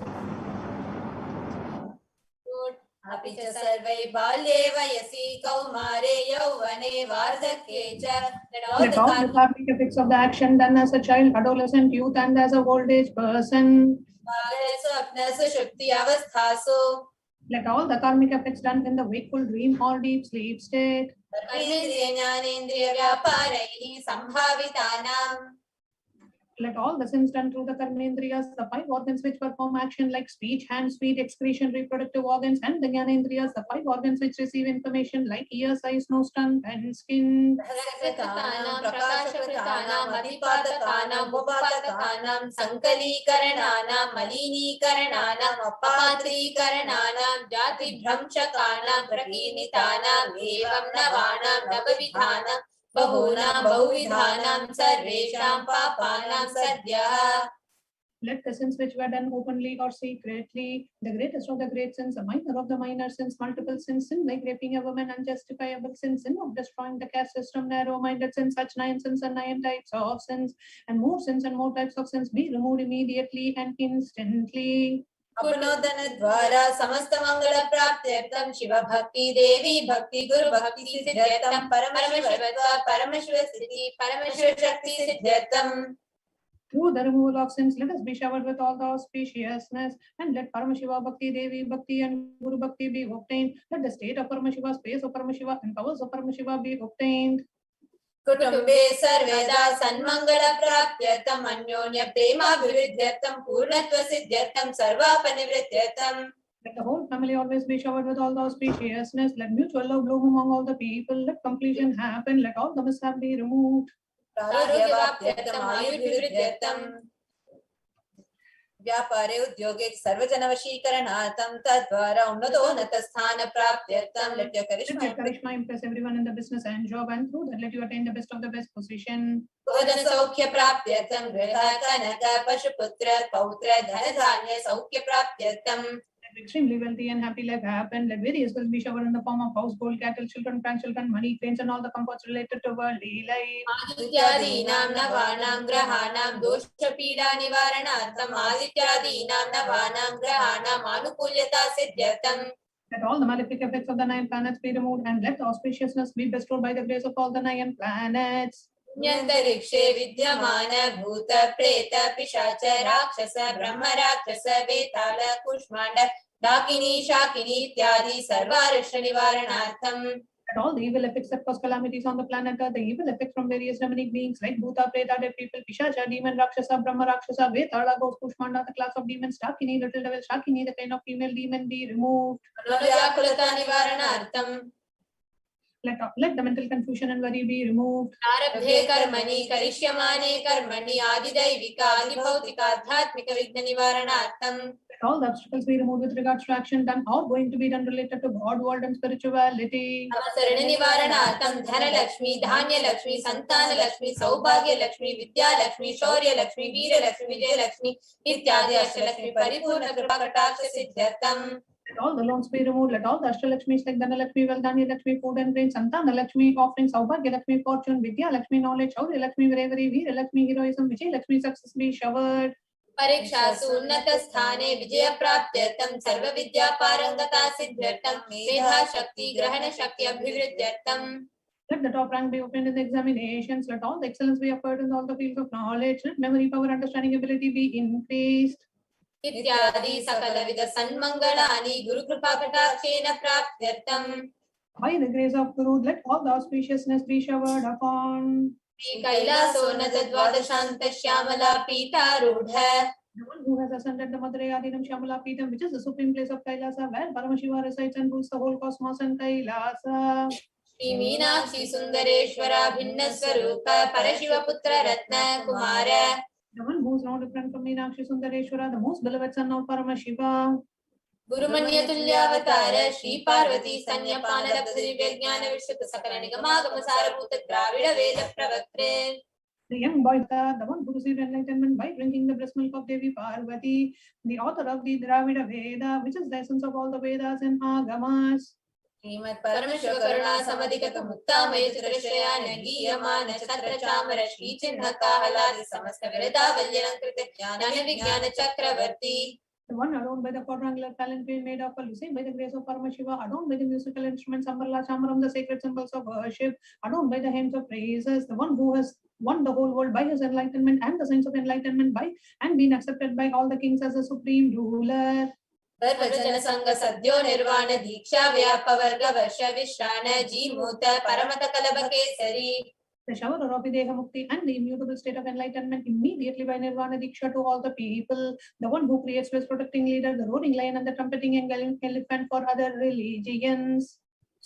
अपि च सर्वै बाल्ये वयसि कौमारे यौवने वार्धक्ये च Let all the karmic effects of the action done as a child, adolescent, youth, and as a old age person. स्वप्न सुषुप्ति अवस्थासु Let all the karmic effects done in the wakeful dream or deep sleep state. कर्मेन्द्रिय ज्ञानेन्द्रिय व्यापारैः संभावितानां Let all the sins done through the karmendriyas, the 5 organs which perform action like speech, hands, feet, excretion, reproductive organs, and the jnanendriyas, the 5 organs which receive information like ears, eyes, nose, tongue, and skin. प्रकाशकृतानां अधिपातकानां उपपातकानां संकलीकरणानां मलिनीकरणानां अपात्रीकरणानां जातिभ्रंशकानां प्रकीर्णितानां एवं नवानां नवविधानां बहूनां बहुविधानां सर्वेषां पापानां सद्यः. Let the sins which were done openly or secretly, the greatest of the great sins, the minor of the minor sins, multiple sins, sin like raping a woman, unjustifiable sins, sin of destroying the caste system, narrow-minded sins, such 9 sins and 9 types of sins, and more sins and more types of sins be removed immediately and instantly. अपनोदन द्वारा समस्त मंगल प्राप्त्यर्थं शिव भक्ति देवी भक्ति गुरु भक्ति सिद्ध्यर्थं परमशिव स्थिति परमशिव शक्ति सिद्ध्यर्थं. Through the removal of sins, let us be showered with all the auspiciousness, and let Paramashiva Bhakti, Devi Bhakti, and Guru Bhakti be obtained. Let the state of Paramashiva, space of Paramashiva, and powers of Paramashiva be obtained. कुटुम्बे सर्वदा सन्मंगल प्राप्त्यर्थं अन्योन्य प्रेमाभिवृद्ध्यर्थं पूर्णत्व सिद्ध्यर्थं सर्वापनिवृत्त्यर्थं. Let the whole family always be showered with all the auspiciousness. Let mutual love bloom among all the people. Let completion happen. Let all the mishap be removed. व्यापारे उद्योगे सर्वजनवशीकरणार्थं तद्वारा उन्नतोन्नतस्थान प्राप्त्यर्थं. Let your charisma impress everyone in the business and job, and through that let you attain the best of the best position. भोजन सौख्य प्राप्त्यर्थं गृह कनक पशुपुत्र पौत्र धन धान्य सौख्य प्राप्त्यर्थं. Extremely wealthy and happy life happen. Let various wealth be showered in the form of house, gold, cattle, children, grandchildren, money, trains, and all the comforts related to worldly life. आदित्यादीनां नवानां ग्रहाणां दोषपीडा निवारणार्थं आदित्यादीनां नवानां ग्रहाणां आनुकूल्यता सिद्ध्यर्थं. Let all the malefic effects of the 9 planets be removed, and let the auspiciousness be bestowed by the grace of all the 9 planets. न्यन्तरिक्षे विद्यमान भूत प्रेत पिशाच राक्षस ब्रह्म राक्षस वेताल कुष्माण्ड डाकिनी शाकिनी इत्यादि सर्वारिष्ट निवारणार्थं. Let all the evil effects that cause calamities on the planet Earth, the evil effects from various demonic beings like Bhuta, Preta, dead people, Pishacha, demon, Rakshasa, Brahma, Rakshasa, Vetala, ghost, Kushmanda, the class of demons, Dakini, little devil, Shakini, the kind of female demon be removed. मनोव्याकुलता निवारणार्थं. Let the mental confusion and worry be removed. आरब्धे कर्मणि करिष्यमाणे कर्मणि आदिदैविक आदिभौतिक आध्यात्मिक विघ्न निवारणार्थं. Let all the obstacles be removed with regards to action done or going to be done related to God, world, and spirituality. अवसरण निवारणार्थं Dhanlaxmi Dhanyalakshmi Santanalakshmi सौभाग्यलक्ष्मी Vidyalakshmi शौर्यलक्ष्मी Veerlakshmi Vijayalakshmi इत्यादि अष्टलक्ष्मी परिपूर्ण कृपा कटाक्ष सिद्ध्यर्थं. Let all the loans be removed. Let all the Ashtalakshmis like Dhanalakshmi, Valdhanya Lakshmi, food and rain, Santana Lakshmi, offerings, Saubhagya Lakshmi, fortune, Vidya Lakshmi, knowledge, Shaurya Lakshmi, bravery, Veera Lakshmi, heroism, Vijay Lakshmi, success be showered. परीक्षासु उन्नत स्थाने विजय प्राप्त्यर्थं सर्व विद्या पारंगता सिद्ध्यर्थं मेधा शक्ति ग्रहण शक्ति अभिवृद्ध्यर्थं. Let the top rank be opened in the examinations. Let all the excellence be offered in all the fields of knowledge. Let memory, power, understanding, ability be increased. इत्यादि सकलविध सन्मंगलानि Gurukripa कटाक्षेन प्राप्त्यर्थं. By the grace of Guru, let all the auspiciousness be showered upon. कैलासोन्नत द्वादशान्त Shyamala पीठारूढ़. The one who has ascended the Madurai Adinam Shyamala Peetham, which is the supreme place of Kailasa, where Paramashiva resides and rules the whole cosmos and Kailasa. Shri Meenakshi सुंदरेश्वरा भिन्न स्वरूप परशिव पुत्र रत्न Kumar. The one who is no different from Meenakshi Sundareshwara, the most beloved son of Paramashiva. गुरुमन्य तुल्यावतार Shri Parvati संयपान लब्ध दिव्य ज्ञान विश्रुत सकल निगमागम सारभूत द्राविड़ वेद प्रवक्त्रे. The young boy, the one who received enlightenment by drinking the breast milk of Devi Parvati, the author of the Dravida Veda, which is the essence of all the Vedas and Agamas. Srimad Paramashiva Karuna Samadhikata Muktamaya Chitrashayana Giyamana Chatra Chamara Shri Chinna Kahaladi Samasta Virada Valyankrita Jnana Vijnana Chakravarti. The one adorned by the quadrangular talent being made of Lucy by the grace of Paramashiva, adorned by the musical instruments, Ambarla Chamaram, the sacred symbols of worship, adorned by the hymns of praises, the one who has won the whole world by his enlightenment and the signs of enlightenment by and been accepted by all the kings as a supreme ruler. Sarvajana Sangha Sadhyo Nirvana Diksha Vyapa Varga Varsha Vishrana Jimuta Paramata Kalabha Kesari. The shower of Videha Mukti and the immutable state of enlightenment immediately by Nirvana Diksha to all the people, the one who creates with protecting leader, the roaring lion and the trumpeting elephant for other religions.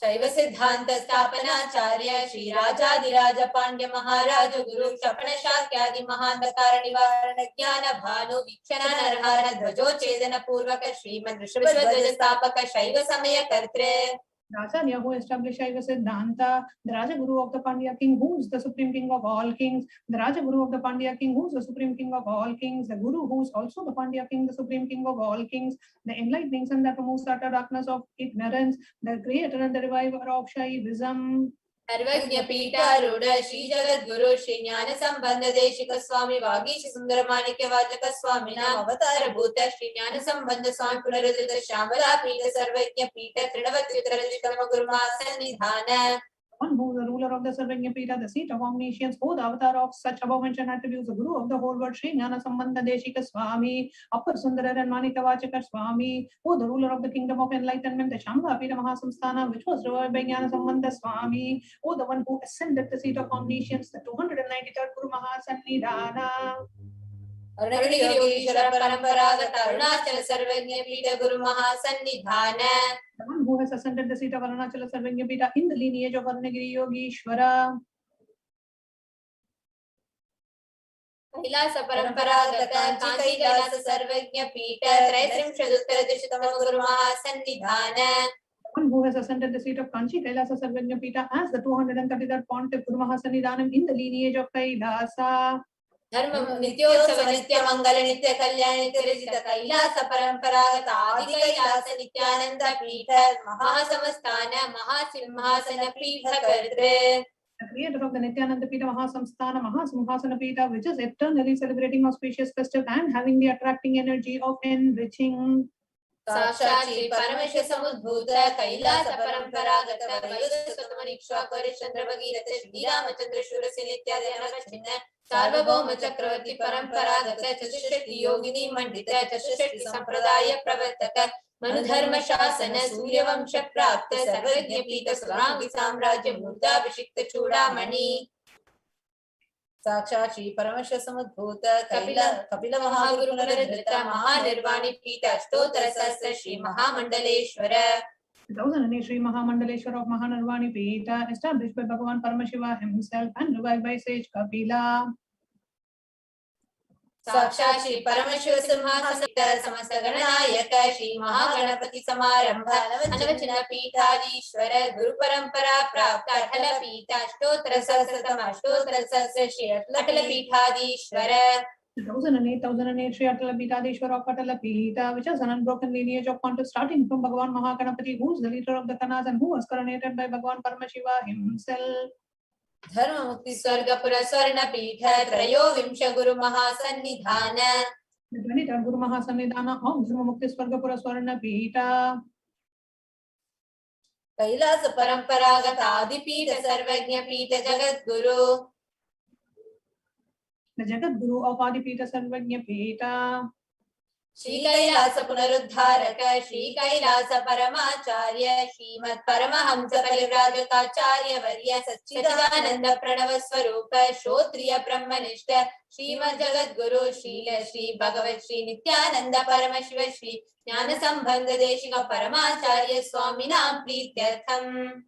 Shaiva Siddhanta Stapana Charya Shri Rajadiraja Pandya Maharaja Guru Shapana Shakyadi Mahandakara Nivarana Jnana Bhanu Vikshana Narhara Dhvajo Chedana Purvaka Srimad Rishabhadwaja Stapaka Shaiva Samaya Kartre. Acharya who established Shaiva Siddhanta, the Raja Guru of the Pandya king, who is the supreme king of all kings, the Raja Guru of the Pandya king, who is the supreme king of all kings, the Guru who is also the Pandya king, the supreme king of all kings, the enlightening sun that removes the utter darkness of ignorance, the creator and the reviver of Shaivism. Sarvajna Pita Ruda Shri Jagat Guru Shri Jnana Sambandha Deshika Swami Vagish Sundaramanikya Vajaka Swami Nam Avatara Bhuta Shri Jnana Sambandha Swami Punaradita Shamala Pita Sarvajna Pita Trinavatyuttara Jitama Guru Masanidhana. One who is the ruler of the Sarvajna Pita, the seat of omniscience, who the avatar of such above mentioned attributes, the Guru of the whole world, Shri Jnana Sambandha Deshika Swami, Upper Sundara and Manika Vachaka Swami, who the ruler of the kingdom of enlightenment, the Shambha Pita Mahasamsthana, which was revived by Jnana Sambandha Swami, who the one who ascended the seat of omniscience, the 293rd Guru Mahasanidhana. Arunagiri Yogeshwara Paramparaga Arunachala Sarvajna Pita Guru Mahasannidhana. The one who has ascended the seat of Arunachala Sarvajna Pita in the lineage of Arunagiri Yogeshwara. Kailasa Paramparagata Kanchi Kailasa Sarvajna Pita Traitrimshaduttara Dishitama Guru Mahasannidhana. The one who has ascended the seat of Kanchi Kailasa Sarvajna Pita as the 233rd Pontiff Guru Mahasannidhanam in the lineage of Kailasa. Dharma Nityosava Nitya Mangala Nitya Kalyana Nitya Rajita Kailasa Paramparaga Adi Kailasa Nithyananda Pita Mahasamastana Mahasimhasana Pita Kartre. The creator of the Nithyananda Pita Mahasamsthana Mahasimhasana Pita, which is eternally celebrating auspicious festive and having the attracting energy of enriching. Sakshat Shri Paramashiva Samudbhuta Kailasa Paramparagata Vayuda Sutamanishwa Korichandra Bhagirata Shri Ramachandra Shurasi Nityadhyana Vachina Sarvabhauma Chakravarti Paramparagata Chatushashti Yogini Mandita Chatushashti Sampradaya Pravartaka Manudharma Shasana Surya Vamsha Prapta Sarvajna Pita Surangi Samrajya Murta Vishikta Chudamani. Sakshat Shri Paramashiva Samudbhuta Kapila Mahaguru Punaradhrita Mahanirvani Pita Ashtotara Sahasra Shri Mahamandaleshwara. The 1008 Sri Mahamandaleshwara of Mahanirvani Pita, established by Bhagavan Paramashiva himself and revived by sage Kapila. Sakshat Shri Paramashiva Simhasana Samasta Gananayaka Shri Mahaganapati Samarambha Anavachana Pitadishwara Guru Parampara Prapta Atala Pita Ashtotara Sahasratama Ashtotara Sahasra Shri Atala Pitadishwara. The 1008 Sri Atala Pitadishwara of Atala Pita, which has an unbroken lineage of pontiffs starting from Bhagavan Mahaganapati, who is the leader of the Kanas and who was coronated by Bhagavan Paramashiva himself. Dharma Mukti Swargapura Swarna Pita Trayo Vimsha Guru Mahasannidhana. The 23rd Guru Mahasannidhana of Dharma Mukti Swargapura Swarna Pita. Kailasa Paramparagata Adipita Sarvajna Pita Jagat Guru. The Jagat Guru of Adipita Sarvajna Pita. Shri Kailasa Punaruddharaka Shri Kailasa Paramacharya Shrimad Paramahamsa Kalivrajatacharya Varya Satchidananda Pranava Swarupa Shotriya Brahmanishta Shrimad Jagat Guru Srila Shri Bhagavat Shri Nithyananda Paramashiva Shri Jnana Sambandha Deshika Paramacharya Swaminam Prityartham.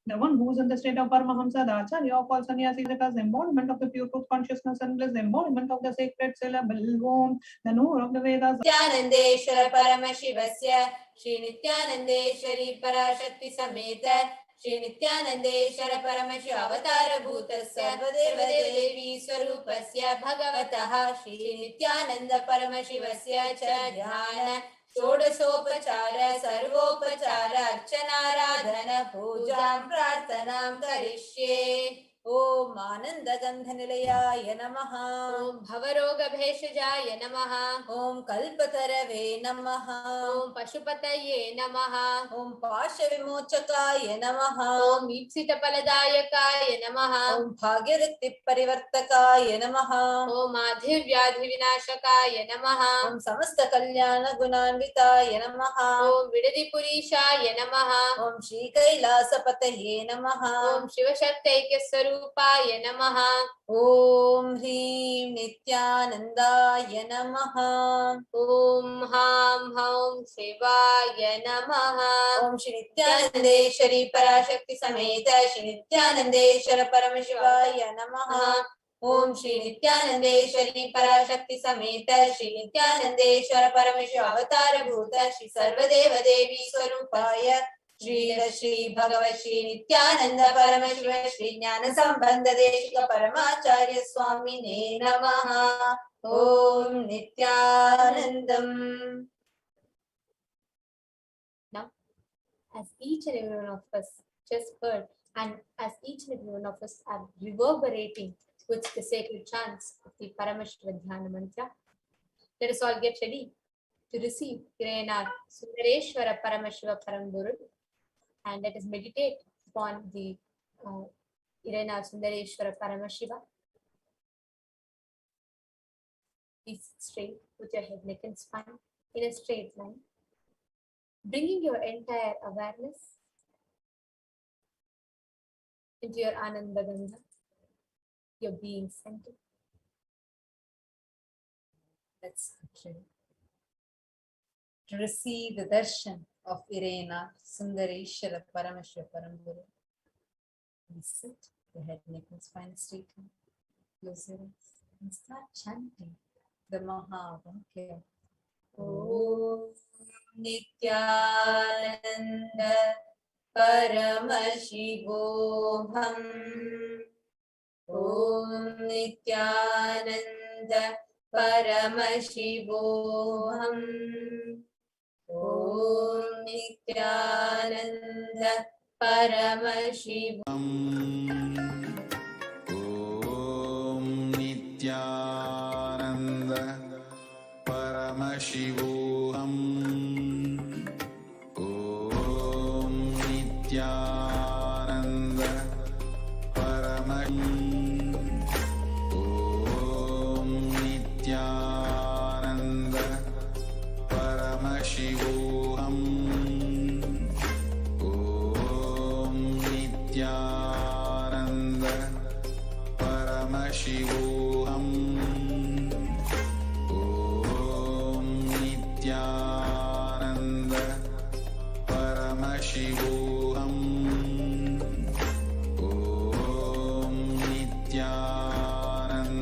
The one who is in the state of Paramahamsa, the Acharya of all sannyasis, the embodiment of the pure truth consciousness and bliss, the embodiment of the sacred syllable Om, the knower of the Vedas. Nityanandeshwara Paramashivasya Shri Nityanandeshwari Parashakti Sameta Shri नित्यानन्देश्वर Paramshiva अवतारभूतस्य सर्वदेवदेवी स्वरूपस्य भगवतः श्री नित्यानन्द परमशिवस्य च ध्यान षोडशोपचार सर्वोपचार अर्चनाराधन पूजां प्रार्थनां करिष्ये। ओम आनन्दगन्धनिलयाय नमः। ओम भवरोगभेषजाय नमः। ओम कल्पतरवे नमः। ओम पशुपतये नमः। ओम पाशविमोचकाय नमः। ओम ईप्सितफलदायकाय नमः। ओम भाग्यवृत्तिपरिवर्तकाय नमः। ओम आधिर्व्याधिविनाशकाय नमः। ओम समस्तकल्याणगुणान्विताय नमः। ओम विडदिपुरीशाय नमः। ओम श्रीकैलासपतये नमः। ओम शिवशक्तैक्यस्वरूपाय रूपाय नमः। ओम ह्रीं नित्यानन्दाय नमः। ओम हां हौं शिवाय नमः। ओम श्री नित्यानन्देश्वरी पराशक्ति समेत श्री नित्यानन्देश्वर परमशिवाय नमः। ओम श्री नित्यानन्देश्वरी पराशक्ति समेत श्री नित्यानन्देश्वर परमशिव अवतारभूत श्री सर्वदेव देवी स्वरूपाय श्री श्री भगवत श्री नित्यानंद परमशिव श्री ज्ञान संबंध देशिक परमाचार्य स्वामिने नमः। ओम Nityanandam. Now, as each and every one of us just heard, and as each and every one of us are reverberating with the sacred chants of the Paramashivoham mantra, let us all get ready to receive Irayanath Sundareshwara Paramashiva Paramburu. And let us meditate upon the Irayanath Sundareshwara Paramashiva. Please sit straight, put your head, neck and spine in a straight line, bringing your entire awareness into your Ananda Ganga, your being center. Let's try to receive the darshan of Irayanath Sundareshwara Paramashiva Paramburu. Please sit, your head, neck and spine straight line. Close your eyes and start chanting the Mahavakya. Om Nithyananda Paramashivoham. Om Nithyananda Paramashivoham. Om Nithyananda Paramashivoham. Om Nithyananda Paramashivoham. Om Nithyananda Paramashivoham.